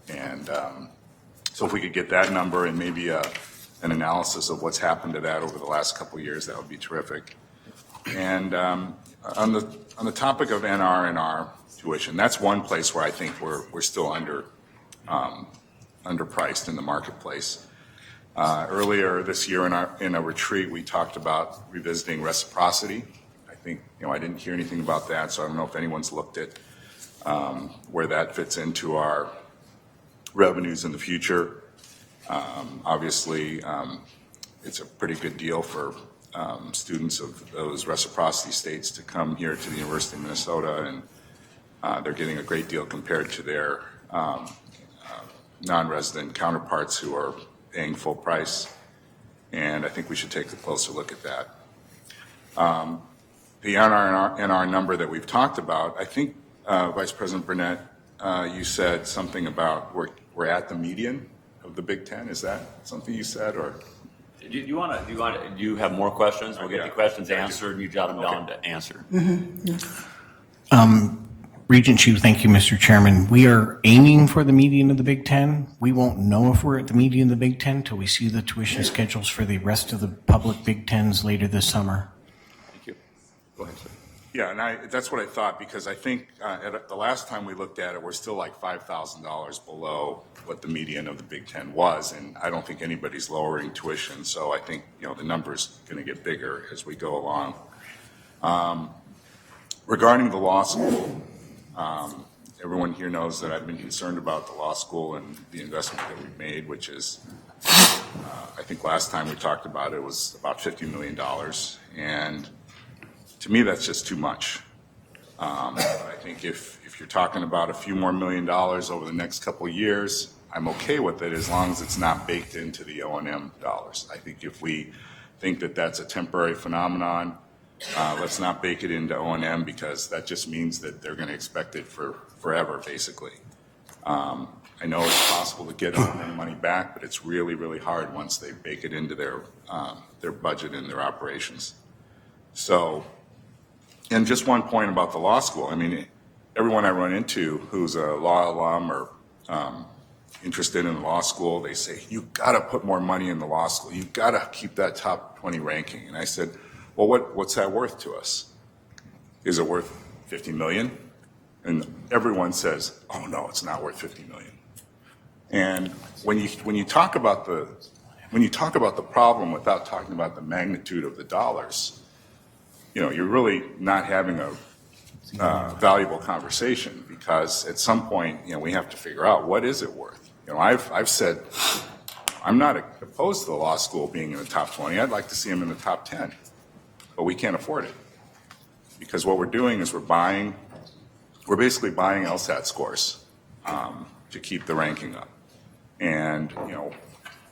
And so if we could get that number and maybe an analysis of what's happened to that over the last couple of years, that would be terrific. And on the topic of NR&R tuition, that's one place where I think we're still underpriced in the marketplace. Earlier this year in a retreat, we talked about revisiting reciprocity. I think, I didn't hear anything about that, so I don't know if anyone's looked at where that fits into our revenues in the future. Obviously, it's a pretty good deal for students of those reciprocity states to come here to the University of Minnesota, and they're getting a great deal compared to their non-resident counterparts who are paying full price, and I think we should take a closer look at that. The NR number that we've talked about, I think, Vice President Burnett, you said something about we're at the median of the Big Ten. Is that something you said, or? Do you have more questions? We'll get the questions answered, and you jot them down to answer. Regent Chu, thank you, Mr. Chairman. We are aiming for the median of the Big Ten. We won't know if we're at the median of the Big Ten till we see the tuition schedules for the rest of the public Big Tens later this summer. Thank you. Go ahead, sir. Yeah, and that's what I thought, because I think at the last time we looked at it, we're still like $5,000 below what the median of the Big Ten was, and I don't think anybody's lowering tuition, so I think, the number's going to get bigger as we go along. Regarding the law school, everyone here knows that I've been concerned about the law school and the investment that we've made, which is, I think last time we talked about it was about $50 million, and to me, that's just too much. I think if you're talking about a few more $1 million over the next couple of years, I'm okay with it as long as it's not baked into the O&M dollars. I think if we think that that's a temporary phenomenon, let's not bake it into O&M, because that just means that they're going to expect it for forever, basically. I know it's possible to get O&M money back, but it's really, really hard once they bake it into their budget and their operations. So, and just one point about the law school. I mean, everyone I run into who's a law alum or interested in law school, they say, you've got to put more money in the law school. You've got to keep that top 20 ranking. And I said, well, what's that worth to us? Is it worth $50 million? And everyone says, oh no, it's not worth $50 million. And when you talk about the problem without talking about the magnitude of the dollars, you're really not having a valuable conversation, because at some point, we have to figure out what is it worth. I've said I'm not opposed to the law school being in the top 20. I'd like to see them in the top 10. But we can't afford it. Because what we're doing is we're basically buying LSAT scores to keep the ranking up. And,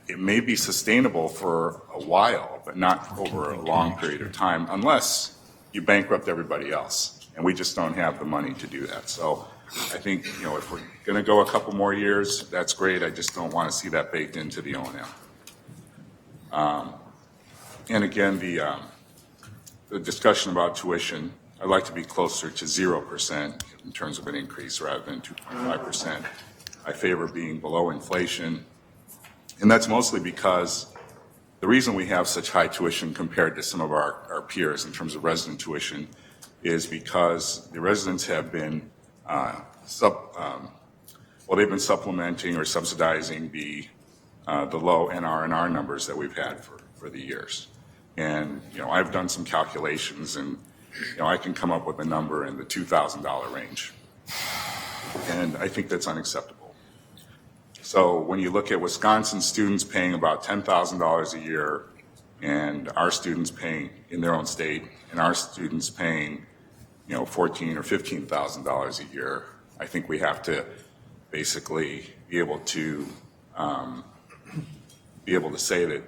it may be sustainable for a while, but not over a long period of time, unless you bankrupt everybody else. And we just don't have the money to do that. So I think, if we're going to go a couple more years, that's great. I just don't want to see that baked into the O&M. And again, the discussion about tuition, I'd like to be closer to 0% in terms of an increase rather than 2.5%. I favor being below inflation. And that's mostly because the reason we have such high tuition compared to some of our peers in terms of resident tuition is because the residents have been they've been supplementing or subsidizing the low NR&R numbers that we've had for the years. And, I've done some calculations and, I can come up with a number in the $2,000 range. And I think that's unacceptable. So when you look at Wisconsin students paying about $10,000 a year and our students paying in their own state and our students paying, $14,000 or $15,000 a year, I think we have to basically be able to say that,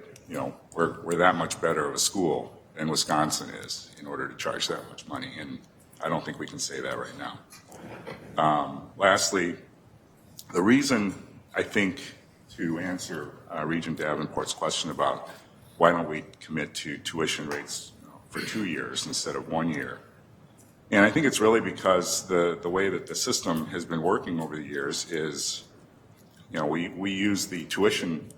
we're that much better of a school than Wisconsin is in order to charge that much money. And I don't think we can say that right now. Lastly, the reason I think to answer Regent Davenport's question about why don't we commit to tuition rates for 2 years instead of 1 year. And I think it's really because the way that the system has been working over the years is, we use the tuition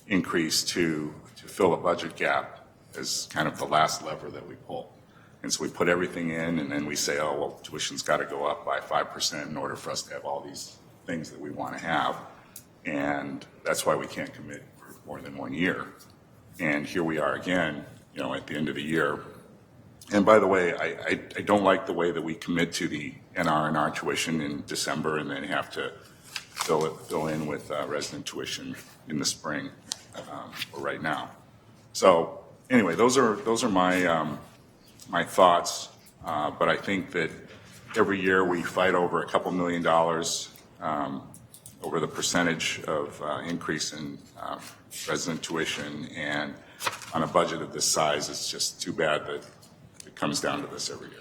increase to fill a budget gap as kind of the last lever that we pull. And so we put everything in and then we say, oh, well, tuition's got to go up by 5% in order for us to have all these things that we want to have. And that's why we can't commit for more than 1 year. And here we are again, at the end of the year. And by the way, I don't like the way that we commit to the NR&R tuition in December and then have to fill in with resident tuition in the spring or right now. So anyway, those are my thoughts. But I think that every year we fight over a couple $1 million over the percentage of increase in resident tuition, and on a budget of this size, it's just too bad that it comes down to this every year.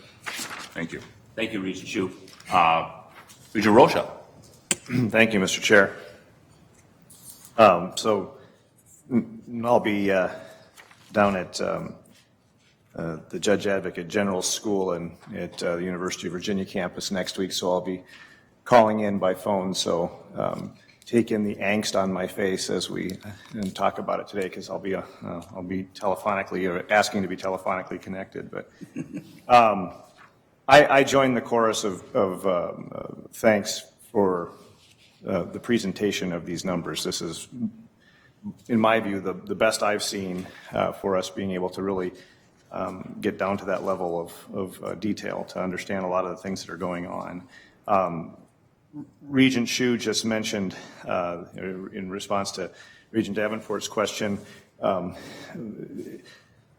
Thank you. Thank you, Regent Chu. Regent Rocha. Thank you, Mr. Chair. So I'll be down at the Judge Advocate General School and at the University of Virginia campus next week, so I'll be calling in by phone. So take in the angst on my face as we talk about it today, because I'll be telephonically or asking to be telephonically connected. But I join the chorus of thanks for the presentation of these numbers. This is, in my view, the best I've seen for us being able to really get down to that level of detail to understand a lot of the things that are going on. Regent Chu just mentioned, in response to Regent Davenport's question,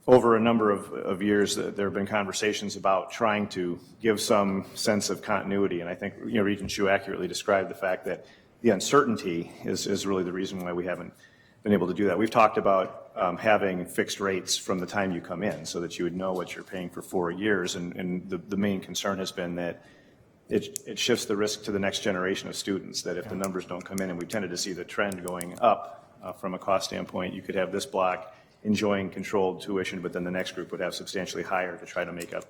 over a number of years, there have been conversations about trying to give some sense of continuity, and I think Regent Chu accurately described the fact that the uncertainty is really the reason why we haven't been able to do that. We've talked about having fixed rates from the time you come in so that you would know what you're paying for 4 years, and the main concern has been that it shifts the risk to the next generation of students, that if the numbers don't come in, and we've tended to see the trend going up from a cost standpoint, you could have this block enjoying controlled tuition, but then the next group would have substantially higher to try to make up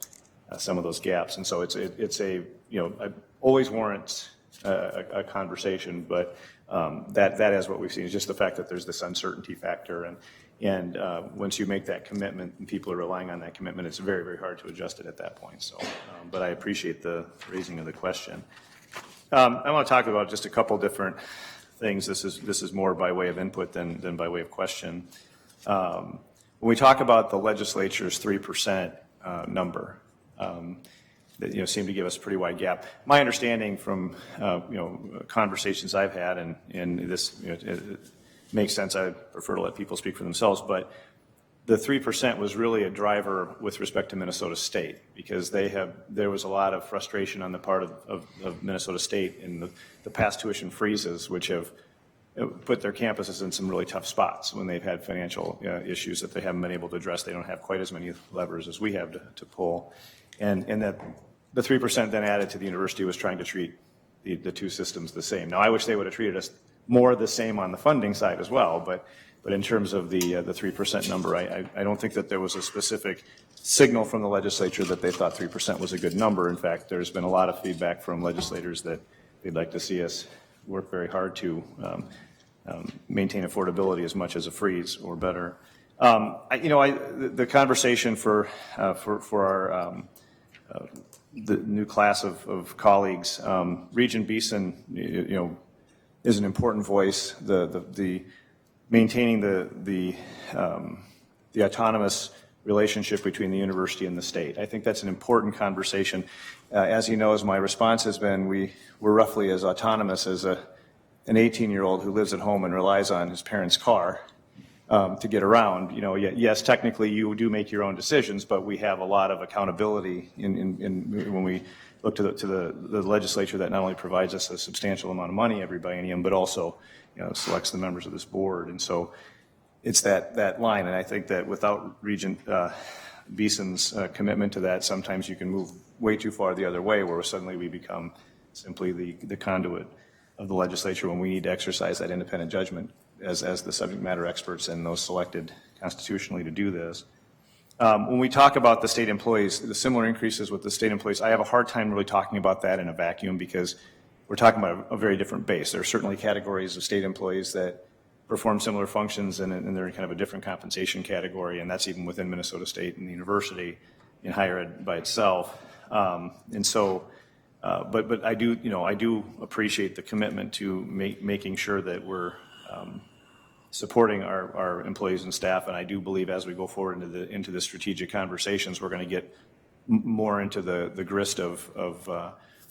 some of those gaps. And so it's I always warrants a conversation, but that is what we've seen, is just the fact that there's this uncertainty factor, and once you make that commitment and people are relying on that commitment, it's very, very hard to adjust it at that point. So, but I appreciate the raising of the question. I want to talk about just a couple different things. This is more by way of input than by way of question. When we talk about the legislature's 3% number, that seem to give us a pretty wide gap. My understanding from conversations I've had, and this it makes sense. I prefer to let people speak for themselves, but the 3% was really a driver with respect to Minnesota State, because there was a lot of frustration on the part of Minnesota State in the past tuition freezes, which have put their campuses in some really tough spots when they've had financial issues that they haven't been able to address. They don't have quite as many levers as we have to pull. And that the 3% then added to the university was trying to treat the two systems the same. Now, I wish they would have treated us more the same on the funding side as well, but in terms of the 3% number, I don't think that there was a specific signal from the legislature that they thought 3% was a good number. In fact, there's been a lot of feedback from legislators that they'd like to see us work very hard to maintain affordability as much as a freeze or better. The conversation for our the new class of colleagues, Regent Beeson, is an important voice. The maintaining the autonomous relationship between the university and the state. I think that's an important conversation. As he knows, my response has been we're roughly as autonomous as an 18-year-old who lives at home and relies on his parents' car to get around. Yes, technically you do make your own decisions, but we have a lot of accountability when we look to the legislature that not only provides us a substantial amount of money every biennium, but also selects the members of this board. And so it's that line. And I think that without Regent Beeson's commitment to that, sometimes you can move way too far the other way, where suddenly we become simply the conduit of the legislature when we need to exercise that independent judgment as the subject matter experts and those selected constitutionally to do this. When we talk about the state employees, the similar increases with the state employees, I have a hard time really talking about that in a vacuum, because we're talking about a very different base. There are certainly categories of state employees that perform similar functions, and they're in kind of a different compensation category, and that's even within Minnesota State and the university in higher ed by itself. But I do appreciate the commitment to making sure that we're supporting our employees and staff, and I do believe as we go forward into the strategic conversations, we're going to get more into the grist of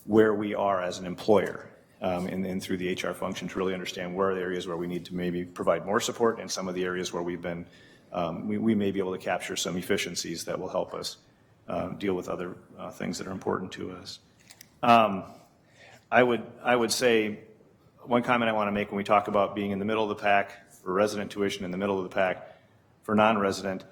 where we are as an employer, and through the HR function to really understand where are the areas where we need to maybe provide more support, and some of the areas where we may be able to capture some efficiencies that will help us deal with other things that are important to us. I would say one comment I want to make when we talk about being in the middle of the pack for resident tuition, in the middle of the pack for non-resident.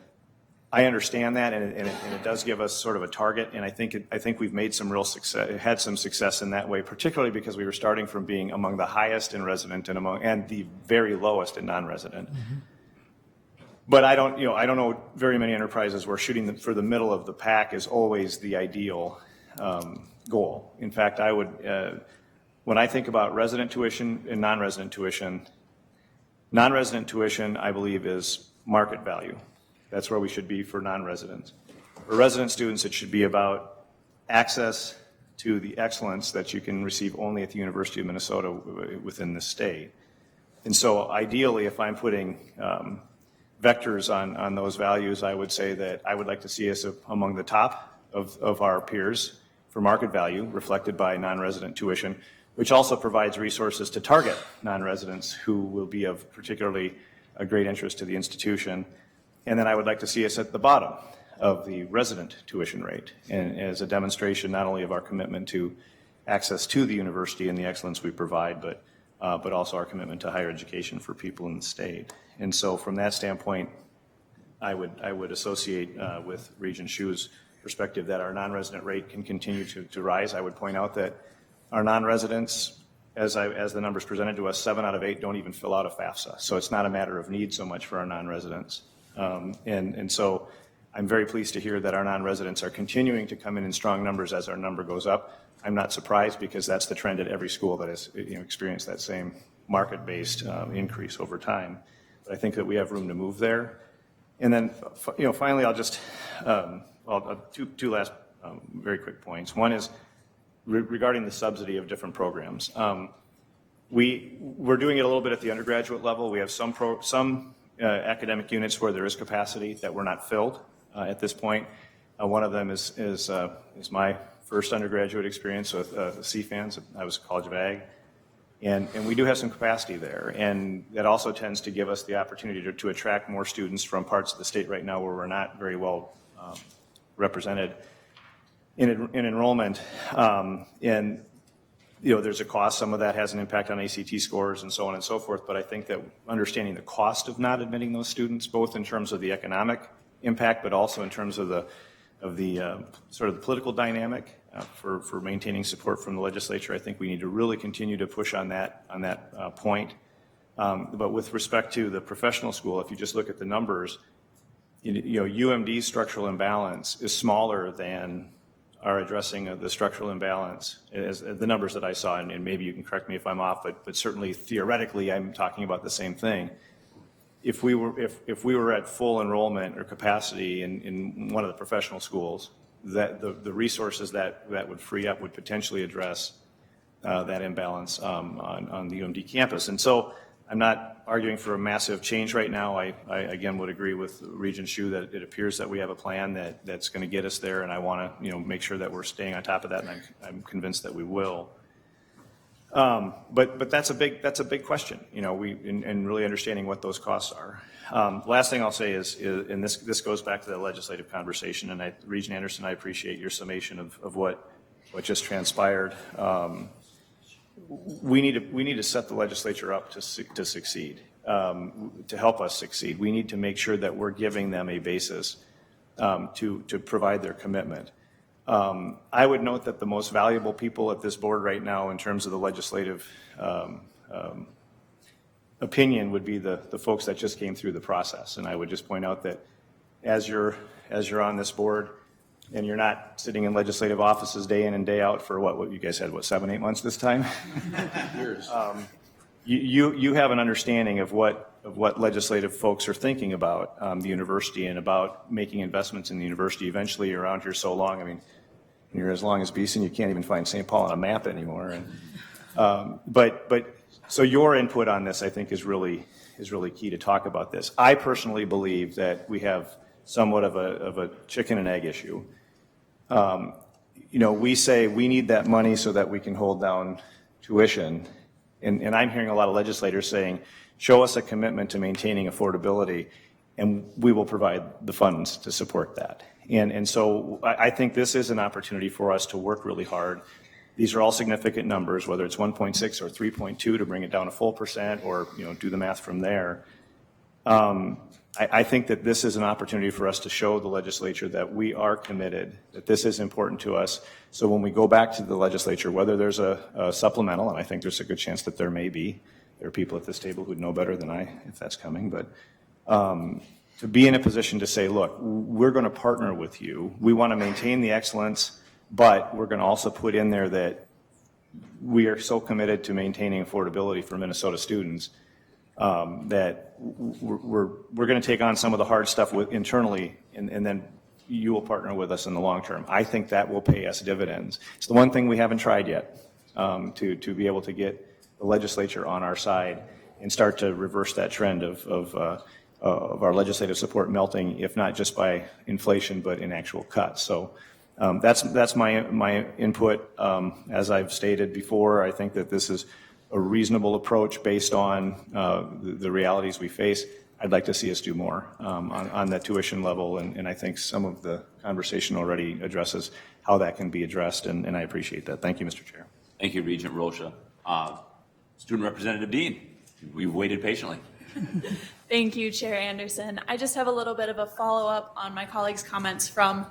I understand that, and it does give us sort of a target, and I think we've made some real success, had some success in that way, particularly because we were starting from being among the highest in resident and the very lowest in non-resident. Mm-hmm. But I don't know very many enterprises where shooting for the middle of the pack is always the ideal goal. In fact, I would, when I think about resident tuition and non-resident tuition, I believe is market value. That's where we should be for non-residents. For resident students, it should be about access to the excellence that you can receive only at the University of Minnesota within the state. And so ideally, if I'm putting vectors on those values, I would say that I would like to see us among the top of our peers for market value reflected by non-resident tuition, which also provides resources to target non-residents who will be of particularly a great interest to the institution. And then I would like to see us at the bottom of the resident tuition rate, and as a demonstration not only of our commitment to access to the university and the excellence we provide, but also our commitment to higher education for people in the state. And so from that standpoint, I would associate with Regent Shu's perspective that our non-resident rate can continue to rise. I would point out that our non-residents, as the numbers presented to us, 7 out of 8 don't even fill out a FAFSA. So it's not a matter of need so much for our non-residents. And so I'm very pleased to hear that our non-residents are continuing to come in strong numbers as our number goes up. I'm not surprised, because that's the trend at every school that has experienced that same market-based increase over time. But I think that we have room to move there. And then, finally, I'll just two last very quick points. One is regarding the subsidy of different programs. We're doing it a little bit at the undergraduate level. We have some academic units where there is capacity that were not filled at this point. One of them is my first undergraduate experience with CFANS. I was at College of Ag. And we do have some capacity there. And that also tends to give us the opportunity to attract more students from parts of the state right now where we're not very well represented in enrollment. And there's a cost. Some of that has an impact on ACT scores and so on and so forth. But I think that understanding the cost of not admitting those students, both in terms of the economic impact, but also in terms of the sort of the political dynamic for maintaining support from the legislature, I think we need to really continue to push on that point. But with respect to the professional school, if you just look at the numbers, UMD's structural imbalance is smaller than our addressing of the structural imbalance, as the numbers that I saw, and maybe you can correct me if I'm off, but certainly theoretically I'm talking about the same thing. If we were at full enrollment or capacity in one of the professional schools, that the resources that would free up would potentially address that imbalance on the UMD campus. And so I'm not arguing for a massive change right now. I again would agree with Regent Hsu that it appears that we have a plan that's going to get us there, and I want to make sure that we're staying on top of that, and I'm convinced that we will. But that's a big question, and really understanding what those costs are. Last thing I'll say is and this goes back to the legislative conversation, and Regent Anderson, I appreciate your summation of what just transpired. We need to set the legislature up to succeed, to help us succeed. We need to make sure that we're giving them a basis to provide their commitment. I would note that the most valuable people at this board right now in terms of the legislative opinion would be the folks that just came through the process. And I would just point out that as you're on this board and you're not sitting in legislative offices day in and day out for what you guys had, 7-8 months this time? Years. You have an understanding of what legislative folks are thinking about the university and about making investments in the university. Eventually, you're around here so long. I mean, you're as long as Beeson, you can't even find St. Paul on a map anymore. And, so your input on this, I think, is really key to talk about this. I personally believe that we have somewhat of a chicken and egg issue. We say we need that money so that we can hold down tuition. And I'm hearing a lot of legislators saying, show us a commitment to maintaining affordability, and we will provide the funds to support that. And so I think this is an opportunity for us to work really hard. These are all significant numbers, whether it's 1.6 or 3.2 to bring it down a full percent, or do the math from there. I think that this is an opportunity for us to show the legislature that we are committed, that this is important to us. So when we go back to the legislature, whether there's a supplemental, and I think there's a good chance that there may be, there are people at this table who'd know better than I if that's coming, but to be in a position to say, look, we're going to partner with you. We want to maintain the excellence, but we're going to also put in there that we are so committed to maintaining affordability for Minnesota students that we're going to take on some of the hard stuff internally, and then you will partner with us in the long term. I think that will pay us dividends. It's the one thing we haven't tried yet, to be able to get the legislature on our side and start to reverse that trend of our legislative support melting, if not just by inflation, but in actual cuts. So that's my input. As I've stated before, I think that this is a reasonable approach based on the realities we face. I'd like to see us do more on that tuition level, and I think some of the conversation already addresses how that can be addressed, and I appreciate that. Thank you, Mr. Chair. Thank you, Regent Rocha. Student Representative Bean, we've waited patiently. Thank you, Chair Anderson. I just have a little bit of a follow-up on my colleague's comments from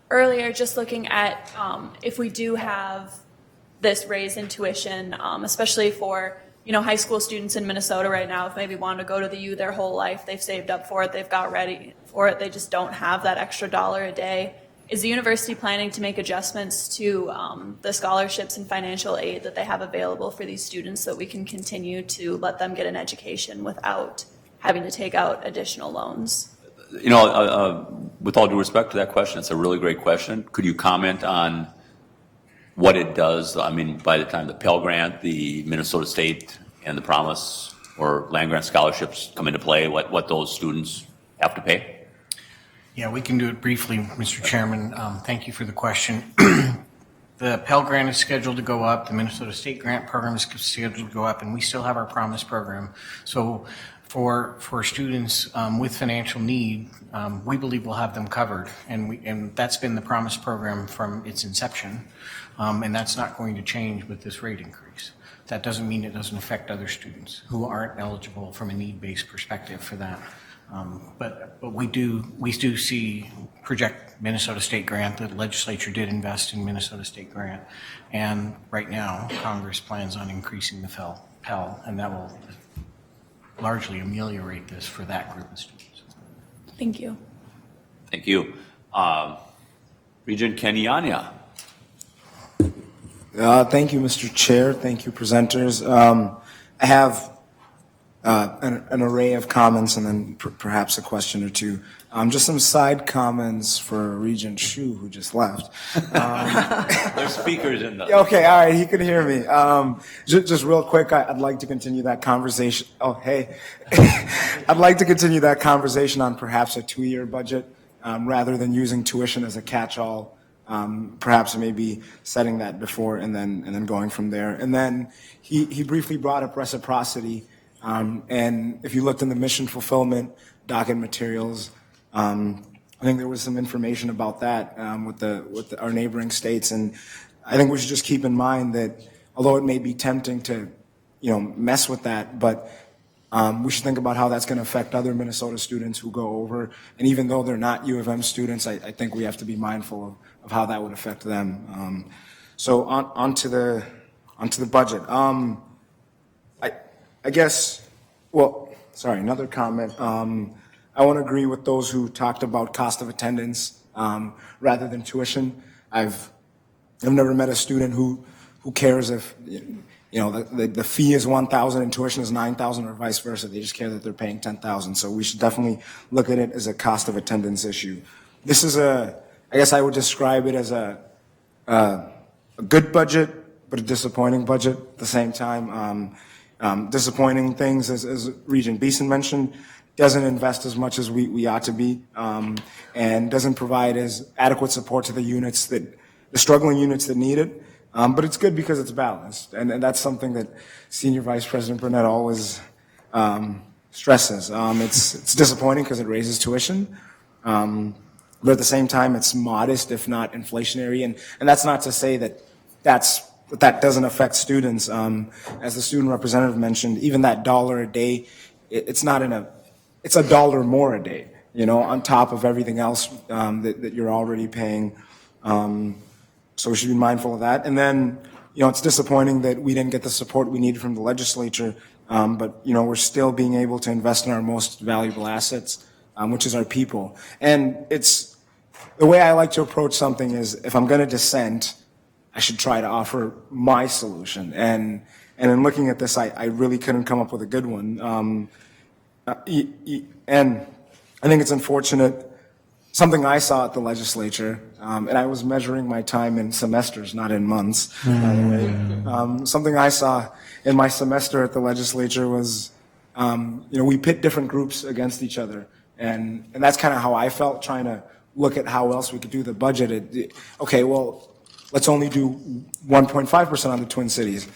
earlier, just looking at if we do have this raise in tuition, especially for high school students in Minnesota right now, if maybe want to go to the U their whole life, they've saved up for it, they've got ready for it, they just don't have that extra $1 a day. Is the university planning to make adjustments to the scholarships and financial aid that they have available for these students so that we can continue to let them get an education without having to take out additional loans? With all due respect to that question, it's a really great question. Could you comment on what it does? I mean, by the time the Pell Grant, the Minnesota State, and the Promise or land grant scholarships come into play, what those students have to pay? Yeah, we can do it briefly, Mr. Chairman. Thank you for the question. The Pell Grant is scheduled to go up, the Minnesota State Grant Program is scheduled to go up, and we still have our Promise Program. So for students with financial need, we believe we'll have them covered, and that's been the Promise Program from its inception, and that's not going to change with this rate increase. That doesn't mean it doesn't affect other students who aren't eligible from a need-based perspective for that. But we do see project Minnesota State Grant. The legislature did invest in Minnesota State Grant, and right now Congress plans on increasing the Pell, and that will largely ameliorate this for that group of students. Thank you. Thank you. Regent Kenyanya. Thank you, Mr. Chair. Thank you, presenters. I have an array of comments and then perhaps a question or two. Just some side comments for Regent Shu, who just left. There's speakers in the... Okay, all right, he could hear me. Just real quick, I'd like to continue that conversation. Oh, hey. I'd like to continue that conversation on perhaps a 2-year budget rather than using tuition as a catch-all. Perhaps maybe setting that before and then going from there. And then he briefly brought up reciprocity. And if you looked in the mission fulfillment docket materials, I think there was some information about that with our neighboring states. And I think we should just keep in mind that although it may be tempting to, mess with that, but we should think about how that's going to affect other Minnesota students who go over. And even though they're not U of M students, I think we have to be mindful of how that would affect them. So onto the budget. I guess, another comment. I want to agree with those who talked about cost of attendance rather than tuition. I've never met a student who cares if the fee is $1,000 and tuition is $9,000 or vice versa. They just care that they're paying $10,000. So we should definitely look at it as a cost of attendance issue. This is I guess I would describe it as a good budget, but a disappointing budget at the same time. Disappointing things, as Regent Beeson mentioned, doesn't invest as much as we ought to be, and doesn't provide as adequate support to the struggling units that need it. But it's good because it's balanced, and that's something that Senior Vice President Burnett always stresses. It's disappointing because it raises tuition, but at the same time, it's modest, if not inflationary, and that's not to say that that doesn't affect students. As the student representative mentioned, even that $1 a day, it's $1 more a day, on top of everything else that you're already paying. So we should be mindful of that. And then, it's disappointing that we didn't get the support we needed from the legislature, but, we're still being able to invest in our most valuable assets, which is our people. And the way I like to approach something is, if I'm going to dissent, I should try to offer my solution. And in looking at this, I really couldn't come up with a good one. And I think it's unfortunate. Something I saw at the legislature, and I was measuring my time in semesters, not in months, by the way. Something I saw in my semester at the legislature was, we pit different groups against each other. And that's kind of how I felt, trying to look at how else we could do the budget. Let's only do 1.5% on the Twin Cities.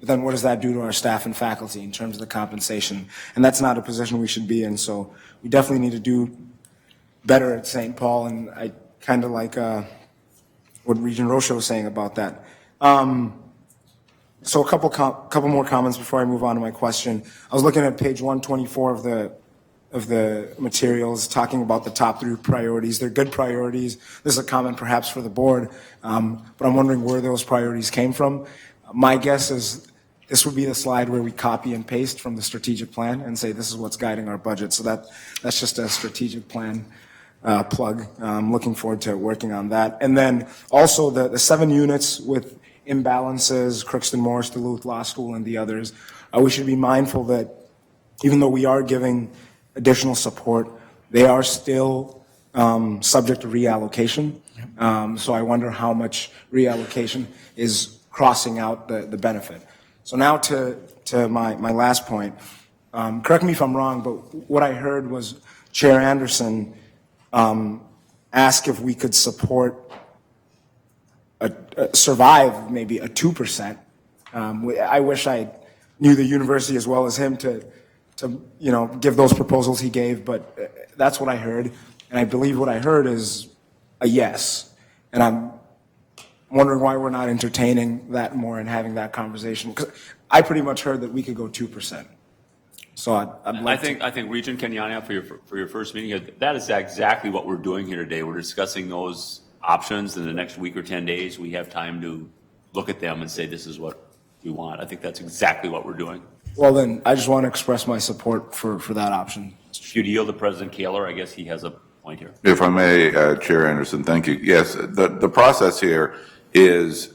But then what does that do to our staff and faculty in terms of the compensation? And that's not a position we should be in. So we definitely need to do better at St. Paul, and I kind of like what Regent Rocha was saying about that. So a couple more comments before I move on to my question. I was looking at page 124 of the materials, talking about the top 3 priorities. They're good priorities. This is a comment perhaps for the board, but I'm wondering where those priorities came from. My guess is this would be the slide where we copy and paste from the strategic plan and say this is what's guiding our budget. So that's just a strategic plan plug. I'm looking forward to working on that. And then also the 7 units with imbalances, Crookston Morris, Duluth Law School, and the others, we should be mindful that even though we are giving additional support, they are still subject to reallocation. So I wonder how much reallocation is crossing out the benefit. So now to my last point. Correct me if I'm wrong, but what I heard was Chair Anderson ask if we could support survive maybe a 2%. I wish I knew the university as well as him to give those proposals he gave, but that's what I heard. And I believe what I heard is a yes. And I'm wondering why we're not entertaining that more and having that conversation. Because I pretty much heard that we could go 2%. So I'd like I think Regent Kenyanya, for your first meeting, that is exactly what we're doing here today. We're discussing those options. In the next week or 10 days, we have time to look at them and say, this is what we want. I think that's exactly what we're doing. Well, then, I just want to express my support for that option. If you'd yield to President Kaler, I guess he has a point here. If I may, Chair Anderson, thank you. Yes, the process here is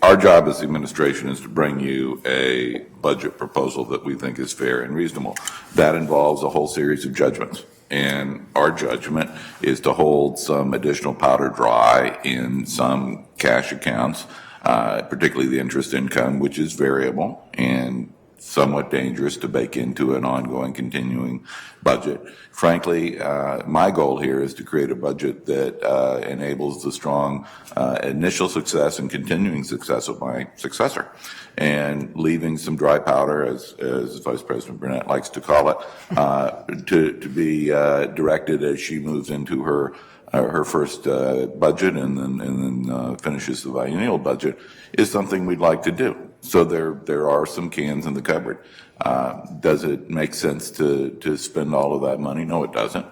our job as the administration is to bring you a budget proposal that we think is fair and reasonable. That involves a whole series of judgments. And our judgment is to hold some additional powder dry in some cash accounts, particularly the interest income, which is variable and somewhat dangerous to bake into an ongoing, continuing budget. Frankly, my goal here is to create a budget that enables the strong initial success and continuing success of my successor, and leaving some dry powder, as Vice President Burnett likes to call it, to be directed as she moves into her first budget and then finishes the biennial budget, is something we'd like to do. So there are some cans in the cupboard. Does it make sense to spend all of that money? No, it doesn't,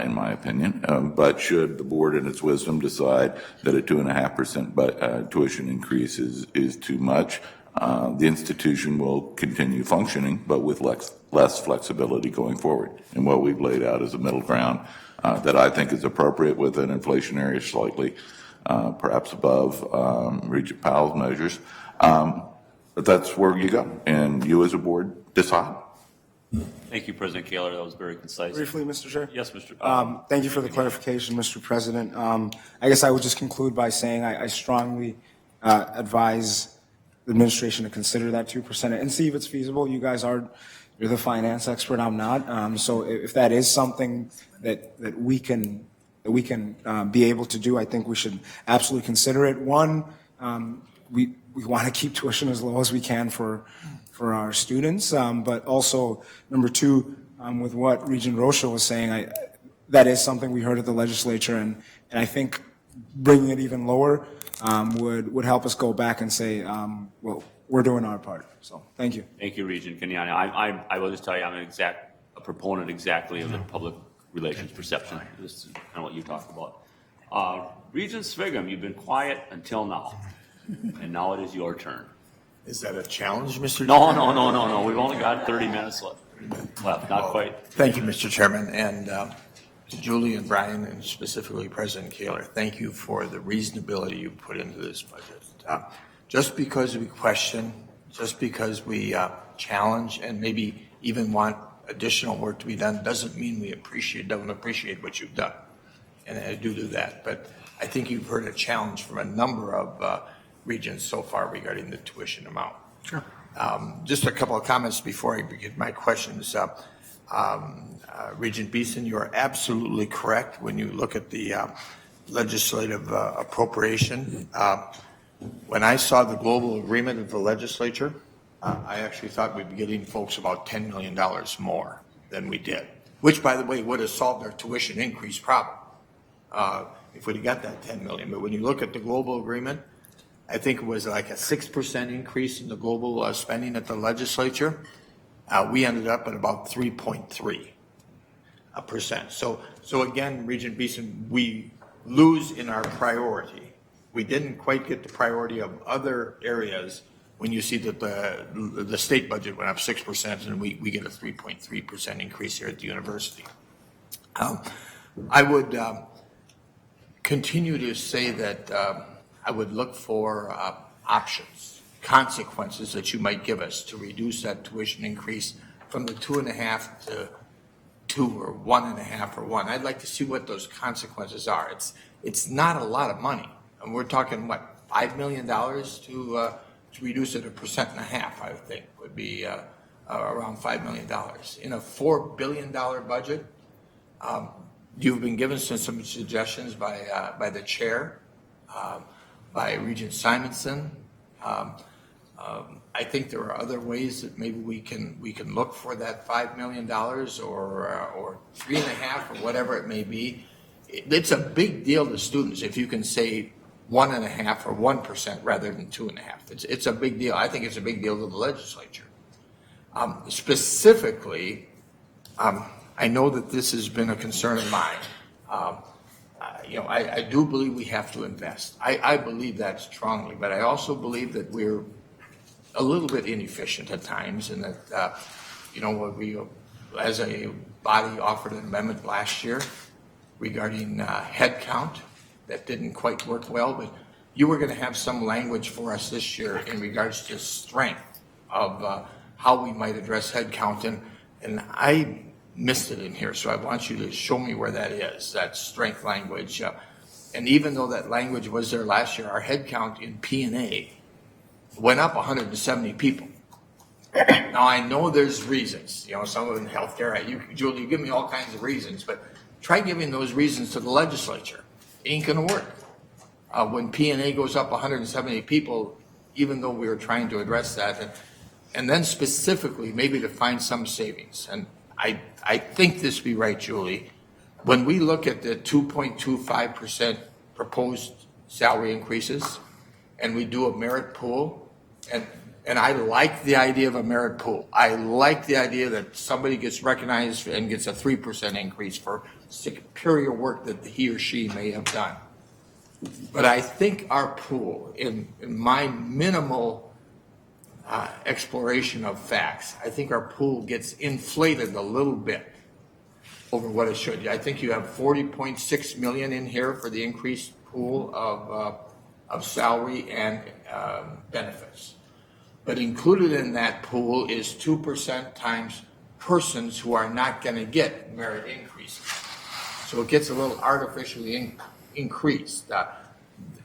in my opinion. But should the board in its wisdom decide that a 2.5% tuition increase is too much, the institution will continue functioning, but with less flexibility going forward. And what we've laid out is a middle ground that I think is appropriate with an inflationary slightly perhaps above Regent Powell's measures. But that's where you go, and you as a board decide. Thank you, President Kaler. That was very concise. Briefly, Mr. Chair? Yes, Mr. Thank you for the clarification, Mr. President. I guess I would just conclude by saying I strongly advise the administration to consider that 2% and see if it's feasible. You guys you're the finance expert, I'm not. So if that is something that we can be able to do, I think we should absolutely consider it. One, we want to keep tuition as low as we can for our students, but also number two, with what Regent Rocha was saying, that is something we heard at the legislature, and I think bringing it even lower would help us go back and say, well, we're doing our part. So thank you. Thank you, Regent Kenyanya. I will just tell you, I'm a proponent exactly of the public relations perception. This is kind of what you talked about. Regent Sviggum, you've been quiet until now, and now it is your turn. Is that a challenge, Mr. No, Chairman? no. We've only got 30 minutes left. Not quite. Thank you, Mr. Chairman. And to Julie and Brian, and specifically President Kaler, thank you for the reasonability you put into this budget. Just because we question, just because we challenge, and maybe even want additional work to be done, doesn't mean we don't appreciate what you've done. And I do that. But I think you've heard a challenge from a number of regions so far regarding the tuition amount. Sure. Just a couple of comments before I begin my questions. Regent Beeson, you are absolutely correct when you look at the legislative appropriation. When I saw the global agreement of the legislature, I actually thought we'd be getting folks about $10 million more than we did, which, by the way, would have solved our tuition increase problem if we'd have got that $10 million. But when you look at the global agreement, I think it was like a 6% increase in the global spending at the legislature. We ended up at about 3.3%. So again, Regent Beeson, we lose in our priority. We didn't quite get the priority of other areas when you see that the state budget went up 6% and we get a 3.3% increase here at the university. I would continue to say that I would look for options, consequences that you might give us to reduce that tuition increase from the 2.5 to 2 or 1.5 or 1. I'd like to see what those consequences are. It's not a lot of money. And we're talking, what, $5 million to reduce it 1.5%, I think, would be around $5 million. In a $4 billion budget, you've been given some suggestions by the chair. by Regent Simonson. I think there are other ways that maybe we can look for that $5 million or 3.5 or whatever it may be. It's a big deal to students if you can say 1.5 or 1% rather than 2.5. It's a big deal. I think it's a big deal to the legislature. Specifically, I know that this has been a concern of mine. I do believe we have to invest. I believe that strongly, but I also believe that we're a little bit inefficient at times, and that we, as a body, offered an amendment last year regarding head count that didn't quite work well, but you were going to have some language for us this year in regards to strength of how we might address head count, and I missed it in here, so I want you to show me where that is, that strength language. And even though that language was there last year, our head count in P&A went up 170 people. Now, I know there's reasons, some of them in healthcare. Julie, you give me all kinds of reasons, but try giving those reasons to the legislature. It ain't going to work. When P&A goes up 170 people, even though we were trying to address that, and then specifically maybe to find some savings. And I think this be right, Julie. When we look at the 2.25% proposed salary increases, and we do a merit pool, and I like the idea of a merit pool. I like the idea that somebody gets recognized and gets a 3% increase for superior work that he or she may have done. But I think our pool, in my minimal exploration of facts, I think our pool gets inflated a little bit over what it should. I think you have 40.6 million in here for the increased pool of salary and benefits. But included in that pool is 2% times persons who are not going to get merit increases. So it gets a little artificially increased.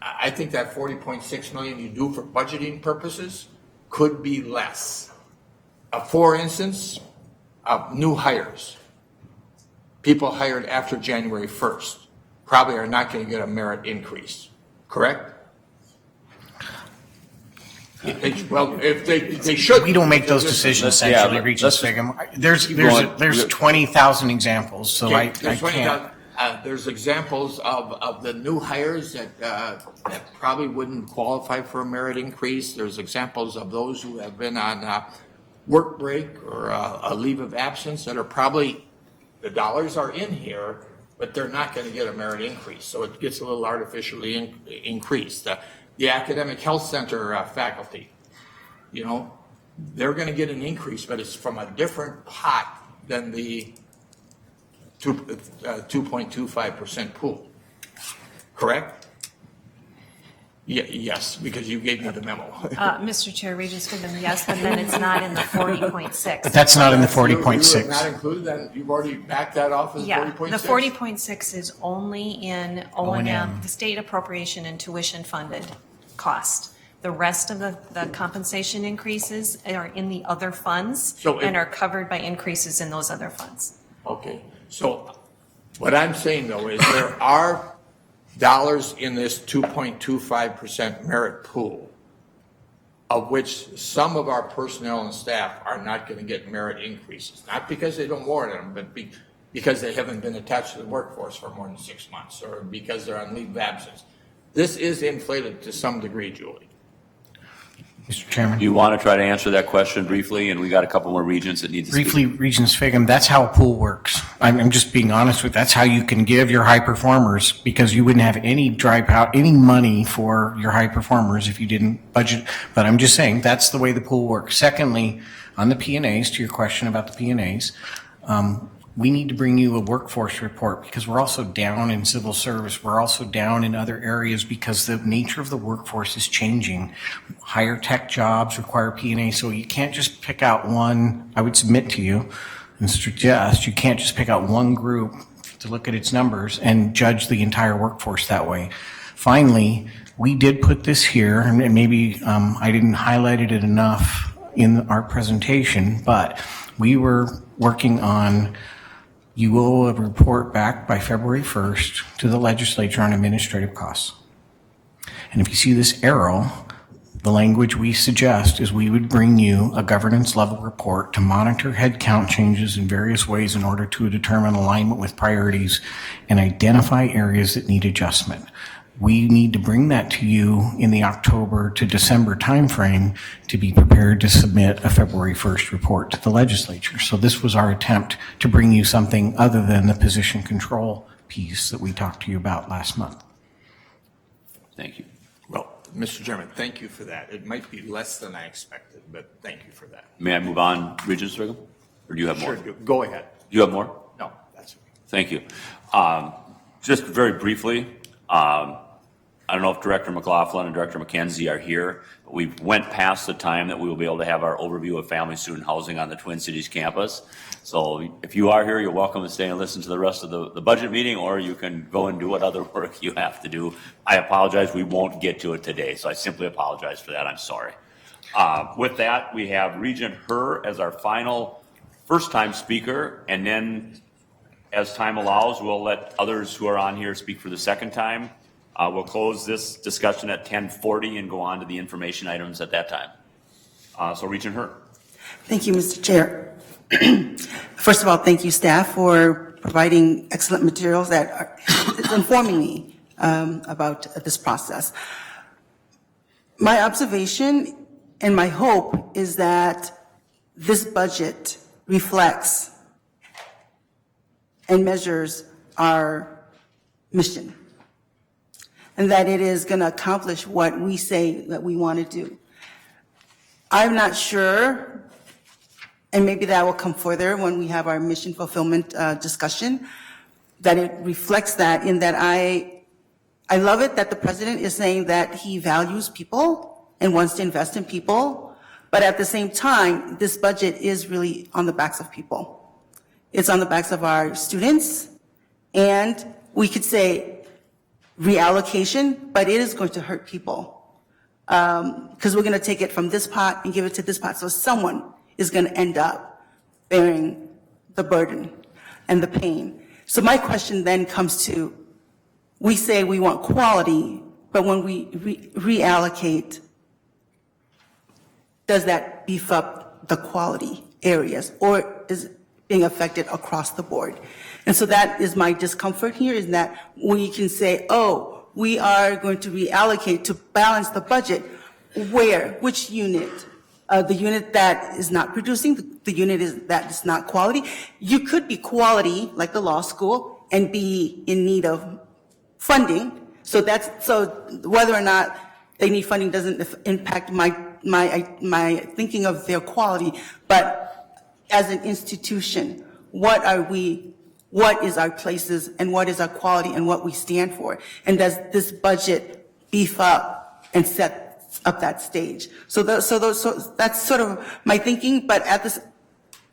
I think that 40.6 million you do for budgeting purposes could be less. For instance, new hires, people hired after January 1st, probably are not going to get a merit increase, correct? Well, if they should. We don't make those decisions centrally, Regents Bingham. There's 20,000 examples, so I can't. There's examples of the new hires that probably wouldn't qualify for a merit increase. There's examples of those who have been on work break or a leave of absence that are probably, the dollars are in here, but they're not going to get a merit increase. So it gets a little artificially increased. The academic health center faculty, they're going to get an increase, but it's from a different pot than the 2.25% pool, correct? Yes, because you gave me the memo. Mr. Chair, Regents Bingham, yes, but then it's not in the 40.6. But that's not in the 40.6. You not included that? You've already backed that off as 40.6? Yeah, the 40.6 is only in O&M, the state appropriation and tuition funded cost. The rest of the compensation increases are in the other funds and are covered by increases in those other funds. Okay, so what I'm saying though is there are dollars in this 2.25% merit pool, of which some of our personnel and staff are not going to get merit increases, not because they don't warrant them, but because they haven't been attached to the workforce for more than 6 months or because they're on leave of absence. This is inflated to some degree, Julie. Mr. Chairman. Do you want to try to answer that question briefly? And we got a couple more regents that need to speak. Briefly, Regents Bingham, that's how a pool works. I'm just being honest with you. That's how you can give your high performers, because you wouldn't have any any money for your high performers if you didn't budget. But I'm just saying that's the way the pool works. Secondly, on the P&As, to your question about the P&As, we need to bring you a workforce report because we're also down in civil service. We're also down in other areas because the nature of the workforce is changing. Higher tech jobs require P&A, so you can't just pick out one. I would submit to you and suggest you can't just pick out one group to look at its numbers and judge the entire workforce that way. Finally, we did put this here, and maybe I didn't highlight it enough in our presentation, but we were working on, you will report back by February 1st to the legislature on administrative costs. And if you see this arrow, the language we suggest is we would bring you a governance level report to monitor headcount changes in various ways in order to determine alignment with priorities and identify areas that need adjustment. We need to bring that to you in the October to December timeframe to be prepared to submit a February 1st report to the legislature. So this was our attempt to bring you something other than the position control piece that we talked to you about last month. Thank you. Well, Mr. Chairman, thank you for that. It might be less than I expected, but thank you for that. May I move on, Regents Strickland? Or do you have more? Sure, go ahead. Do you have more? No, that's okay. Thank you. Just very briefly, I don't know if Director McLaughlin and Director McKenzie are here, but we went past the time that we will be able to have our overview of family student housing on the Twin Cities campus. So if you are here, you're welcome to stay and listen to the rest of the budget meeting, or you can go and do what other work you have to do. I apologize, we won't get to it today, so I simply apologize for that. I'm sorry. With that, we have Regent Herr as our final first-time speaker, and then as time allows, we'll let others who are on here speak for the second time. We'll close this discussion at 10:40 and go on to the information items at that time. So Regent Herr. Thank you, Mr. Chair. First of all, thank you, staff, for providing excellent materials that are informing me about this process. My observation and my hope is that this budget reflects and measures our mission, and that it is going to accomplish what we say that we want to do. I'm not sure, and maybe that will come further when we have our mission fulfillment discussion, that it reflects that, in that I love it that the president is saying that he values people and wants to invest in people, but at the same time, this budget is really on the backs of people. It's on the backs of our students, and we could say reallocation, but it is going to hurt people because we're going to take it from this pot and give it to this pot. So someone is going to end up bearing the burden and the pain. So my question then comes to, we say we want quality, but when we reallocate, does that beef up the quality areas, or is it being affected across the board? And so that is my discomfort here, is that we can say, oh, we are going to reallocate to balance the budget. Where? Which unit? The unit that is not producing, the unit that is not quality. You could be quality, like the law school, and be in need of funding. So whether or not they need funding doesn't impact my thinking of their quality. But as an institution, what is our places, and what is our quality, and what we stand for? And does this budget beef up and set up that stage? So that's sort of my thinking, but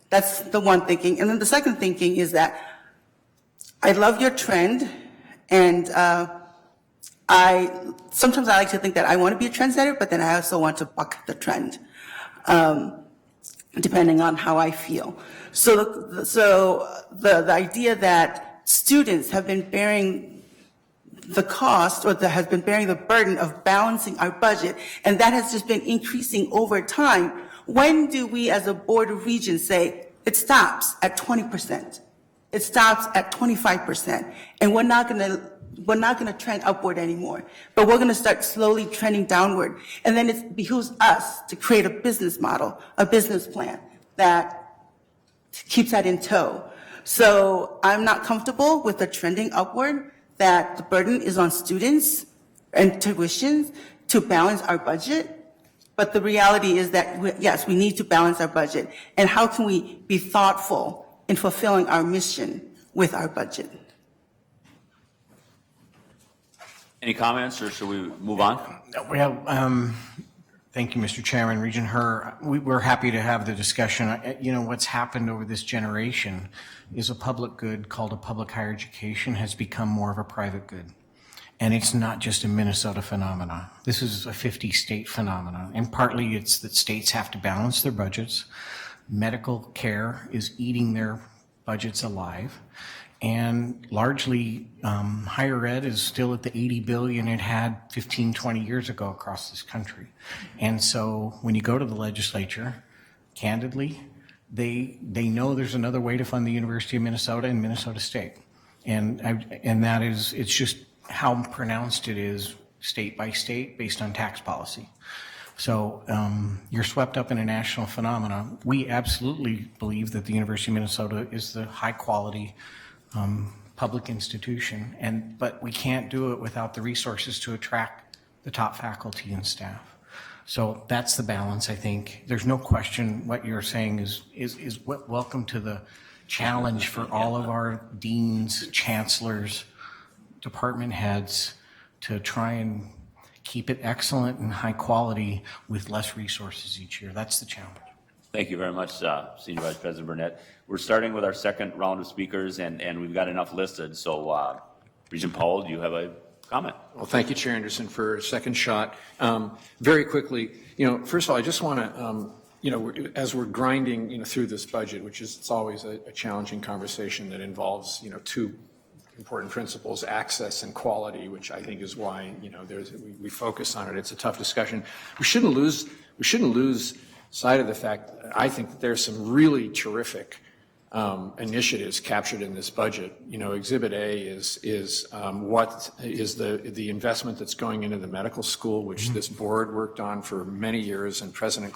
that's the one thinking. And then the second thinking is that I love your trend, and sometimes I like to think that I want to be a trendsetter, but then I also want to buck the trend, depending on how I feel. So the idea that students have been bearing the cost, or that has been bearing the burden of balancing our budget, and that has just been increasing over time. When do we as a Board of Regents say it stops at 20%? It stops at 25%, and we're not going to trend upward anymore, but we're going to start slowly trending downward. And then it behooves us to create a business model, a business plan that keeps that in tow. So I'm not comfortable with the trending upward, that the burden is on students and tuitions to balance our budget. But the reality is that, yes, we need to balance our budget. And how can we be thoughtful in fulfilling our mission with our budget? Any comments, or should we move on? Well, thank you, Mr. Chairman. Regent Herr, we're happy to have the discussion. What's happened over this generation is a public good called a public higher education has become more of a private good. And it's not just a Minnesota phenomenon. This is a 50-state phenomenon. And partly it's that states have to balance their budgets. Medical care is eating their budget's alive. And largely, higher ed is still at the 80 billion it had 15, 20 years ago across this country. And so when you go to the legislature, candidly, they know there's another way to fund the University of Minnesota and Minnesota State. And that is, it's just how pronounced it is state by state based on tax policy. So you're swept up in a national phenomenon. We absolutely believe that the University of Minnesota is the high quality public institution, but we can't do it without the resources to attract the top faculty and staff. So that's the balance, I think. There's no question what you're saying is welcome to the challenge for all of our deans, chancellors, department heads to try and keep it excellent and high quality with less resources each year. That's the challenge. Thank you very much, Senior Vice President Burnett. We're starting with our second round of speakers, and we've got enough listed. So, Regent Powell, do you have a comment? Well, thank you, Chair Anderson, for a second shot. Very quickly, first of all, I just want to, as we're grinding, through this budget, which is, it's always a challenging conversation that involves, two important principles, access and quality, which I think is why, we focus on it. It's a tough discussion. We shouldn't lose sight of the fact, I think that there's some really terrific initiatives captured in this budget. Exhibit A is what is the investment that's going into the medical school, which this board worked on for many years, and President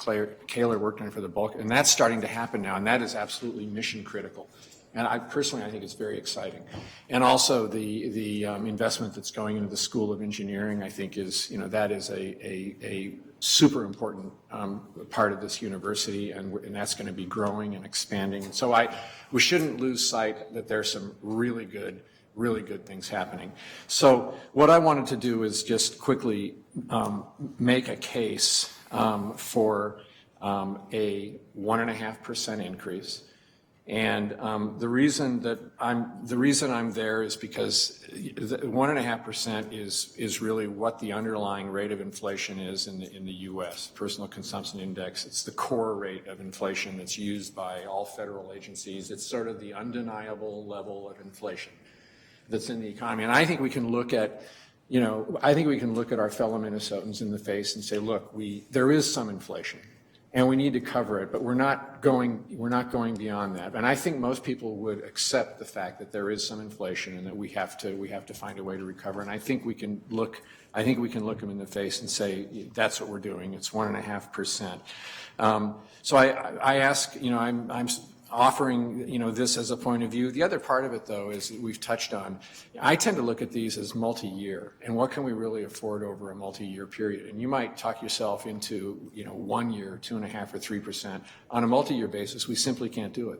Kaler worked on for the bulk, and that's starting to happen now, and that is absolutely mission critical. And I think it's very exciting. And also the investment that's going into the School of Engineering, I think is, that is a super important part of this university, and that's going to be growing and expanding. And so we shouldn't lose sight that there's some really good things happening. So what I wanted to do is just quickly make a case for a 1.5% increase. And the reason I'm there is because 1.5% is really what the underlying rate of inflation is in the U.S. Personal Consumption Index. It's the core rate of inflation that's used by all federal agencies. It's sort of the undeniable level of inflation that's in the economy. And I think we can look at, our fellow Minnesotans in the face and say, look, there is some inflation, and we need to cover it, but we're not going beyond that. And I think most people would accept the fact that there is some inflation and that we have to find a way to recover. And I think we can look them in the face and say, that's what we're doing. It's 1.5%. So I ask, I'm offering, this as a point of view. The other part of it, though, is that we've touched on. I tend to look at these as multi-year, and what can we really afford over a multi-year period? And you might talk yourself into, 1 year, 2.5% or 3%. On a multi-year basis, we simply can't do it.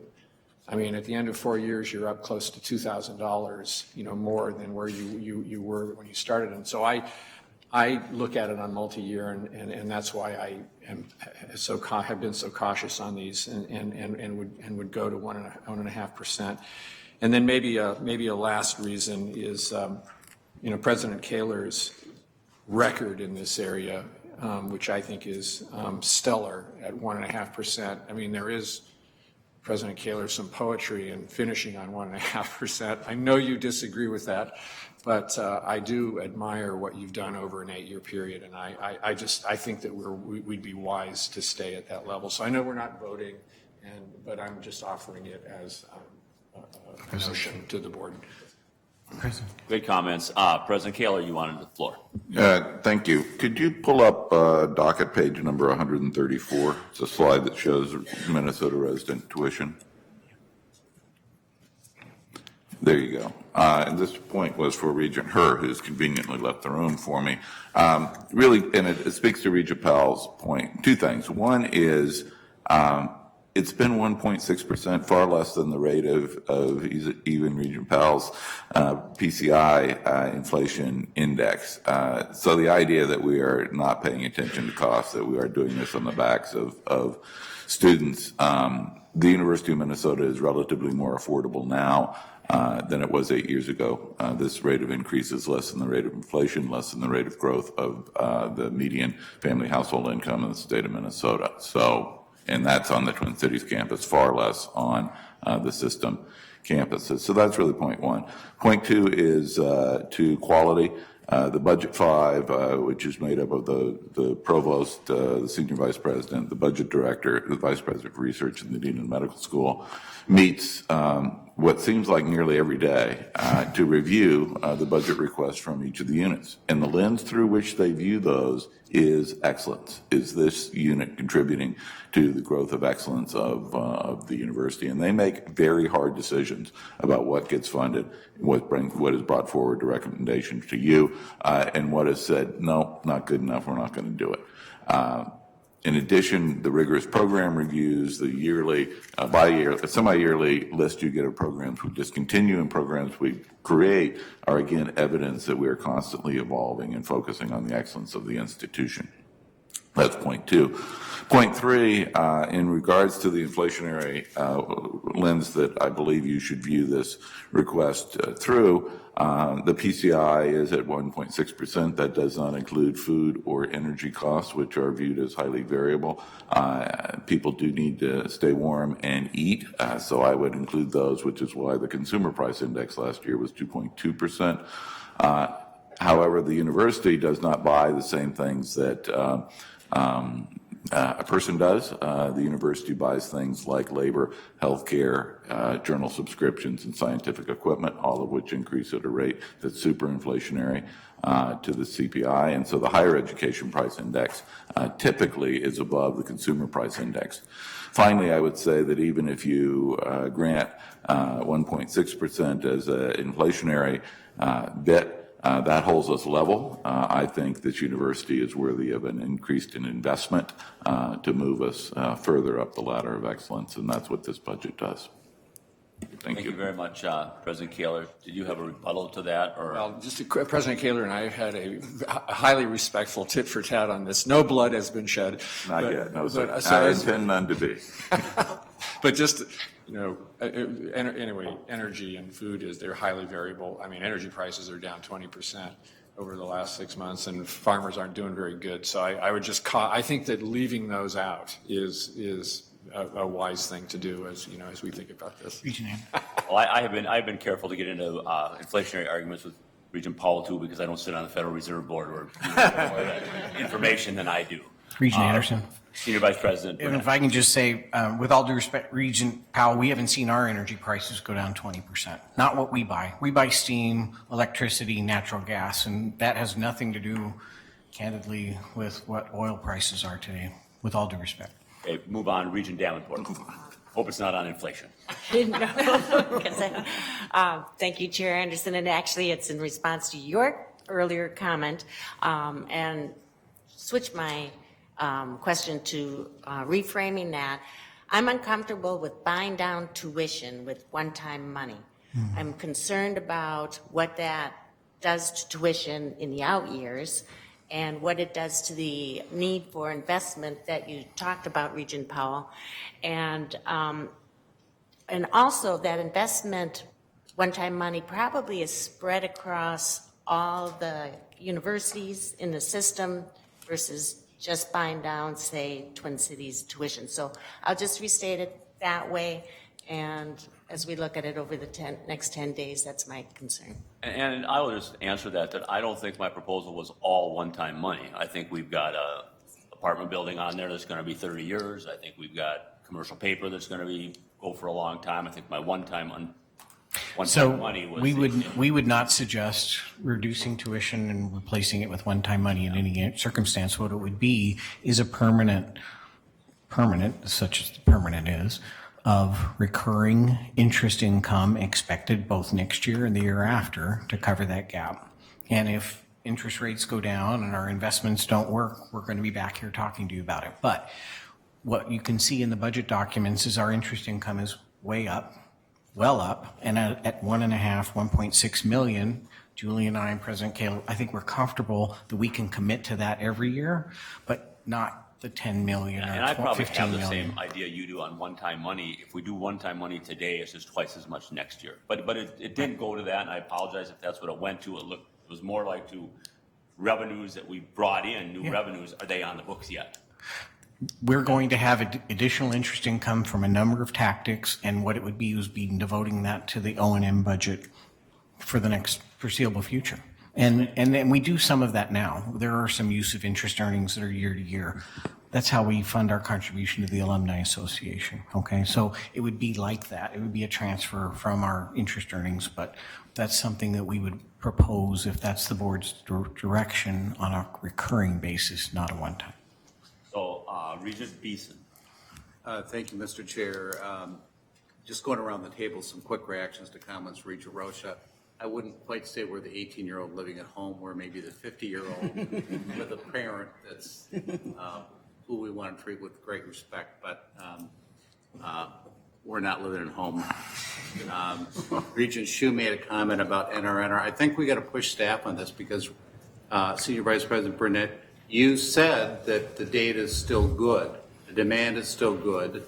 I mean, at the end of 4 years, you're up close to $2,000, more than where you were when you started. And so I look at it on multi-year, and that's why I have been so cautious on these, and would go to 1.5%. And then maybe a last reason is, President Kaler's record in this area, which I think is stellar at 1.5%. I mean, there is, President Kaler, some poetry in finishing on 1.5%. I know you disagree with that, but I do admire what you've done over an 8-year period, and I think that we'd be wise to stay at that level. So I know we're not voting, but I'm just offering it as a notion to the board. Great comments. President Kaler, you wanted the floor. Thank you. Could you pull up docket page number 134? It's a slide that shows Minnesota resident tuition. There you go. And this point was for Regent Herr, who's conveniently left the room for me. Really, and it speaks to Regent Powell's point. Two things. One is it's been 1.6%, far less than the rate of even Regent Powell's PCI inflation index. So the idea that we are not paying attention to costs, that we are doing this on the backs of students. The University of Minnesota is relatively more affordable now than it was 8 years ago. This rate of increase is less than the rate of inflation, less than the rate of growth of the median family household income in the state of Minnesota. So, and that's on the Twin Cities campus, far less on the system campuses. So that's really point one. Point two is to quality. The budget 5, which is made up of the provost, the senior vice president, the budget director, the vice president of research, and the dean of the medical school, meets what seems like nearly every day to review the budget requests from each of the units. And the lens through which they view those is excellence. Is this unit contributing to the growth of excellence of the university? And they make very hard decisions about what gets funded, what is brought forward to recommendations to you, and what is said, no, not good enough, we're not going to do it. In addition, the rigorous program reviews, the yearly, semi-yearly list you get of programs we discontinue and programs we create are, again, evidence that we are constantly evolving and focusing on the excellence of the institution. That's point two. Point three, in regards to the inflationary lens that I believe you should view this request through, the PCI is at 1.6%. That does not include food or energy costs, which are viewed as highly variable. People do need to stay warm and eat, so I would include those, which is why the consumer price index last year was 2.2%. However, the university does not buy the same things that a person does. The university buys things like labor, healthcare, journal subscriptions, and scientific equipment, all of which increase at a rate that's super inflationary to the CPI. And so the higher education price index typically is above the consumer price index. Finally, I would say that even if you grant 1.6% as an inflationary bit, that holds us level. I think this university is worthy of an increase in investment to move us further up the ladder of excellence, and that's what this budget does. Thank you very much, President Kaler. Did you have a rebuttal to that? Or? Well, President Kaler and I have had a highly respectful tit for tat on this. No blood has been shed. Not yet. No, sir. I intend none to be. But just, anyway, energy and food they're highly variable. I mean, energy prices are down 20% over the last 6 months, and farmers aren't doing very good. So I would just I think that leaving those out is a wise thing to do as we think about this. Well, I've been careful to get into inflationary arguments with Regent Powell too, because I don't sit on the Federal Reserve Board or more of that information than I do. Regent Anderson. Senior Vice President. And if I can just say, with all due respect, Regent Powell, we haven't seen our energy prices go down 20%. Not what we buy. We buy steam, electricity, natural gas, and that has nothing to do, candidly, with what oil prices are today, with all due respect. Okay, move on. Regent Davenport. Hope it's not on inflation. Thank you, Chair Anderson. And actually, it's in response to your earlier comment, and switch my question to reframing that. I'm uncomfortable with buying down tuition with one-time money. I'm concerned about what that does to tuition in the out years and what it does to the need for investment that you talked about, Regent Powell. And also that investment, one-time money, probably is spread across all the universities in the system versus just buying down, say, Twin Cities tuition. So I'll just restate it that way, and as we look at it over the next 10 days, that's my concern. And I will just answer that I don't think my proposal was all one-time money. I think we've got a apartment building on there that's going to be 30 years. I think we've got commercial paper that's going to go for a long time. I think my one-time money was... We would not suggest reducing tuition and replacing it with one-time money in any circumstance. What it would be is a permanent, such as the permanent is, of recurring interest income expected both next year and the year after to cover that gap. And if interest rates go down and our investments don't work, we're going to be back here talking to you about it. But what you can see in the budget documents is our interest income is way up, well up, and at 1.6 million, Julie and I and President Kaler, I think we're comfortable that we can commit to that every year, but not the 10 million or 15 million. And I probably have the same idea you do on one-time money. If we do one-time money today, it's just twice as much next year. But it didn't go to that, and I apologize if that's what it went to. It was more like to revenues that we brought in, new revenues. Are they on the books yet? We're going to have additional interest income from a number of tactics, and what it would be is being devoting that to the O&M budget for the next foreseeable future. And then we do some of that now. There are some use of interest earnings that are year to year. That's how we fund our contribution to the Alumni Association, okay? So it would be like that. It would be a transfer from our interest earnings, but that's something that we would propose if that's the board's direction on a recurring basis, not a one-time. So, Regent Beeson. Thank you, Mr. Chair. Just going around the table, some quick reactions to comments, Regent Rocha. I wouldn't quite say we're the 18-year-old living at home. We're maybe the 50-year-old with a parent that's who we want to treat with great respect, but we're not living at home. Regent Hsu made a comment about NRNR. I think we got to push staff on this because Senior Vice President Burnett, you said that the data is still good. The demand is still good.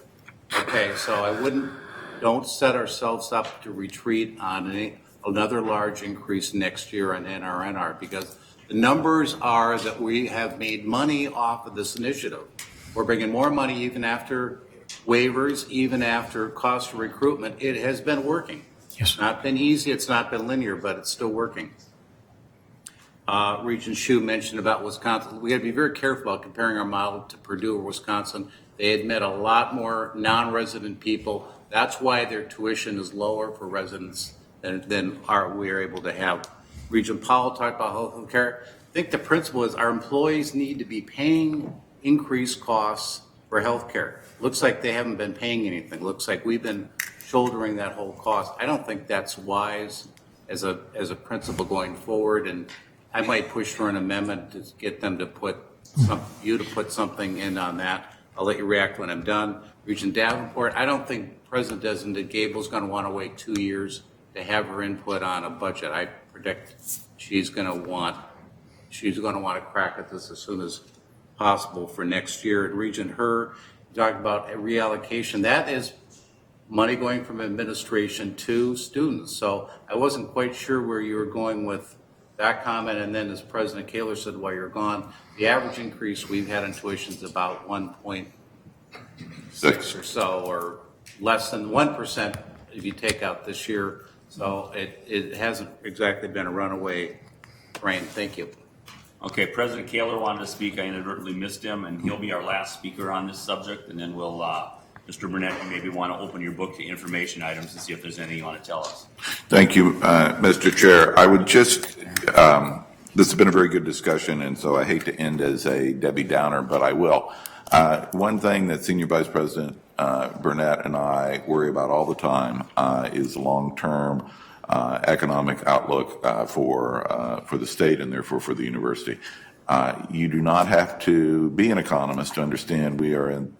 Okay, so don't set ourselves up to retreat on another large increase next year on NRNR because the numbers are that we have made money off of this initiative. We're bringing more money even after waivers, even after cost of recruitment. It has been working. Yes. It's not been easy, it's not been linear, but it's still working. Regent Hsu mentioned about Wisconsin. We got to be very careful about comparing our model to Purdue or Wisconsin. They admit a lot more non-resident people. That's why their tuition is lower for residents than we are able to have. Regent Powell talked about health care. I think the principle is our employees need to be paying increased costs for health care. Looks like they haven't been paying anything. Looks like we've been shouldering that whole cost. I don't think that's wise as a principle going forward, and I might push for an amendment to get them to put something in on that. I'll let you react when I'm done. Regent Davenport, I don't think President Designate Gable's going to want to wait 2 years to have her input on a budget. I predict she's going to want to crack at this as soon as possible for next year. And Regent Her talked about a reallocation. That is money going from administration to students. So I wasn't quite sure where you were going with that comment. And then as President Kaler said while you're gone, the average increase we've had in tuition is about 1.6 or so, or less than 1% if you take out this year. So it hasn't exactly been a runaway train. Thank you. Okay, President Kaler wanted to speak. I inadvertently missed him, and he'll be our last speaker on this subject. And then we'll, Mr. Burnett, you maybe want to open your book to information items and see if there's anything you want to tell us. Thank you, Mr. Chair. I would just, this has been a very good discussion, and so I hate to end as a Debbie Downer, but I will. One thing that Senior Vice President Burnett and I worry about all the time is long-term economic outlook for the state and therefore for the university. You do not have to be an economist to understand we are in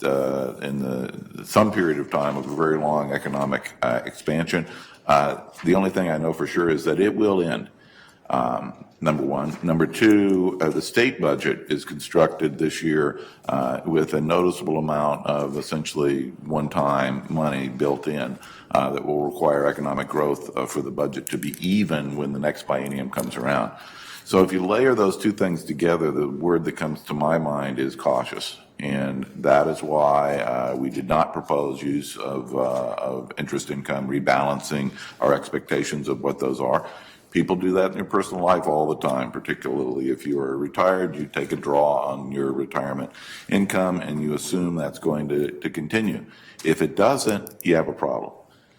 some period of time of a very long economic expansion. The only thing I know for sure is that it will end. Number one. Number two, the state budget is constructed this year with a noticeable amount of essentially one-time money built in that will require economic growth for the budget to be even when the next biennium comes around. So if you layer those two things together, the word that comes to my mind is cautious. And that is why we did not propose use of interest income, rebalancing our expectations of what those are. People do that in your personal life all the time, particularly if you are retired, you take a draw on your retirement income and you assume that's going to continue. If it doesn't, you have a problem.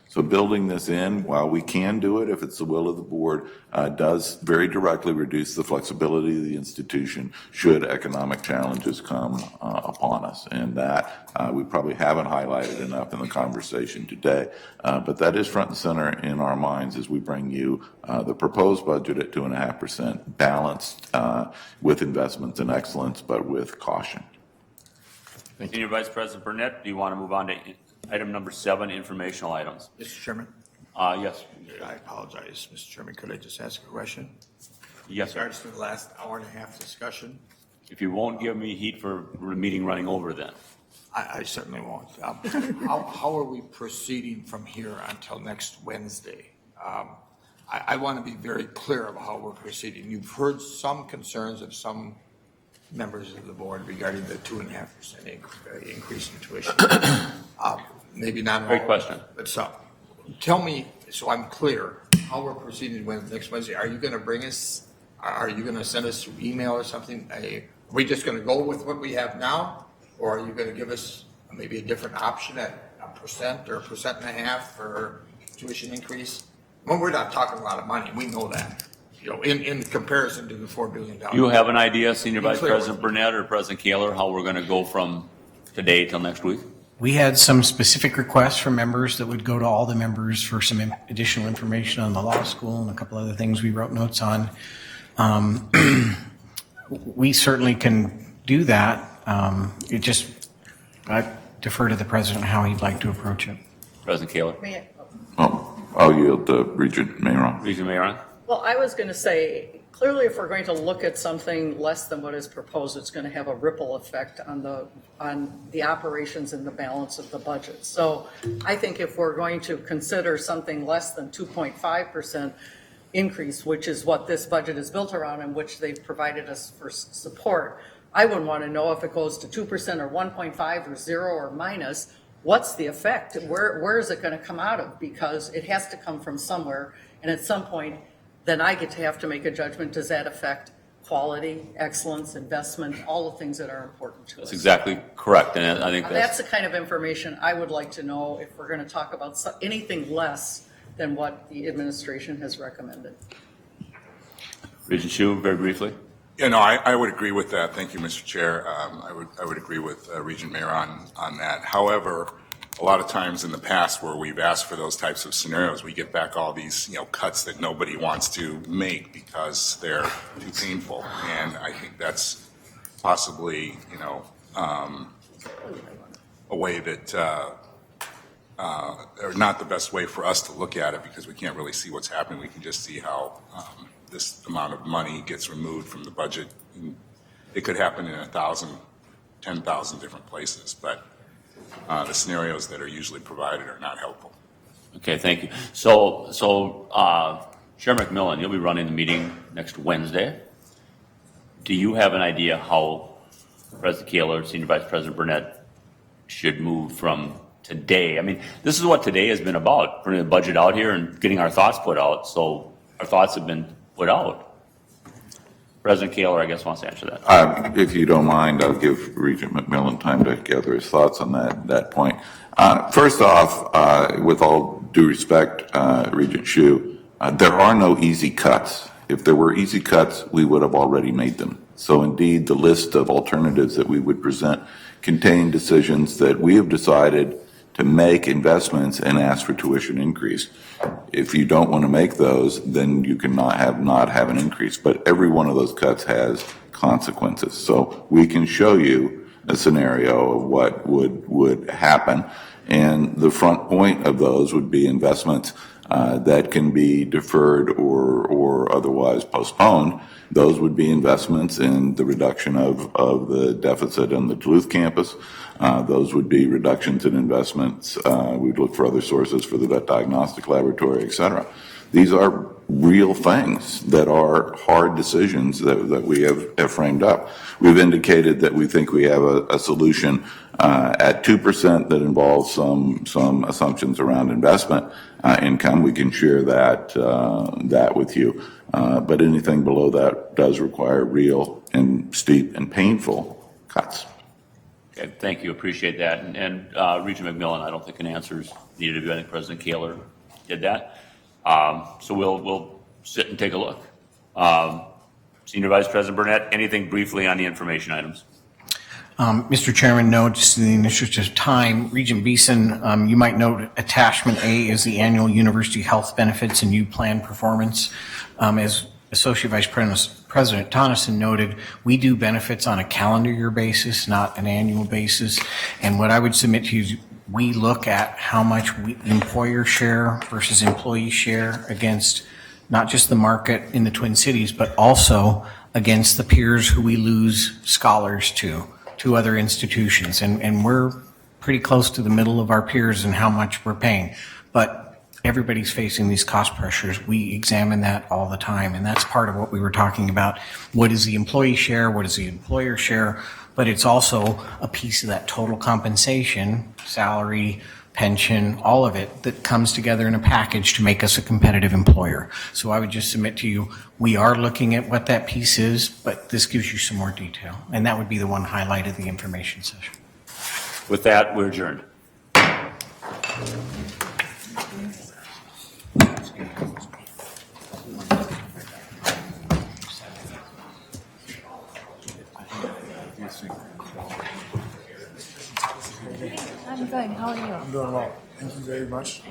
So building this in, while we can do it if it's the will of the board, does very directly reduce the flexibility of the institution should economic challenges come upon us. And that we probably haven't highlighted enough in the conversation today. But that is front and center in our minds as we bring you the proposed budget at 2.5%, balanced with investments in excellence, but with caution. Senior Vice President Burnett, do you want to move on to item number 7, informational items? Mr. Chairman? Yes. I apologize, Mr. Chairman. Could I just ask a question? Yes, sir. In regards to the last hour and a half discussion? If you won't give me heat for the meeting running over, then. I certainly won't. How are we proceeding from here until next Wednesday? I want to be very clear about how we're proceeding. You've heard some concerns of some members of the board regarding the 2.5% increase in tuition. Maybe not all. Great question. But so, tell me, so I'm clear, how we're proceeding with next Wednesday. Are you going to bring us, are you going to send us through email or something? Are we just going to go with what we have now? Or are you going to give us maybe a different option at 1% or 1.5% for tuition increase? Well, we're not talking a lot of money. We know that, you know, in comparison to the $4 billion. You have an idea, Senior Vice Clear. President Burnett or President Kaler, how we're going to go from today till next week? We had some specific requests from members that would go to all the members for some additional information on the law school and a couple other things we wrote notes on. We certainly can do that. I defer to the president how he'd like to approach it. President Kaler. I'll yield to Regent Mayron. Regent Mayron. Well, I was going to say, clearly, if we're going to look at something less than what is proposed, it's going to have a ripple effect on the operations and the balance of the budget. So I think if we're going to consider something less than 2.5% increase, which is what this budget is built around and which they've provided us for support, I would want to know if it goes to 2% or 1.5 or 0 or minus, what's the effect? Where is it going to come out of? Because it has to come from somewhere, and at some point, then I get to have to make a judgment. Does that affect quality, excellence, investment, all the things that are important to us? That's exactly correct, and I think That's the kind of information I would like to know if we're going to talk about anything less than what the administration has recommended. Regent Hsu, very briefly. Yeah, no, I would agree with that. Thank you, Mr. Chair. I would agree with Regent Mayron on that. However, a lot of times in the past where we've asked for those types of scenarios, we get back all these, cuts that nobody wants to make because they're too painful. And I think that's possibly, a way that, or not the best way for us to look at it because we can't really see what's happening. We can just see how this amount of money gets removed from the budget. It could happen in 1,000, 10,000 different places, but the scenarios that are usually provided are not helpful. Okay, thank you. So Chair McMillan, you'll be running the meeting next Wednesday. Do you have an idea how President Kaler, Senior Vice President Burnett should move from today? I mean, this is what today has been about, putting the budget out here and getting our thoughts put out. So our thoughts have been put out. President Kaler, I guess, wants to answer that. If you don't mind, I'll give Regent McMillan time to gather his thoughts on that point. First off, with all due respect, Regent Hsu, there are no easy cuts. If there were easy cuts, we would have already made them. So indeed, the list of alternatives that we would present contain decisions that we have decided to make investments and ask for tuition increase. If you don't want to make those, then you cannot have an increase. But every one of those cuts has consequences. So we can show you a scenario of what would happen. And the front point of those would be investments that can be deferred or otherwise postponed. Those would be investments in the reduction of the deficit on the Duluth campus. Those would be reductions in investments. We'd look for other sources for the vet diagnostic laboratory, et cetera. These are real things that are hard decisions that we have framed up. We've indicated that we think we have a solution at 2% that involves some assumptions around investment income. We can share that with you. But anything below that does require real and steep and painful cuts. Okay, thank you. Appreciate that. And Regent McMillan, I don't think an answer is needed of you. I think President Kaler did that. So we'll sit and take a look. Senior Vice President Burnett, anything briefly on the information items? Mr. Chairman, no, just in the interest of time, Regent Beeson, you might note attachment A is the annual university health benefits and U-plan performance. As Associate Vice President Tonneson noted, we do benefits on a calendar year basis, not an annual basis. And what I would submit to you is we look at how much employer share versus employee share against not just the market in the Twin Cities, but also against the peers who we lose scholars to other institutions. And we're pretty close to the middle of our peers in how much we're paying. But everybody's facing these cost pressures. We examine that all the time, and that's part of what we were talking about. What is the employee share? What is the employer share? But it's also a piece of that total compensation, salary, pension, all of it that comes together in a package to make us a competitive employer. So I would just submit to you, we are looking at what that piece is, but this gives you some more detail. And that would be the one highlight of the information session. With that, we're adjourned. I'm good. How are you? I'm doing well. Thank you very much.